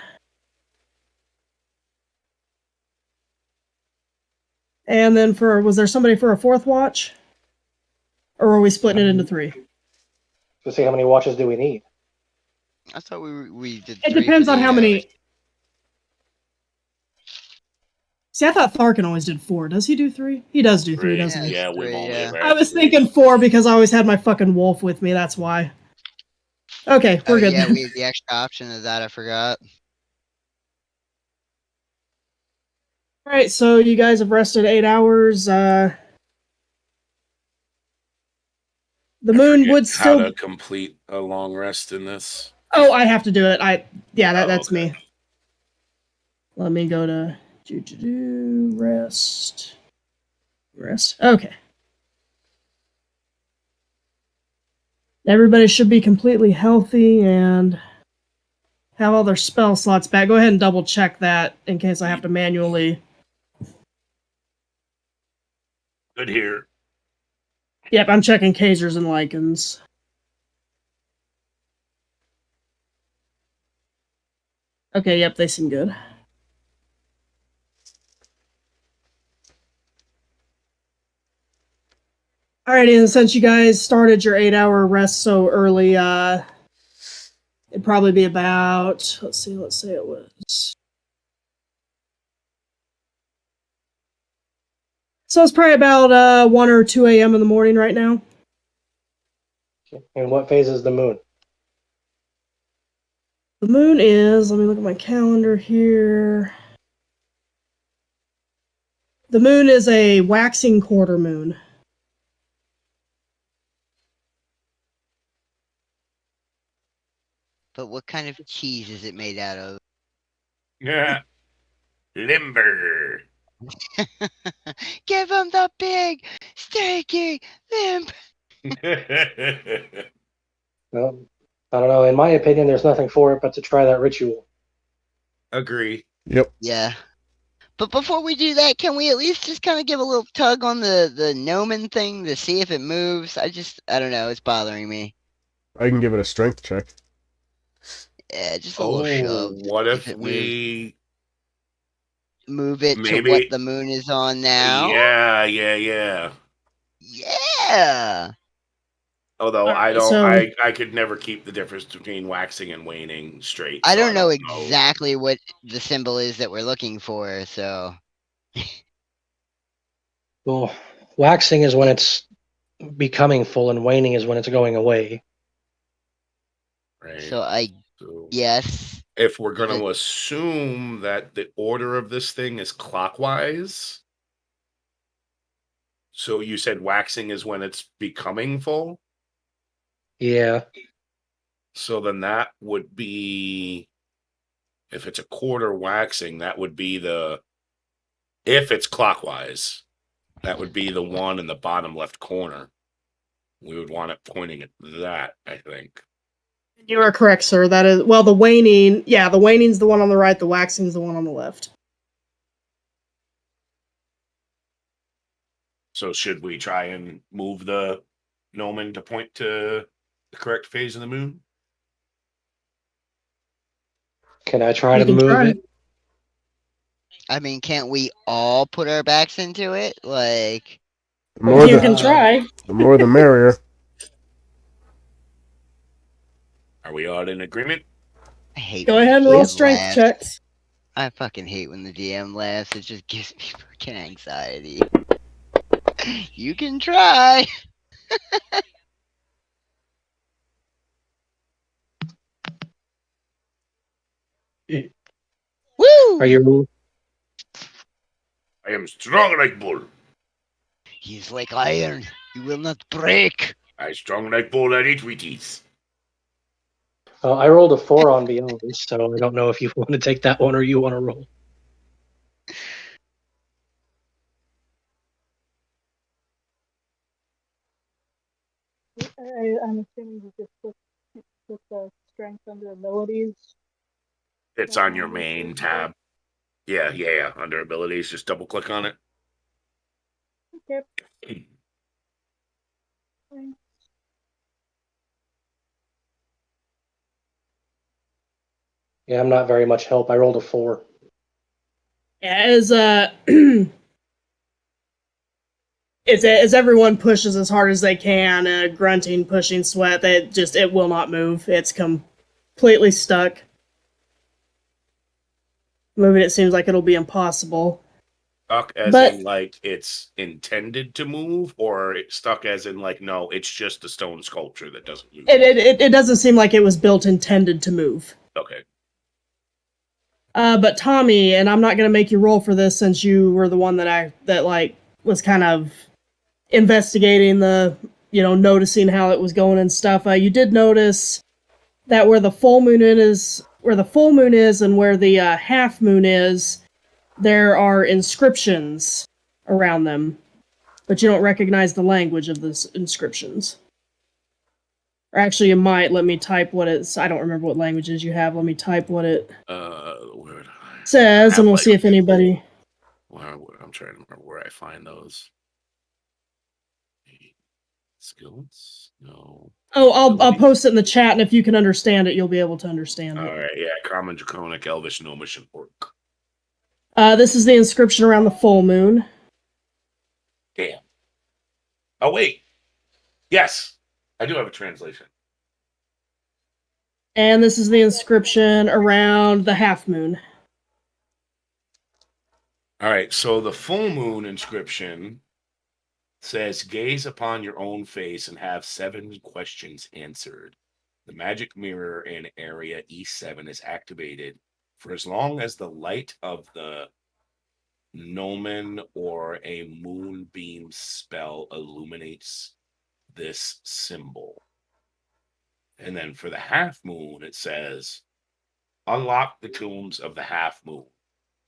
A: And then was there somebody for a fourth watch? Or are we splitting it into three?
C: Let's see how many watches do we need.
B: I thought we did.
A: It
B: three
A: depends
B: for
A: on
B: the
A: how
B: 8
A: many.
B: hours.
A: See, I thought Tharkin always did 4. Does he do 3? He does do 3,
E: Three.
A: doesn't he?
E: Yeah, we've
B: Three,
E: only
B: yeah.
E: ever
A: I
E: had
A: was
E: three.
A: thinking 4 because I always had my fucking wolf with me. That's why. Okay, we're good.
B: Yeah,
A: then.
B: we had the extra option of that. I forgot.
A: All right, so you guys have rested 8 hours. The
E: I
A: moon
E: forget
A: would
E: how
A: still.
E: to complete a long rest in this.
A: Oh, I have to do it. That's
E: okay.
A: me. Let me go to rest. Okay. Everybody should be completely healthy and have all their spell slots back. Go ahead and double check that in case I have to manually.
E: Good here.
A: Yep, I'm checking Kazers and Lycans. Okay, yep, they seem good. Alrighty, and since you guys started your 8-hour rest so early, it'd probably be about, let's say it was. So it's probably about 1 or 2 a.m. in the morning right now.
C: And what phase is the moon?
A: The moon is, let me look at my calendar here. The moon is a waxing quarter moon.
B: But what kind of cheese is it made out of?
E: Yeah. Limber.
B: Give him the big, steaky limb.
C: Well, I don't know. In my opinion, there's nothing for it but to try that ritual.
E: Agree.
D: Yep.
B: Yeah. But before we do that, can we at least just kind of give a little tug on the gnomon thing to see if it moves? I don't know. It's bothering me.
D: I can give it a strength check.
B: Yeah, just a little shove.
E: What if
B: it moves.
E: we
B: Move it to
E: maybe
B: what the moon is on now?
E: Yeah.
B: Yeah.
E: Although
A: Alright, so-
E: I could never keep the difference between waxing and waning straight.
B: I
E: so
B: don't know exactly what the symbol is that we're looking for, so.
C: Well, waxing is when it's becoming full, and waning is when it's going away.
E: Right.
B: So
E: So
B: yes.
E: if we're going to assume that the order of this thing is clockwise, so you said waxing is when it's becoming full?
C: Yeah.
E: So then that would be, if it's a quarter waxing, that would be if it's clockwise, that would be the one in the bottom left corner. We would want it pointing at that, I think.
A: You are correct, sir. That is, well, the waning, the waning's the one on the right, the waxing's the one on the left.
E: So should we try and move the gnomon to point to the correct phase of the moon?
C: Can I try
A: You
C: to
A: can
C: move
A: try.
C: it?
B: I mean, can't we all put our backs into it? Like,
D: The more
A: You
D: the,
A: can try.
D: the more the merrier.
E: Are we all in agreement?
B: I hate
A: Go
B: when
A: ahead
B: the
A: and roll
B: DM
A: strength
B: laughs.
A: checks.
B: I fucking hate when the DM laughs. It just gives me fucking anxiety. You can try. Woo!
C: Are you?
E: I am strong like bull.
B: He's like iron. He will not break.
E: I strong like bull and eat Wheaties.
C: I rolled a 4 on Beyond, so I don't know if you want to take that one or you want to roll.
F: I'm assuming you just put the strength under abilities.
E: It's on your main tab. Yeah. Under abilities, just double click on it.
F: Okay.
C: Yeah, I'm not very much help. I rolled a 4.
A: As as everyone pushes as hard as they can, grunting, pushing, sweat, it will not move. It's completely stuck. Moving it seems like it'll be impossible.
E: Stuck as in like it's intended to move, or it's stuck as in like no, it's just a stone sculpture that doesn't move.
A: It doesn't seem like it was built intended to move.
E: Okay.
A: But Tommy, and I'm not gonna make you roll for this since you were the one that was kind of investigating noticing how it was going and stuff. You did notice that where the full moon is, and where the half moon is, there are inscriptions around them, but you don't recognize the language of those inscriptions. Or actually, you might. Let me type what it's. I don't remember what languages you have. Let me type what it says, and we'll see if anybody.
E: I'm trying to remember where I find those. Skills? No.
A: Oh, I'll post it in the chat, and if you can understand it, you'll be able to understand it.
E: All right, yeah. Common, Draconic, Elvish, Gnomish, and Orc.
A: This is the inscription around the full moon.
E: Damn. Oh, wait. Yes. I do have a translation.
A: And this is the inscription around the half moon.
E: All right, so the full moon inscription says, gaze upon your own face and have 7 questions answered. The magic mirror in area E7 is activated for as long as the light of the gnomon or a moonbeam spell illuminates this symbol. And then for the half moon, it says, unlock the tombs of the half moon.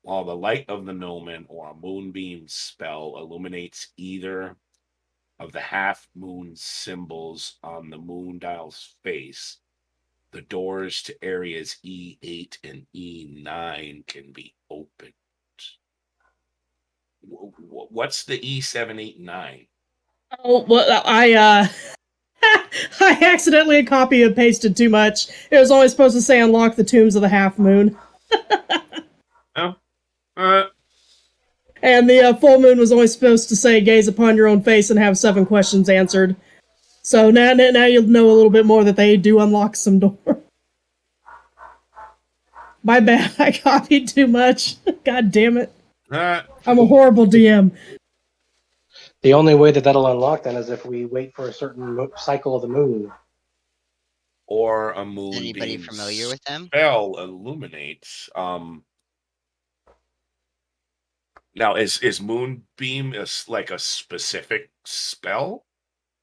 E: while the light of the gnomon or a moonbeam spell illuminates either of the half moon symbols on the moon dial's face, the doors to areas E8 and E9 can be opened. What's the E7, 8, 9?
A: Oh, well, I accidentally copy and pasted too much. It was only supposed to say unlock the tombs of the half moon.
E: Oh.
A: And the full moon was only supposed to say gaze upon your own face and have 7 questions answered. So now you'll know a little bit more that they do unlock some doors. My bad, I copied too much. God damn it. I'm a horrible DM.
C: The only way that that'll unlock then is if we wait for a certain cycle of the moon.
E: Or a moonbeam.
B: Anybody familiar with them?
E: Spell illuminates. Now, is moonbeam like a specific spell,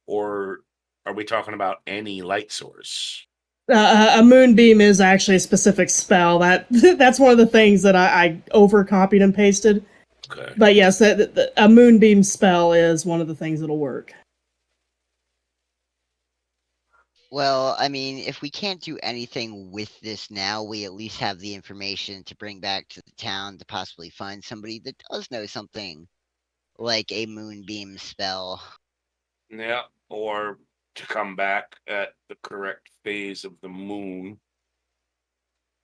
E: or are we talking about any light source?
A: A moonbeam is actually a specific spell. That's one of the things that I over copied and pasted.
E: Okay.
A: But yes, a moonbeam spell is one of the things that'll work.
B: Well, I mean, if we can't do anything with this now, we at least have the information to bring back to the town to possibly find somebody that does know something like a moonbeam spell.
E: Yeah, or to come back at the correct phase of the moon.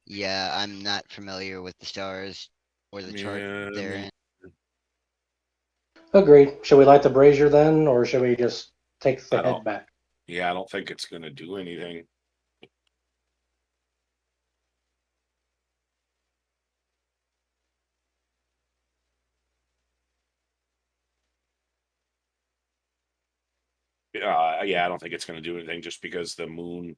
B: Yeah, I'm not familiar with the stars or the chart they're in.
C: Agreed. Should we light the brazier then, or should we just take the head back?
E: Yeah, I don't think it's going to do anything. Yeah, I don't think it's going to do anything just because the moon,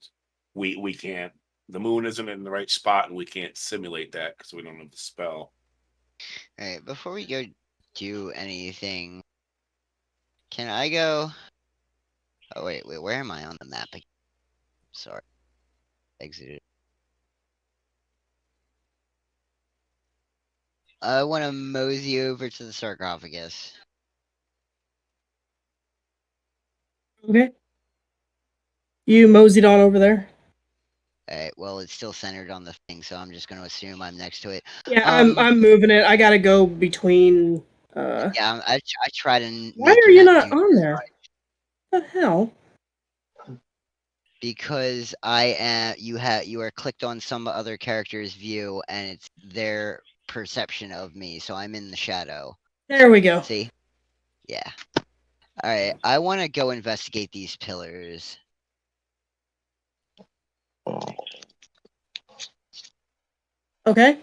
E: we can't, the moon isn't in the right spot and we can't simulate that because we don't have the spell.
B: All right, before we go do anything, can I go? Oh, wait, where am I on the map? Sorry. Exited. I want to mosey over to the sarcophagus.
A: Okay. You moseyed on over there?
B: Alright, well, it's still centered on the thing, so I'm just going to assume I'm next to it.
A: Yeah, I'm moving it. I gotta go between.
B: Yeah, I try to.
A: Why are you not on there? What the hell?
B: Because I am. You are clicked on some other character's view, and it's their perception of me, so I'm in the shadow.
A: There we go.
B: See? Yeah. Alright, I want to go investigate these pillars.
A: Okay.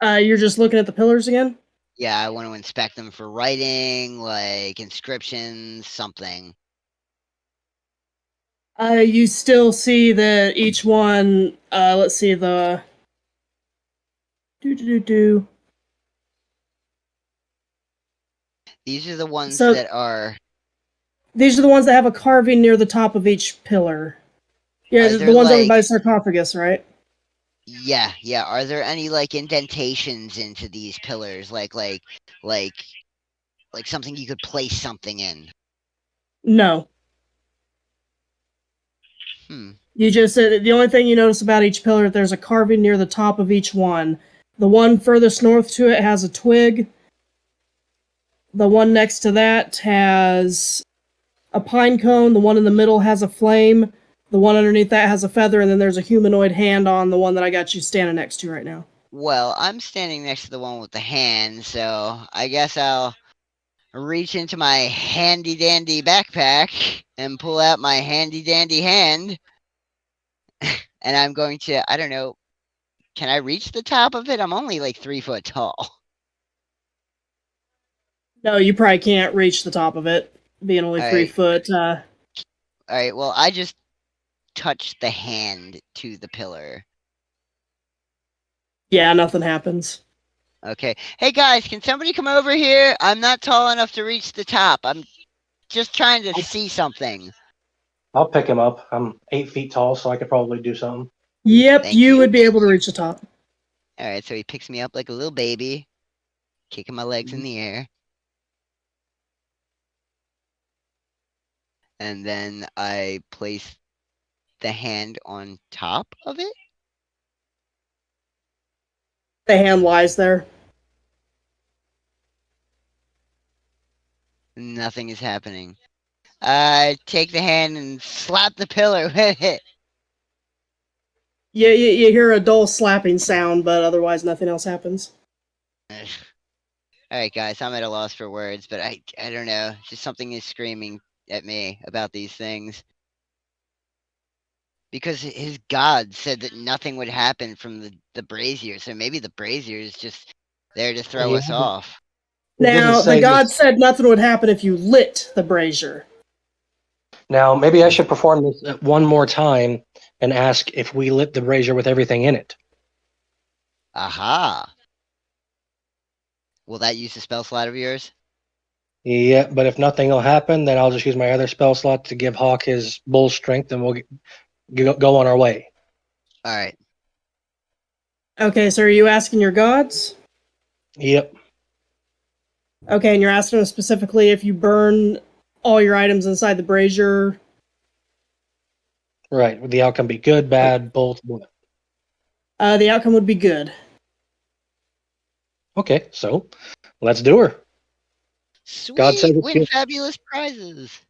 A: You're just looking at the pillars again?
B: Yeah, I want to inspect them for writing, like inscriptions, something.
A: You still see that each one, let's see, the...
B: These are the ones that are...
A: These are the ones that have a carving near the top of each pillar. Yeah, the ones over by the sarcophagus, right?
B: Yeah. Are there any like indentations into these pillars, like something you could place something in?
A: No. You just said the only thing you notice about each pillar, there's a carving near the top of each one. The one furthest north to it has a twig. The one next to that has a pine cone. The one in the middle has a flame. The one underneath that has a feather, and then there's a humanoid hand on the one that I got you standing next to right now.
B: Well, I'm standing next to the one with the hand, so I guess I'll reach into my handy-dandy backpack and pull out my handy-dandy hand. And I'm going to, I don't know, can I reach the top of it? I'm only like 3 foot tall.
A: No, you probably can't reach the top of it, being only 3 foot.
B: Alright, well, I just touched the hand to the pillar.
A: Yeah, nothing happens.
B: Okay. Hey guys, can somebody come over here? I'm not tall enough to reach the top. I'm just trying to see something.
C: I'll pick him up. I'm 8 feet tall, so I could probably do something.
A: Yep, you would be able to reach the top.
B: All right, so he picks me up like a little baby, kicking my legs in the air. And then I place the hand on top of it.
A: The hand lies there.
B: Nothing is happening. I take the hand and slap the pillar with it.
A: You hear a dull slapping sound, but otherwise nothing else happens.
B: All right, guys, I'm at a loss for words, but I don't know. Just something is screaming at me about these things. Because his god said that nothing would happen from the brazier, so maybe the brazier is just there to throw us off.
C: It doesn't
A: Now, the
C: say
A: god
C: this-
A: said nothing would happen if you lit the brazier.
C: Now, maybe I should perform this one more time and ask if we lit the brazier with everything in it.
B: Aha. Will that use the spell slot of yours?
C: Yeah, but if nothing will happen, then I'll just use my other spell slot to give Hawk his bull strength, and we'll go on our way.
B: All right.
A: Okay, so are you asking your gods?
C: Yep.
A: Okay, and you're asking them specifically if you burn all your items inside the brazier.
C: Right. Would the outcome be good, bad, both? What?
A: The outcome would be good.
C: Okay, so let's do her. God says
B: Sweet!
C: it's
B: Win
C: good.
B: fabulous prizes!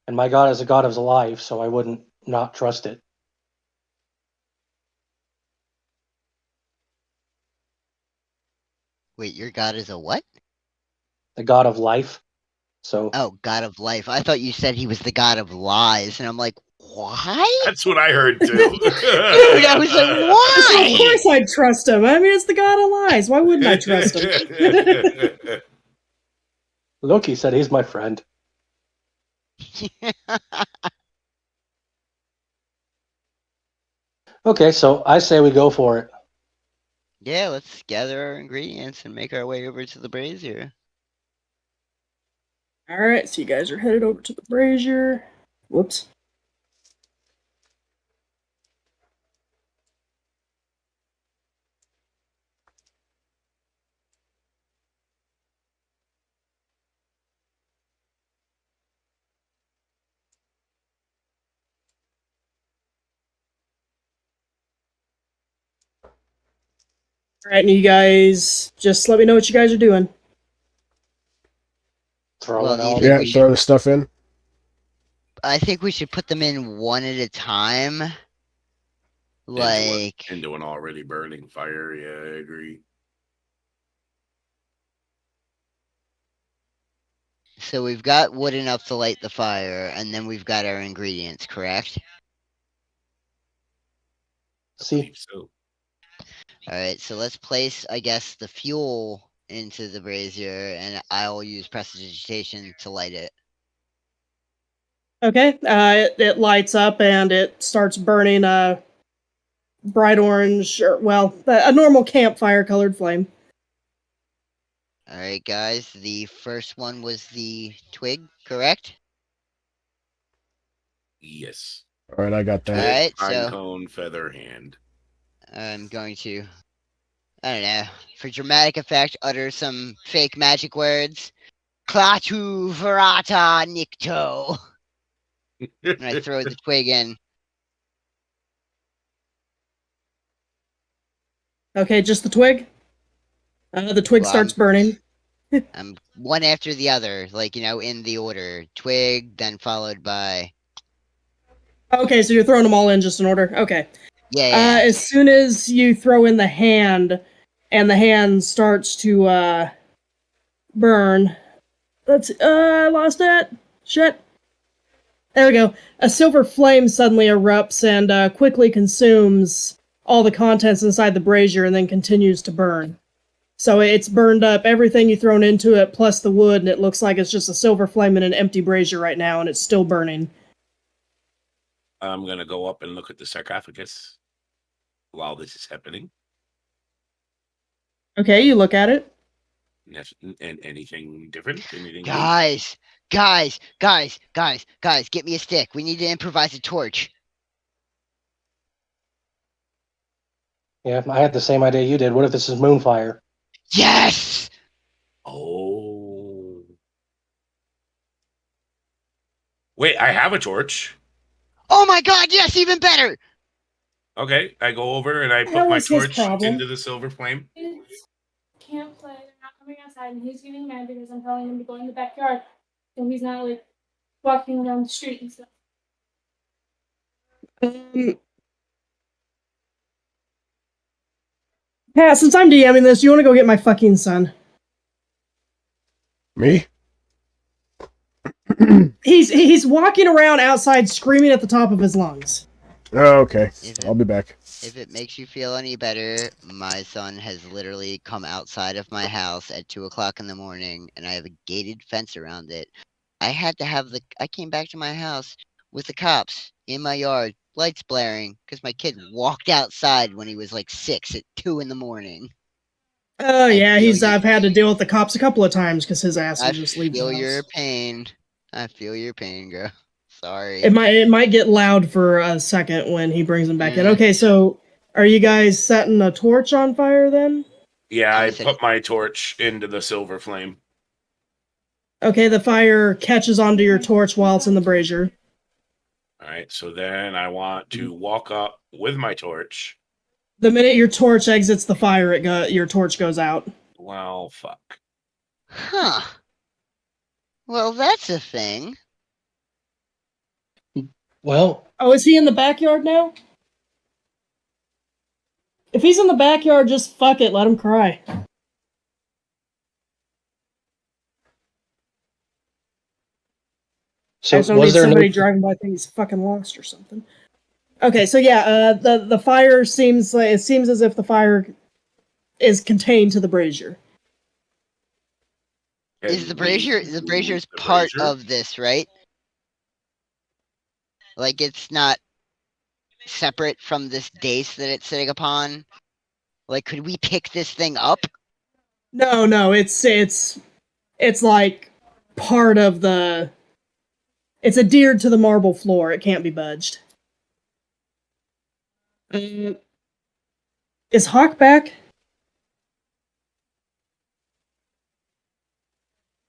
C: And my God is a God of life, so I wouldn't not trust it.
B: Wait, your god is a what?
C: The God of life. So
B: Oh, god of life. I thought you said he was the god of lies, and I'm like, what?
E: That's what I heard too.
B: Dude, I was like,
A: So
B: why?
A: of course I'd trust him. I mean, it's the god of lies. Why wouldn't I trust him?
C: Loki said he's my friend. Okay, so I say we go for it.
B: Yeah, let's gather our ingredients and make our way over to the brazier.
A: Alright, so you guys are headed over to the brazier. Whoops. Alright, and you guys just let me know what you guys are doing.
C: Throw
B: Well,
C: it
B: do you
C: all.
B: think
D: Yeah,
B: we should-
D: throw the stuff in.
B: I think we should put them in one at a time. Like,
E: into an already burning fire. Yeah, I agree.
B: so we've got wood enough to light the fire, and then we've got our ingredients, correct?
E: I
C: See,
E: believe so.
B: Alright, so let's place, I guess, the fuel into the brazier, and I'll use prestidigitation to light it.
A: Okay, it lights up and it starts burning a bright orange, or, well, a normal campfire colored flame.
B: Alright, guys, the first one was the twig, correct?
E: Yes.
D: All right, I got that.
B: Alright,
E: Pine
B: so
E: cone, feather, hand.
B: I'm going to, I don't know, for dramatic effect, utter some fake magic words. Klaatu Verata Nikto. And I throw the twig in.
A: Okay, just the twig? The twig
B: Well,
A: starts burning.
B: I'm one after the other, like, in the order. Twig, then followed by.
A: Okay, so you're throwing them all in just in order. Okay.
B: Yeah.
A: As soon as you throw in the hand, and the hand starts to burn. I lost it. Shit. There we go. A silver flame suddenly erupts and quickly consumes all the contents inside the brazier and then continues to burn. So it's burned up everything you've thrown into it, plus the wood, and it looks like it's just a silver flame in an empty brazier right now, and it's still burning.
E: I'm gonna go up and look at the sarcophagus while this is happening.
A: Okay, you look at it.
E: And anything different? Anything new?
B: Guys, get me a stick. We need to improvise a torch.
C: Yeah, I had the same idea you did. What if this is Moonfire?
B: Yes!
E: Oh. Wait, I have a torch.
B: Oh my god, yes, even better!
E: Okay, I go over and I
A: That
E: put my
A: was his
E: torch
A: problem.
E: into the silver flame.
G: Kids can't play. They're not coming outside, and he's getting mad because I'm telling him to go in the backyard, so he's not like walking around the street and stuff.
A: Pat, since I'm DMing this, you want to go get my fucking son?
D: Me?
A: He's walking around outside screaming at the top of his lungs.
D: Oh, okay. I'll be back.
B: If it makes you feel any better, my son has literally come outside of my house at 2 o'clock in the morning, and I have a gated fence around it. I came back to my house with the cops in my yard, lights blaring, because my kid walked outside when he was like 6 at 2 in the morning.
A: Oh yeah,
B: feel your
A: I've had to deal with the cops a couple of times because his ass
B: I
A: will just leave the
B: feel
A: house.
B: your pain. I feel your pain, girl. Sorry.
A: It might get loud for a second when he brings him back in.
B: Yeah.
A: Okay, so are you guys setting a torch on fire then?
E: Yeah,
B: I'm
E: I
B: setting-
E: put my torch into the silver flame.
A: Okay, the fire catches onto your torch while it's in the brazier.
E: All right, so then I want to walk up with my torch.
A: The minute your torch exits the fire, your torch goes out.
E: Well, fuck.
B: Huh. Well, that's a thing.
C: Well,
A: Oh, is he in the backyard now? If he's in the backyard, just fuck it, let him cry.
C: so
A: I just don't
C: was
A: need
C: there
A: somebody
C: no?
A: driving by thinking he's fucking lost or something. Okay, so yeah, the fire seems as if the fire is contained to the brazier.
B: Is the brazier is
E: The
B: part
E: brazier?
B: of this, right? Like it's not separate from this dais that it's sitting upon? Like could we pick this thing up?
A: No, it's like part of the. It's adhered to the marble floor. It can't be budged. Is Hawk back?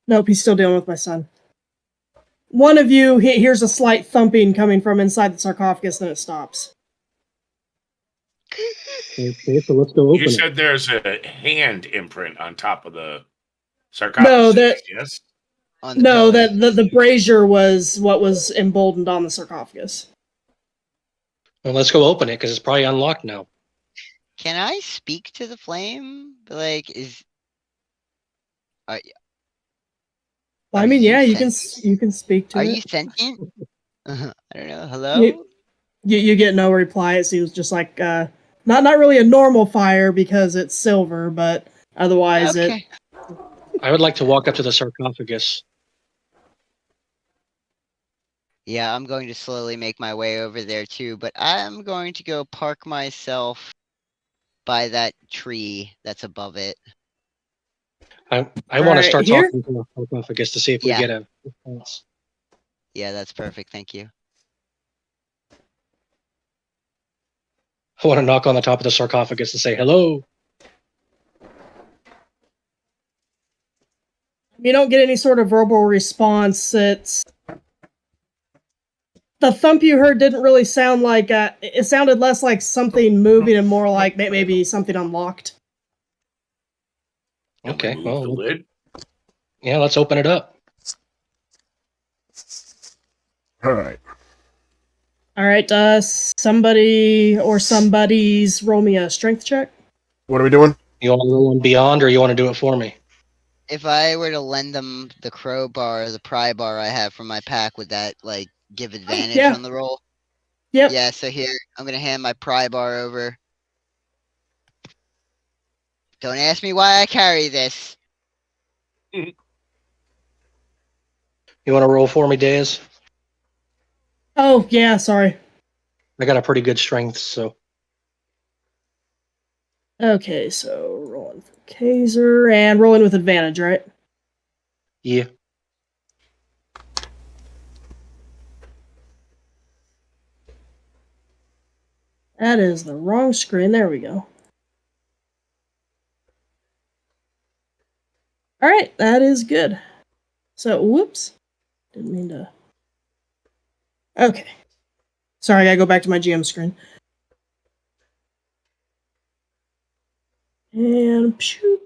A: Nope, he's still dealing with my son. One of you hears a slight thumping coming from inside the sarcophagus, then it stops.
C: Okay, so let's go open
E: You
C: it.
E: said there's a hand imprint on top of the sarcophagus.
A: No, that
E: yes.
B: On the
A: no,
B: pillar?
A: that the brazier was what was emboldened on the sarcophagus.
C: Well, let's go open it because it's probably unlocked now.
B: Can I speak to the flame? Like is
A: Well,
B: Are
A: I mean,
B: you
A: yeah, you
B: sentient?
A: can speak to
B: are
A: it.
B: you sentient? I don't know. Hello?
A: You get no reply. It seems just like not really a normal fire because it's silver, but otherwise
B: Okay.
C: I would like to walk up to the sarcophagus.
B: Yeah, I'm going to slowly make my way over there too, but I'm going to go park myself by that tree that's above it.
C: I want to
A: Alright,
C: start
A: here?
C: talking to the sarcophagus to see if
B: Yeah.
C: we get a response.
B: Yeah, that's perfect. Thank you.
C: I want to knock on the top of the sarcophagus and say hello.
A: You don't get any sort of verbal response. It's the thump you heard didn't really sound like it sounded less like something moving and more like maybe something unlocked.
E: Can
C: Okay,
E: we move
C: well,
E: the lid?
C: yeah, let's open it up.
D: All right.
A: All right, somebody or somebody's roll me a strength check.
D: What are we doing?
C: You want to roll one beyond, or you want to do it for me?
B: If I were to lend them the crowbar, the pry bar I have from my pack, would that like give advantage
A: yeah.
B: on the roll?
A: Yep.
B: Yeah, so here, I'm gonna hand my pry bar over. Don't ask me why I carry this.
C: You want to roll for me, Daz?
A: Oh yeah, sorry.
C: I got a pretty good strength, so
A: Okay, so rolling for Kaiser and rolling with advantage, right?
C: Yeah.
A: That is the wrong screen. There we go. All right, that is good. So, whoops. Didn't mean to. Okay. Sorry, I gotta go back to my GM screen. And shoot.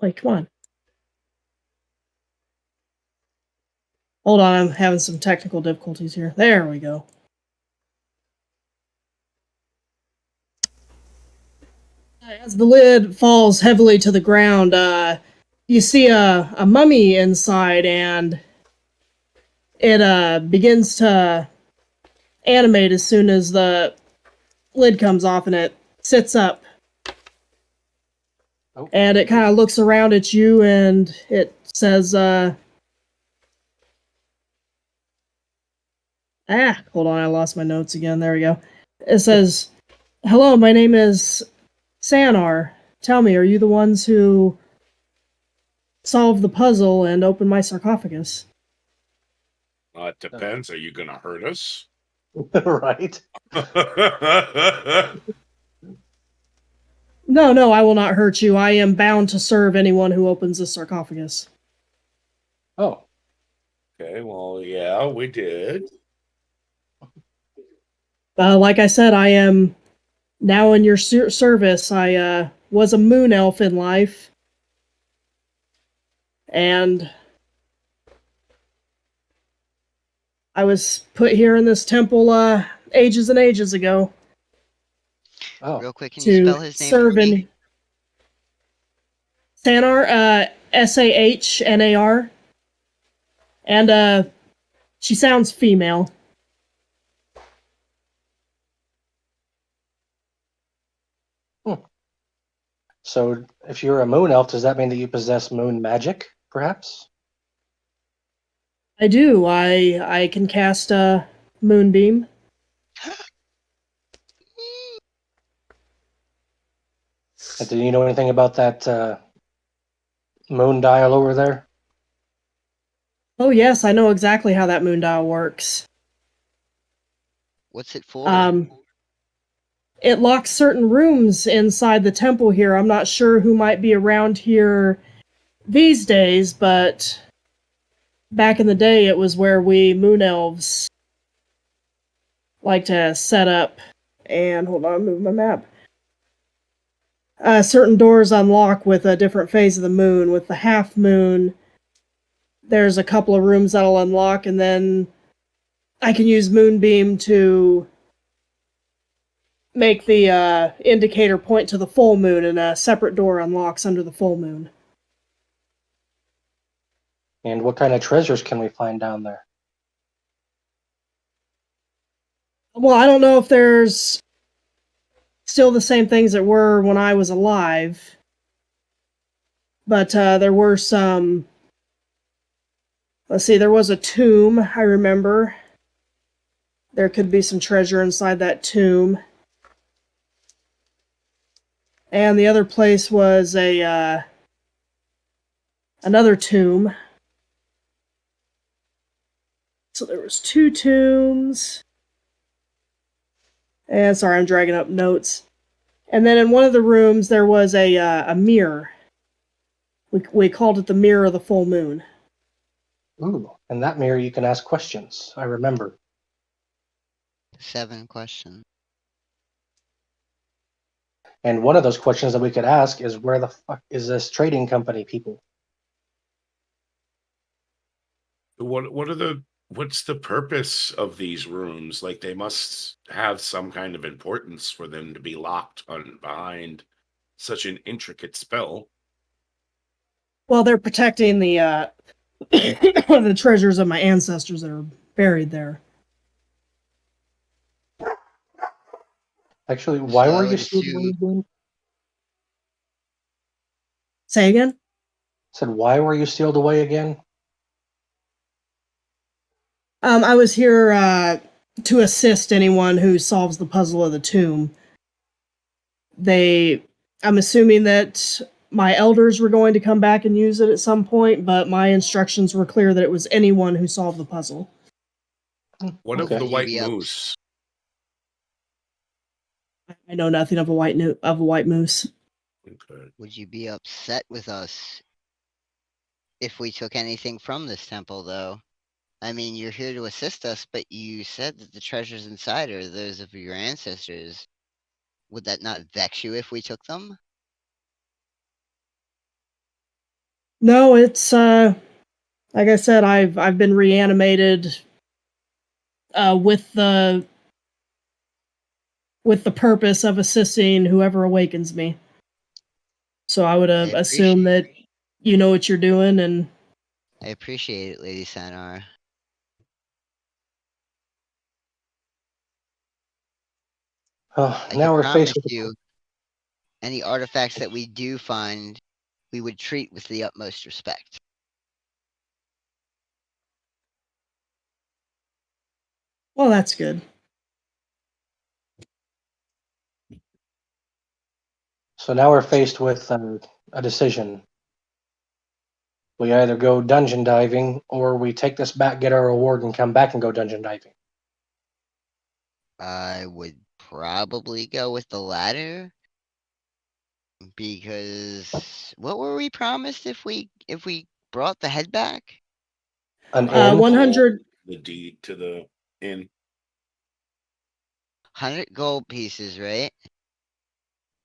A: Wait, come on. Hold on, I'm having some technical difficulties here. There we go. As the lid falls heavily to the ground, you see a mummy inside, and it begins to animate as soon as the lid comes off, and it sits up.
C: Oh.
A: And it kind of looks around at you, and it says, hold on, I lost my notes again. There we go. It says, "Hello, my name is Sanar. Tell me, are you the ones who solved the puzzle and opened my sarcophagus?"
E: It depends. Are you going to hurt us?
C: Right.
A: No, I will not hurt you. I am bound to serve anyone who opens the sarcophagus.
C: Oh.
E: Okay, well, yeah, we did.
A: Like I said, I am now in your service. I was a moon elf in life, and I was put here in this temple ages and ages ago
C: Oh.
B: Real quick, can you spell
A: to
B: his name for
A: serve
B: me?
A: in Sanar, Sahnar, and she sounds female.
C: So, if you're a moon elf, does that mean that you possess moon magic, perhaps?
A: I do. I can cast a moonbeam.
C: And do you know anything about that moon dial over there?
A: Oh yes, I know exactly how that moon dial works.
B: What's it for?
A: It locks certain rooms inside the temple here. I'm not sure who might be around here these days, but back in the day, it was where we moon elves like to set up. And hold on, move my map. Certain doors unlock with a different phase of the moon. With the half moon, there's a couple of rooms that'll unlock, and then I can use moonbeam to make the indicator point to the full moon, and a separate door unlocks under the full moon.
C: And what kind of treasures can we find down there?
A: Well, I don't know if there's still the same things that were when I was alive, but there were some. Let's see, there was a tomb, I remember. There could be some treasure inside that tomb. And the other place was another tomb. So there was 2 tombs. And sorry, I'm dragging up notes. And then in one of the rooms there was a mirror. We called it the mirror of the full moon.
C: Ooh, in that mirror you can ask questions. I remember.
B: 7 questions.
C: And one of those questions that we could ask is, where the fuck is this trading company, people?
E: What's the purpose of these rooms? Like, they must have some kind of importance for them to be locked behind such an intricate spell.
A: Well, they're protecting the the treasures of my ancestors that are buried there.
C: Actually, why
B: So I
C: were you
B: would
C: sealed away
B: assume-
C: again?
A: Say again?
C: Said, why were you sealed away again?
A: I was here to assist anyone who solves the puzzle of the tomb. I'm assuming that my elders were going to come back and use it at some point, but my instructions were clear that it was anyone who solved the puzzle.
E: What
C: Okay.
E: of the
B: Would you
E: white
B: be up-
E: moose?
A: I know nothing of a white moose.
E: Okay.
B: Would you be upset with us if we took anything from this temple, though? I mean, you're here to assist us, but you said that the treasures inside are those of your ancestors. Would that not vex you if we took them?
A: No, it's like I said, I've been reanimated with the purpose of assisting whoever awakens me. So I would assume that you know what you're doing, and
B: I appreciate it, Lady Sanar.
C: Oh,
B: I
C: now
B: can
C: we're
B: promise
C: faced with
B: you, any artifacts that we do find, we would treat with the utmost respect.
A: well, that's good.
C: So now we're faced with a decision. We either go dungeon diving, or we take this back, get our reward, and come back and go dungeon diving.
B: I would probably go with the latter. Because what were we promised if we brought the head back?
C: An inn.
A: 100.
E: The deed to the inn.
B: 100 gold pieces, right?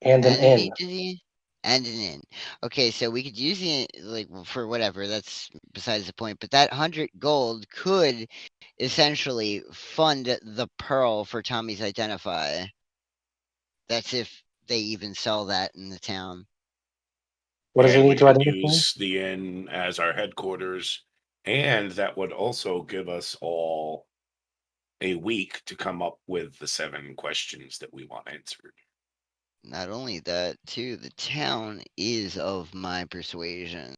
C: And an
B: And
C: inn.
B: deed to the and an inn. Okay, so we could use the like for whatever. That's besides the point. But that 100 gold could essentially fund the pearl for Tommy's identify. That's if they even sell that in the town.
C: What does it
E: And we
C: need to
E: could
C: identify?
E: use the inn as our headquarters, and that would also give us all a week to come up with the 7 questions that we want answered.
B: Not only that, too, the town is of my persuasion.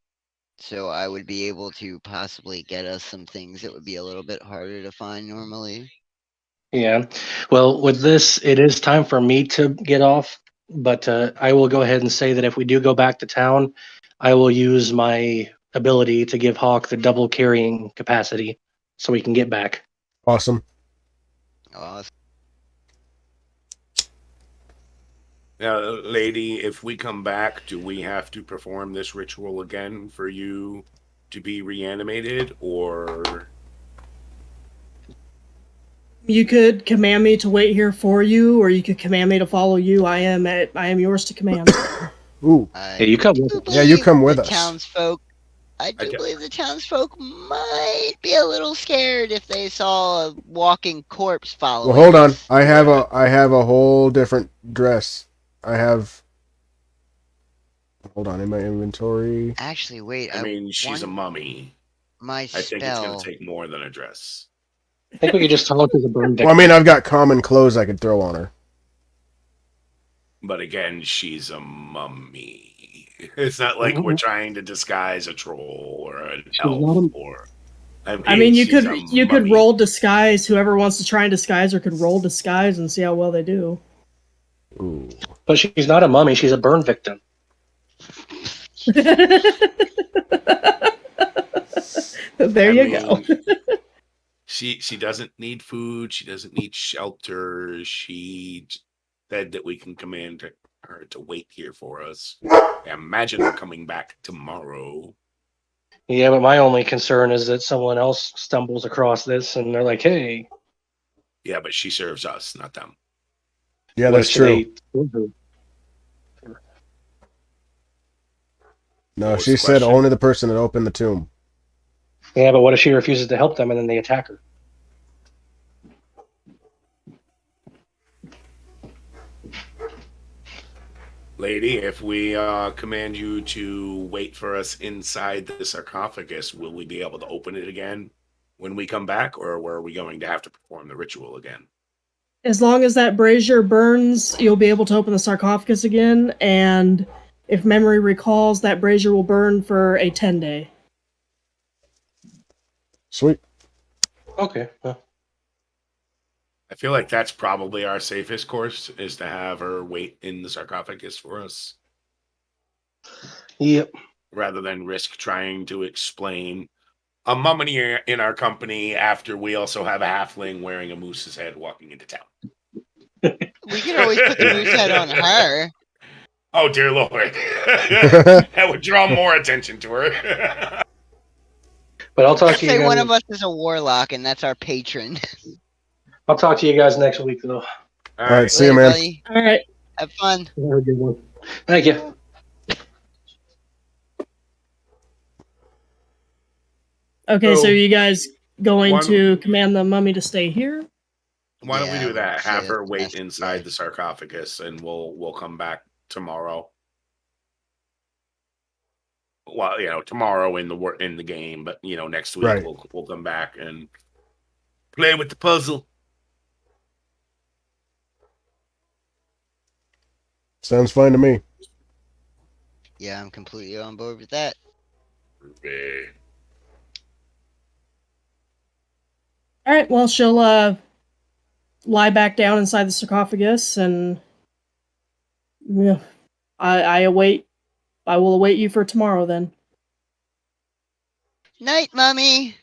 B: So I would be able to possibly get us some things that would be a little bit harder to find normally.
C: Yeah. Well, with this, it is time for me to get off. But I will go ahead and say that if we do go back to town, I will use my ability to give Hawk the double carrying capacity so we can get back.
D: Awesome.
B: Awesome.
E: Now, lady, if we come back, do we have to perform this ritual again for you to be reanimated, or
A: You could command me to wait here for you, or you could command me to follow you. I am yours to command.
D: Ooh.
C: Hey, you come with us.
D: Yeah, you come with
B: the
D: us.
B: Townsfolk. I do
E: do-
B: believe the townsfolk might be a little scared if they saw a walking corpse following
D: Well, hold on.
B: us.
D: I have a whole different dress. I have. Hold on, in my inventory.
B: Actually, wait.
E: I mean, she's a
B: want
E: mummy.
B: my
E: I think it's going
B: spell.
E: to take more than a dress.
C: I think we could just tell her to the burn
D: Well, I mean, I've got common clothes I could throw on her.
E: But again, she's a mummy. It's not like we're trying to disguise a troll or an elf
C: not a-
E: or.
A: I mean, you
E: she's
A: could
E: a
A: you could
E: mummy.
A: roll disguise. Whoever wants to try and disguise her could roll disguise and see how well they do.
D: Ooh.
C: But she's not a mummy. She's a burn victim.
A: There you go.
E: She doesn't need food. She doesn't need shelter. She said that we can command her to wait here for us. Imagine her coming back tomorrow.
C: Yeah, but my only concern is that someone else stumbles across this and they're like, "Hey,
E: Yeah, but she serves us, not them.
D: Yeah, that's
C: which
D: true.
C: they-
D: No,
E: What was
D: she
E: the
D: said
E: question?
D: only the person that opened the tomb.
C: Yeah, but what if she refuses to help them and then they attack her?
E: Lady, if we command you to wait for us inside the sarcophagus, will we be able to open it again when we come back, or are we going to have to perform the ritual again?
A: As long as that brazier burns, you'll be able to open the sarcophagus again, and if memory recalls, that brazier will burn for a 10-day.
D: Sweet.
C: Okay. Well,
E: I feel like that's probably our safest course, is to have her wait in the sarcophagus for us,
C: Yep.
E: rather than risk trying to explain a mummy in our company after we also have a halfling wearing a moose's head walking into town.
B: We can always put the moose head on her.
E: Oh, dear Lord. That would draw more attention to her.
C: But I'll talk
B: Let's
C: to you
B: say one
C: guys.
B: of us is a warlock, and that's our patron.
C: I'll talk to you guys next week, though.
E: All
D: right, see you,
B: Later,
D: man.
B: buddy.
A: All right.
B: Have fun.
C: Have a good one. Thank you.
A: Okay, so
E: So,
A: you guys going
E: one-
A: to command the mummy to stay here?
E: Why don't we
B: Yeah,
E: do that?
B: let's
E: Have
B: say
E: her
B: that's
E: wait
B: best,
E: inside
B: yeah.
E: the sarcophagus, and we'll come back tomorrow. Well, tomorrow in the game, but next week
D: Right.
E: we'll come back and play with the puzzle.
D: Sounds fine to me.
B: Yeah, I'm completely on board with that.
A: All right. Well, she'll lie back down inside the sarcophagus, and yeah, I await. I will await you for tomorrow then.
B: Night, mummy.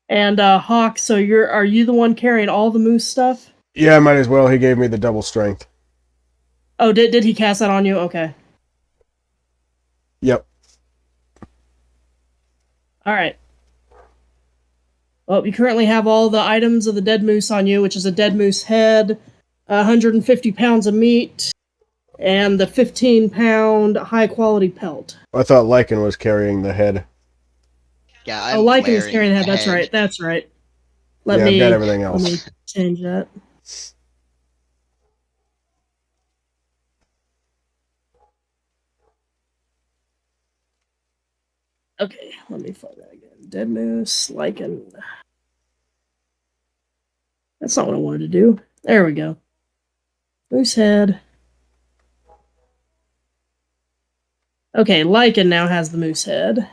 A: And Hawk, so are you the one carrying all the moose stuff?
D: Yeah, might as well. He gave me the double strength.
A: Oh, did he cast that on you? Okay.
D: Yep.
A: All right. Well, you currently have all the items of the dead moose on you, which is a dead moose head, 150 pounds of meat, and the 15-pound high-quality pelt.
D: I thought Lycan was carrying the head.
B: Yeah,
A: Oh,
B: I'm
A: Lycan is
B: wearing
A: carrying that.
B: the
A: That's
B: head.
A: right. That's right.
D: Yeah, I've got everything
A: Let me
D: else.
A: change that. Okay, let me find that again. Dead moose, Lycan. That's not what I wanted to do. There we go. Moose head. Okay, Lycan now has the moose head.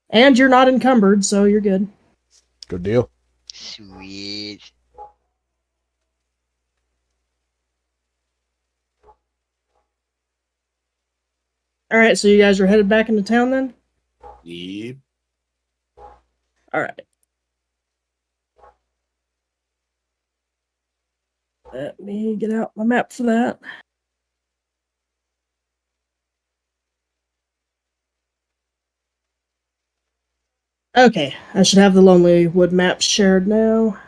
A: And you're not encumbered, so you're good.
D: Good deal.
B: Sweet.
A: Alright, so you guys are headed back into town then?
E: Yep.
A: Alright. Let me get out my map for that. Okay, I should have the Lonely Wood map shared now.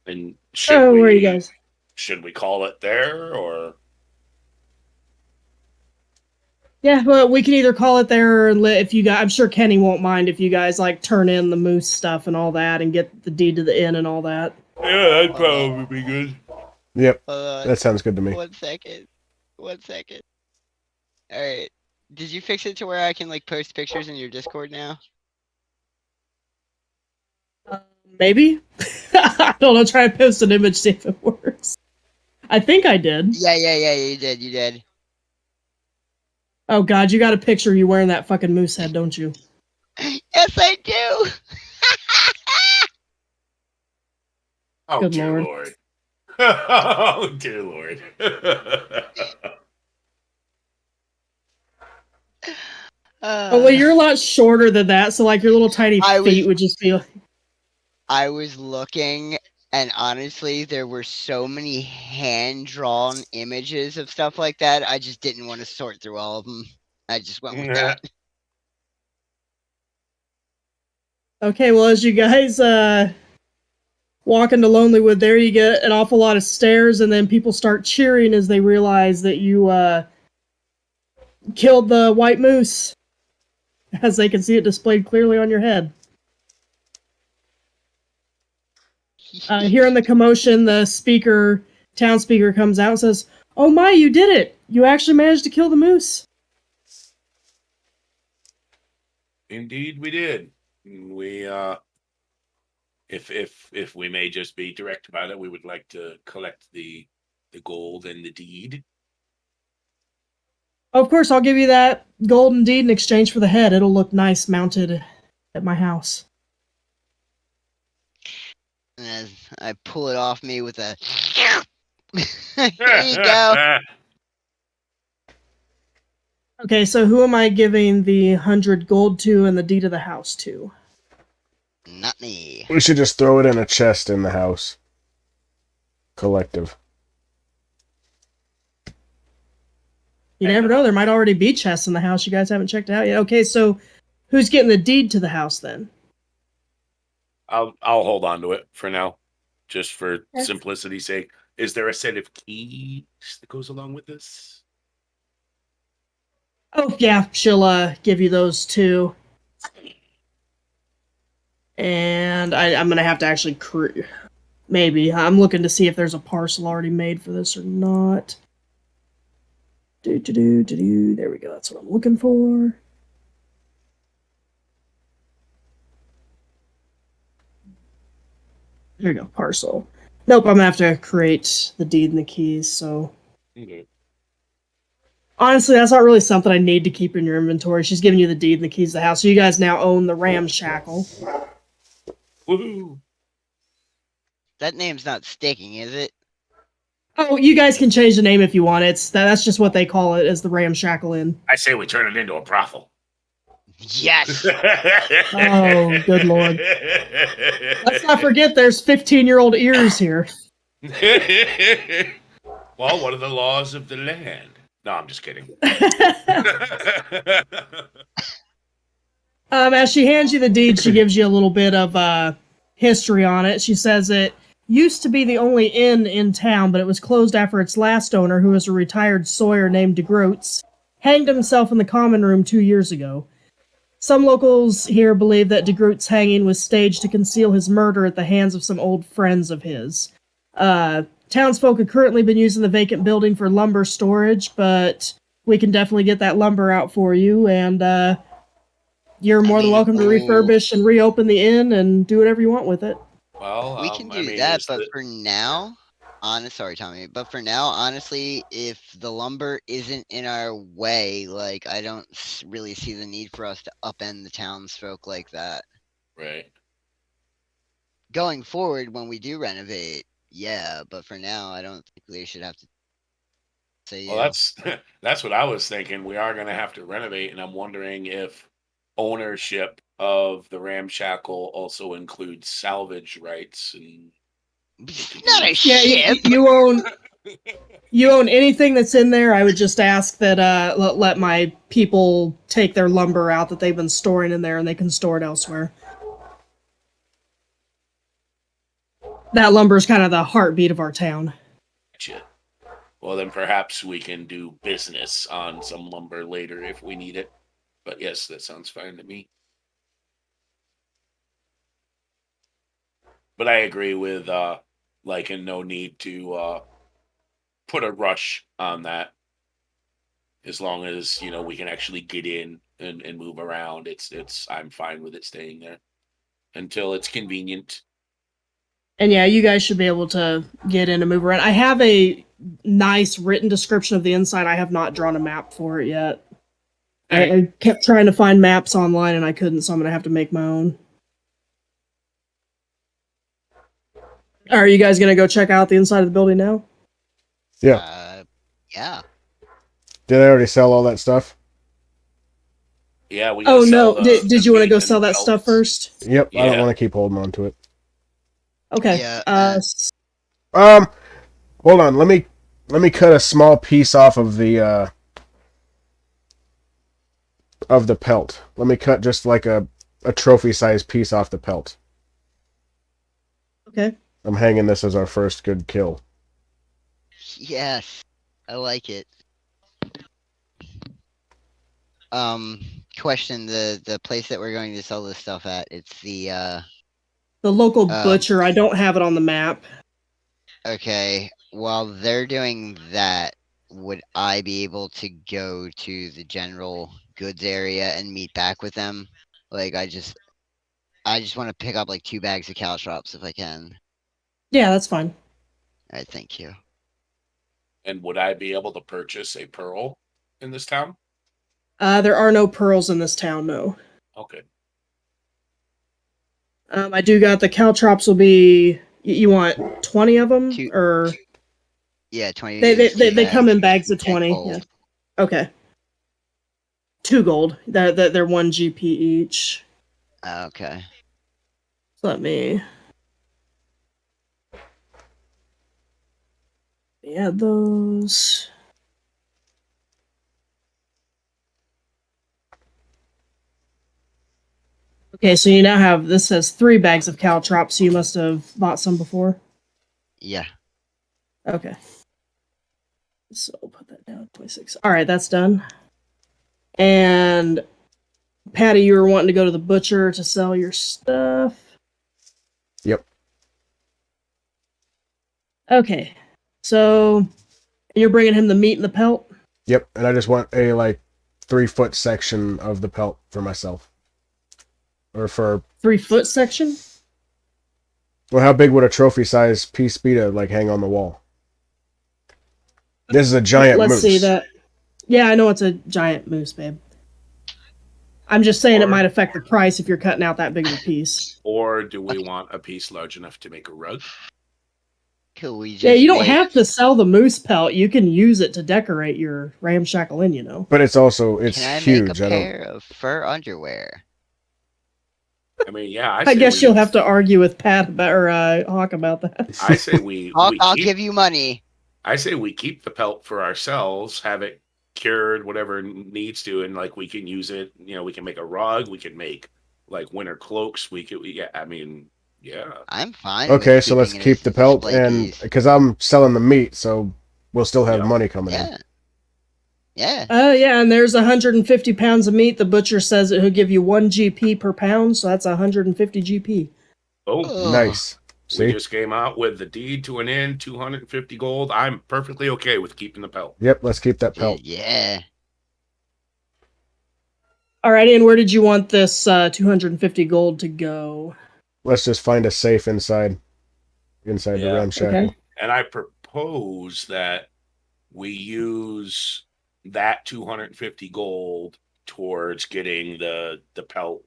E: And should
A: Oh, where are you
E: we
A: guys?
E: should we call it there, or
A: Yeah, well, we can either call it there, or if you guys, I'm sure Kenny won't mind if you guys like turn in the moose stuff and all that, and get the deed to the inn and all that.
E: yeah, that'd probably be good.
D: Yep.
B: Hold on.
D: That sounds good to me.
B: 1 second. 1 second. Alright. Did you fix it to where I can like post pictures in your Discord now?
A: Maybe. I don't know. Try to post an image, see if it works. I think I did.
B: Yeah, you did.
A: Oh God, you got a picture of you wearing that fucking moose head, don't you?
B: Yes, I do!
E: Oh,
A: Good
E: dear
A: Lord.
E: Lord. Oh, dear Lord.
A: Oh well, you're a lot shorter than that, so like your little tiny
B: I
A: feet
B: was-
A: would just be.
B: I was looking, and honestly, there were so many hand-drawn images of stuff like that, I just didn't want to sort through all of them. I just went with that.
A: Okay, well, as you guys walk into Lonelywood, there you get an awful lot of stares, and then people start cheering as they realize that you killed the white moose, as they can see it displayed clearly on your head. Hearing the commotion, the town speaker comes out and says, "Oh my, you did it! You actually managed to kill the moose."
E: Indeed, we did. We if we may just be direct about it, we would like to collect the gold and the deed.
A: Of course, I'll give you that golden deed in exchange for the head. It'll look nice mounted at my house.
B: And as I pull it off me with a. Here you go.
A: Okay, so who am I giving the 100 gold to and the deed of the house to?
B: Not me.
D: We should just throw it in a chest in the house. Collective.
A: You never know, there might already be chests in the house. You guys haven't checked it out yet. Okay, so who's getting the deed to the house then?
E: I'll hold on to it for now, just for simplicity's sake. Is there a set of keys that goes along with this?
A: Oh, yeah, she'll give you those too. And I'm going to have to actually maybe. I'm looking to see if there's a parcel already made for this or not. There we go. That's what I'm looking for. There you go, parcel. Nope, I'm going to have to create the deed and the keys, so...
E: Okay.
A: Honestly, that's not really something I need to keep in your inventory. She's giving you the deed and the keys to the house, so you guys now own the ramshackle.
E: Woohoo!
B: That name's not sticking, is it?
A: Oh, you guys can change the name if you want. That's just what they call it, as the ramshackle inn.
E: I say we turn it into a brothel.
B: Yes!
A: Oh, good lord. Let's not forget there's 15-year-old ears here.
E: Well, what are the laws of the land? No, I'm just kidding.
A: As she hands you the deed, she gives you a little bit of history on it. She says it used to be the only inn in town, but it was closed after its last owner, who was a retired sawyer named DeGroats, hanged himself in the common room 2 years ago. Some locals here believe that DeGroot's hanging was staged to conceal his murder at the hands of some old friends of his. Townsfolk have currently been using the vacant building for lumber storage, but we can definitely get that lumber out for you, and you're more than welcome to refurbish and reopen the inn and do whatever you want with it.
E: Well,
B: We can do that, but for now... Sorry, Tommy, but for now, honestly, if the lumber isn't in our way, like, I don't really see the need for us to upend the townsfolk like that.
E: Right.
B: Going forward, when we do renovate, yeah, but for now, I don't think they should have to say.
E: Well, that's what I was thinking. We are going to have to renovate, and I'm wondering if ownership of the ramshackle also includes salvage rights. And
B: Not a
A: Yeah,
B: ship.
A: you own anything that's in there. I would just ask that let my people take their lumber out that they've been storing in there, and they can store it elsewhere. That lumber is kind of the heartbeat of our town.
E: Gotcha. Well, then perhaps we can do business on some lumber later if we need it. But yes, that sounds fine to me. But I agree with and no need to put a rush on that. As long as, we can actually get in and move around, I'm fine with it staying there until it's convenient.
A: And yeah, you guys should be able to get in and move around. I have a nice written description of the inside. I have not drawn a map for it yet. I kept trying to find maps online and I couldn't, so I'm going to have to make my own. Are you guys going to go check out the inside of the building now?
D: Yeah.
B: Yeah.
D: Did I already sell all that stuff?
E: Yeah, we
A: Oh, no. Did you want to go sell that stuff first?
D: Yep,
E: Yeah.
D: I don't want to keep holding on to it.
A: Okay.
B: Yeah,
D: Hold on. Let me cut a small piece off of the pelt. Let me cut just like a trophy-sized piece off the pelt.
A: Okay.
D: I'm hanging this as our first good kill.
B: Yes. I like it. Question, the place that we're going to sell this stuff at, it's the
A: local butcher. I don't have it on the map.
B: Okay, while they're doing that, would I be able to go to the general goods area and meet back with them? Like, I just want to pick up like 2 bags of caltrops if I can.
A: Yeah, that's fine.
B: Alright, thank you.
E: And would I be able to purchase a pearl? in this town?
A: There are no pearls in this town, no.
E: Okay.
A: I do got the caltrops will be... You want 20 of them?
B: Two-
A: Or...
B: Yeah, 20.
A: They come in bags of
B: 10
A: 20.
B: gold.
A: Yeah. Okay. 2 gold. They're 1 GP each.
B: Okay.
A: So let me add those. Okay, so you now have, this says 3 bags of caltrops, so you must have bought some before?
B: Yeah.
A: Okay. So we'll put that down, 26. Alright, that's done. And Patty, you were wanting to go to the butcher to sell your stuff.
D: Yep.
A: Okay. So you're bringing him the meat and the pelt?
D: Yep, and I just want a, 3-foot section of the pelt for myself. Or for...
A: 3-foot section?
D: Well, how big would a trophy-size piece be to, hang on the wall? This is a giant moose.
A: Let's see that. Yeah, I know it's a giant moose, babe. I'm just saying it might affect the price if you're cutting out that big of a piece.
E: Or do we want a piece large enough to make a rug?
B: Could we just
A: Yeah, you don't have to sell the moose pelt. You can use it to decorate your ramshackle inn, you know.
D: But it's also, it's
B: Can I
D: huge.
B: make a pair of fur underwear?
E: I mean, yeah.
A: I guess you'll have to argue with Pat about, or Hawk about that.
E: I say we.
B: I'll give you money.
E: I say we keep the pelt for ourselves, have it cured, whatever needs to, and we can use it. We can make a rug. We can make winter cloaks. We could. Yeah, I mean, yeah.
B: I'm fine.
D: Okay, so let's keep the pelt, and because I'm selling the meat, so we'll still have money coming in.
B: Yeah.
A: Yeah, and there's 150 pounds of meat. The butcher says he'll give you 1 GP per pound, so that's 150 GP.
E: Oh,
D: nice. See?
E: We just came out with the deed to an inn, 250 gold. I'm perfectly okay with keeping the pelt.
D: Yep, let's keep that pelt.
B: Yeah.
A: Alrighty, and where did you want this 250 gold to go?
D: Let's just find a safe inside the ramshackle.
A: Okay.
E: And I propose that we use that 250 gold towards getting the pelt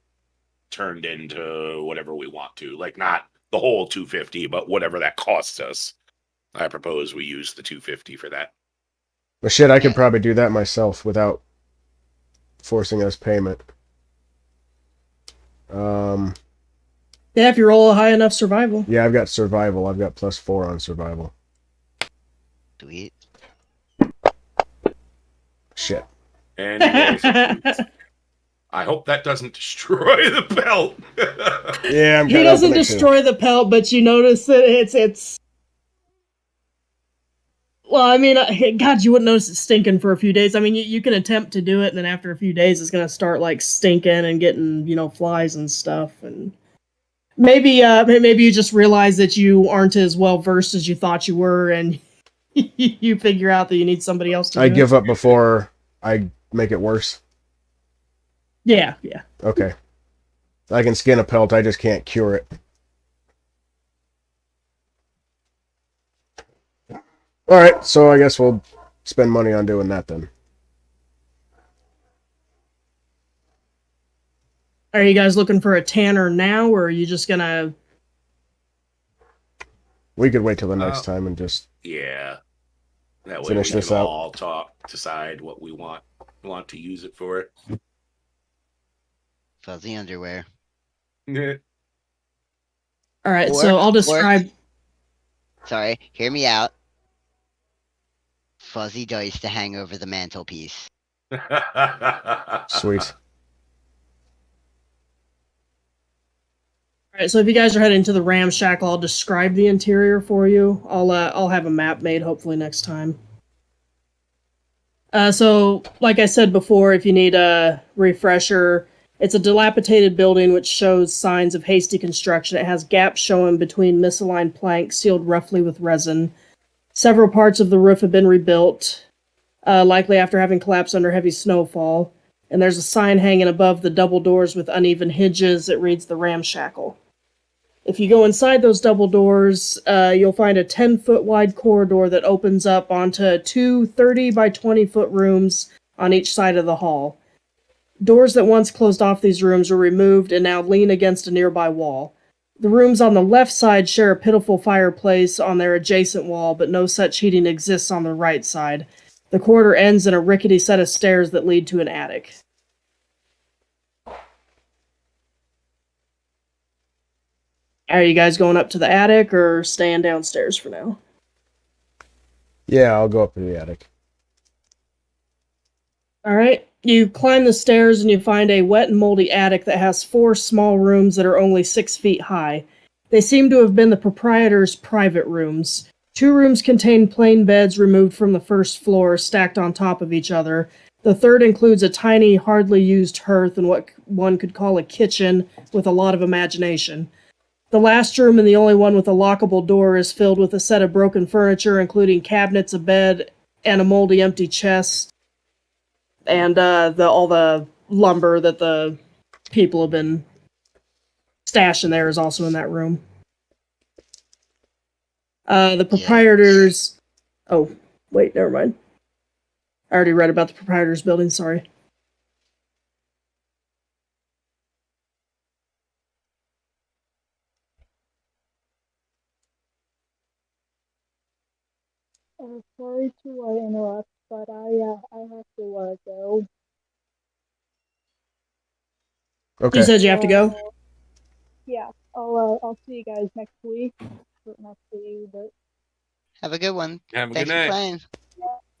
E: turned into whatever we want to. Not the whole 250, but whatever that costs us. I propose we use the 250 for that.
D: But shit, I could probably do that myself without forcing us payment.
A: Yeah, if you roll a high enough survival.
D: Yeah, I've got survival. I've got +4 on survival.
B: Sweet.
D: Shit.
E: Anyways, I hope that doesn't destroy the belt.
D: Yeah,
A: he doesn't destroy the pelt, but you notice that it's. Well, I mean, God, you wouldn't notice it stinking for a few days. I mean, you can attempt to do it, and then after a few days, it's gonna start stinking and getting flies and stuff. And maybe you just realize that you aren't as well versed as you thought you were, and you figure out that you need somebody else to.
D: I give up before I make it worse.
A: Yeah.
D: Okay. I can skin a pelt, I just can't cure it. Alright, so I guess we'll spend money on doing that then.
A: Are you guys looking for a tanner now, or are you just gonna...
D: We could wait till the next time and just...
E: Yeah. That way
D: finish
E: we
D: this
E: can
D: out.
E: all decide what we want to use it for.
B: Fuzzy underwear.
A: Alright, so I'll describe...
B: Sorry, hear me out. Fuzzy dice to hang over the mantelpiece.
D: Sweet.
A: Alright, so if you guys are heading to the ramshackle, I'll describe the interior for you. I'll have a map made hopefully next time. So, like I said before, if you need a refresher, it's a dilapidated building which shows signs of hasty construction. It has gaps showing between misaligned planks sealed roughly with resin. Several parts of the roof have been rebuilt, likely after having collapsed under heavy snowfall. And there's a sign hanging above the double doors with uneven hinges that reads the ramshackle. If you go inside those double doors, you'll find a 10-foot wide corridor that opens up onto two 30 by 20 foot rooms on each side of the hall. Doors that once closed off these rooms were removed and now lean against a nearby wall. The rooms on the left side share a pitiful fireplace on their adjacent wall, but no such heating exists on the right side. The corridor ends in a rickety set of stairs that lead to an attic. Are you guys going up to the attic or staying downstairs for now?
D: Yeah, I'll go up to the attic.
A: All right. You climb the stairs and you find a wet and moldy attic that has 4 small rooms that are only 6 feet high. They seem to have been the proprietor's private rooms. 2 rooms contain plain beds removed from the first floor, stacked on top of each other. The third includes a tiny, hardly used hearth and what one could call a kitchen with a lot of imagination. The last room, and the only one with a lockable door, is filled with a set of broken furniture, including cabinets, a bed, and a moldy empty chest. And all the lumber that the people have been stashing there is also in that room. The proprietors... Oh, wait, never mind. I already read about the proprietor's building, sorry.
F: Sorry to interrupt, but I have to go.
D: Okay.
A: You said you have to go?
F: Yeah, I'll see you guys next week. Not see you, but
B: Have a good one.
E: Have a
B: Thanks
E: good
B: for
E: night.
B: playing.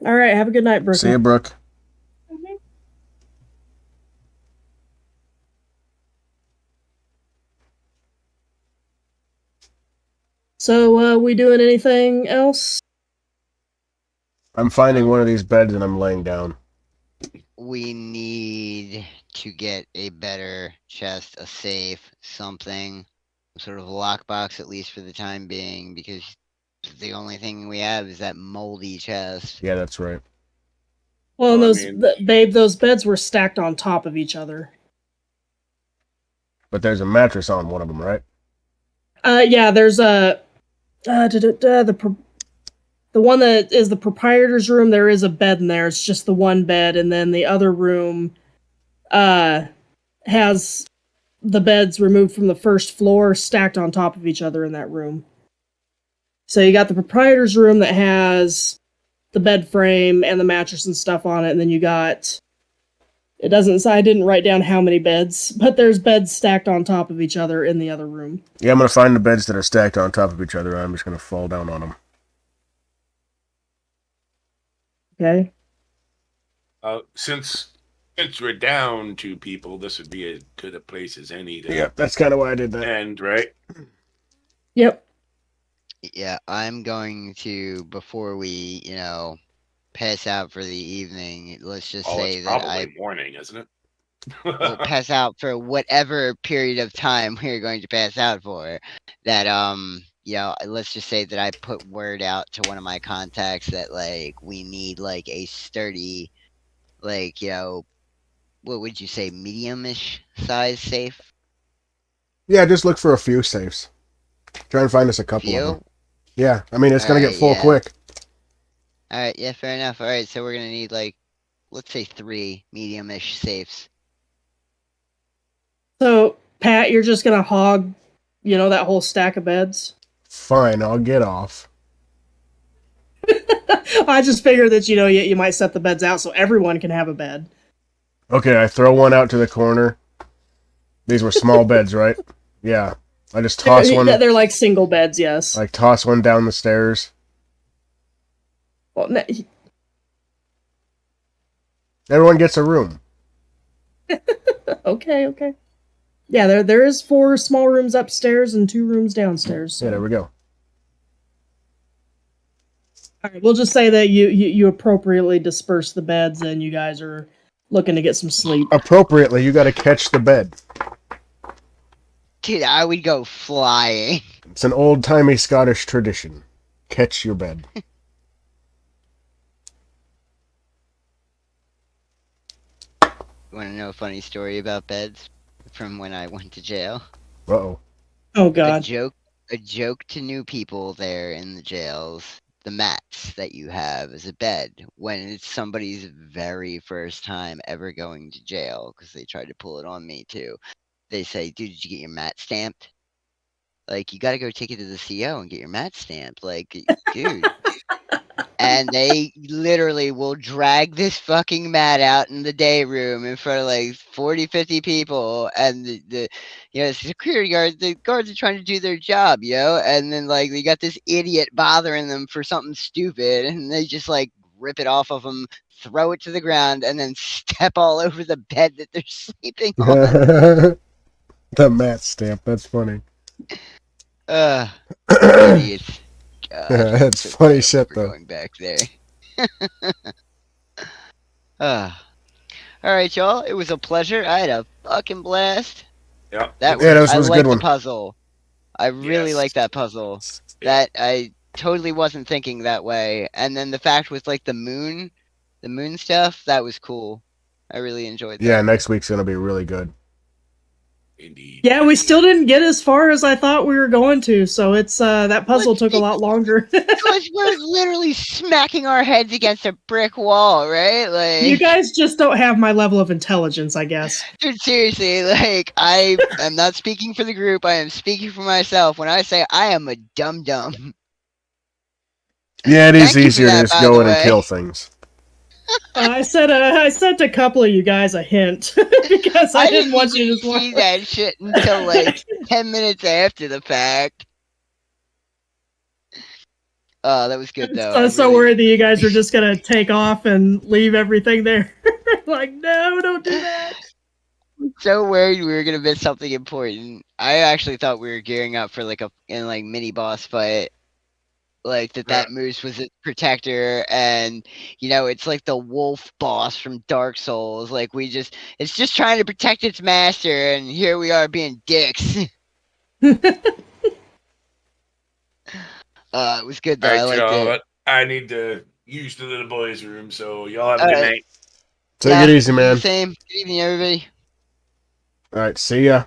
A: All right, have a good night, Brooke.
D: See you, Brooke.
A: So, we doing anything else?
D: I'm finding one of these beds and I'm laying down.
B: We need to get a better chest, a safe, something, sort of lockbox at least for the time being, because the only thing we have is that moldy chest.
D: Yeah, that's right.
A: Well,
E: Well, I
A: those
E: mean-
A: babe, those beds were stacked on top of each other.
D: But there's a mattress on one of them, right?
A: Yeah, there's a the one that is the proprietor's room. There is a bed in there. It's just the one bed, and then the other room has the beds removed from the first floor, stacked on top of each other in that room. So you got the proprietor's room that has the bed frame and the mattress and stuff on it, and then you got... It doesn't... I didn't write down how many beds, but there's beds stacked on top of each other in the other room.
D: Yeah, I'm gonna find the beds that are stacked on top of each other. I'm just gonna fall down on them.
A: Okay?
E: Since we're down 2 people, this would be as good a place as any to
D: Yeah, that's kind of why I did that.
E: end, right?
A: Yep.
B: Yeah, I'm going to, before we, pass out for the evening, let's just
E: Oh,
B: say
E: it's
B: that
E: probably morning, isn't it?
B: will pass out for whatever period of time we're going to pass out for. That let's just say that I put word out to one of my contacts that we need a sturdy, what would you say, medium-ish size safe?
D: Yeah, just look for a few safes. Try and find us a couple of
B: Few?
D: them. Yeah, I mean, it's gonna get
B: Alright,
D: full
B: yeah.
D: quick.
B: Alright, yeah, fair enough. Alright, so we're gonna need let's say 3 medium-ish safes.
A: So, Pat, you're just gonna hog, that whole stack of beds?
D: Fine, I'll get off.
A: I just figured that, you might set the beds out so everyone can have a bed.
D: Okay, I throw one out to the corner. These were small beds, right? Yeah. I just toss one.
A: They're like single beds, yes.
D: Like toss one down the stairs.
A: Well,
D: Everyone gets a room.
A: okay. Yeah, there is 4 small rooms upstairs and 2 rooms downstairs. So.
D: Yeah, there we go.
A: All right, we'll just say that you appropriately disperse the beds and you guys are looking to get some sleep.
D: Appropriately, you gotta catch the bed.
B: Dude, I would go flying.
D: It's an old-timey Scottish tradition. Catch your bed.
B: You want to know a funny story about beds from when I went to jail?
D: Uh-oh.
A: Oh God.
B: A joke to new people there in the jails. the mats that you have as a bed when it's somebody's very first time ever going to jail, because they tried to pull it on me too. They say, dude, did you get your mat stamped? Like, you got to go take it to the CO and get your mat stamped. Like, dude. And they literally will drag this fucking mat out in the day room in front of like 40, 50 people. And the security guards, the guards are trying to do their job, and then like they got this idiot bothering them for something stupid, and they just like rip it off of them, throw it to the ground, and then step all over the bed that they're sleeping on.
D: The mat stamp. That's funny.
B: Idiots. God,
D: That's
B: so
D: funny
B: glad
D: shit,
B: we're
D: though.
B: going back there. All right, y'all. It was a pleasure. I had a fucking blast.
E: Yep.
D: This
B: I
D: was a
B: like
D: good
B: the
D: one.
B: puzzle. I really
E: Yes.
B: like that puzzle.
E: Yeah.
B: That I totally wasn't thinking that way. And then the fact with like the moon stuff, that was cool. I really enjoyed that.
D: Yeah, next week's gonna be really good.
E: Indeed.
A: Yeah, we still didn't get as far as I thought we were going to, so it's that puzzle took a lot longer.
B: Because we're literally smacking our heads against a brick wall, right? Like,
A: You guys just don't have my level of intelligence, I guess.
B: dude, seriously, like, I am not speaking for the group. I am speaking for myself when I say I am a dum-dum.
D: Yeah, it is
B: Thank you for
D: easier to
B: that,
D: just
B: by
D: go
B: the
D: in and
B: way.
D: kill things.
A: I sent a couple of you guys a hint because I didn't want you to just
B: see that shit until like 10 minutes after the fact. Oh, that was good though.
A: I was so worried that you guys were just gonna take off and leave everything there. Like, no, don't do that.
B: I'm so worried we were gonna miss something important. I actually thought we were gearing up for like a mini boss fight. Like that moose was its protector, and it's like the wolf boss from Dark Souls. Like it's just trying to protect its master, and here we are being dicks. It was good though.
E: All right,
B: I liked
E: y'all.
B: it.
E: I need to use the little boys' room, so y'all have a
B: All
E: good
B: right.
E: night.
D: Take it easy, man.
B: Same. Good evening, everybody.
D: All right, see ya.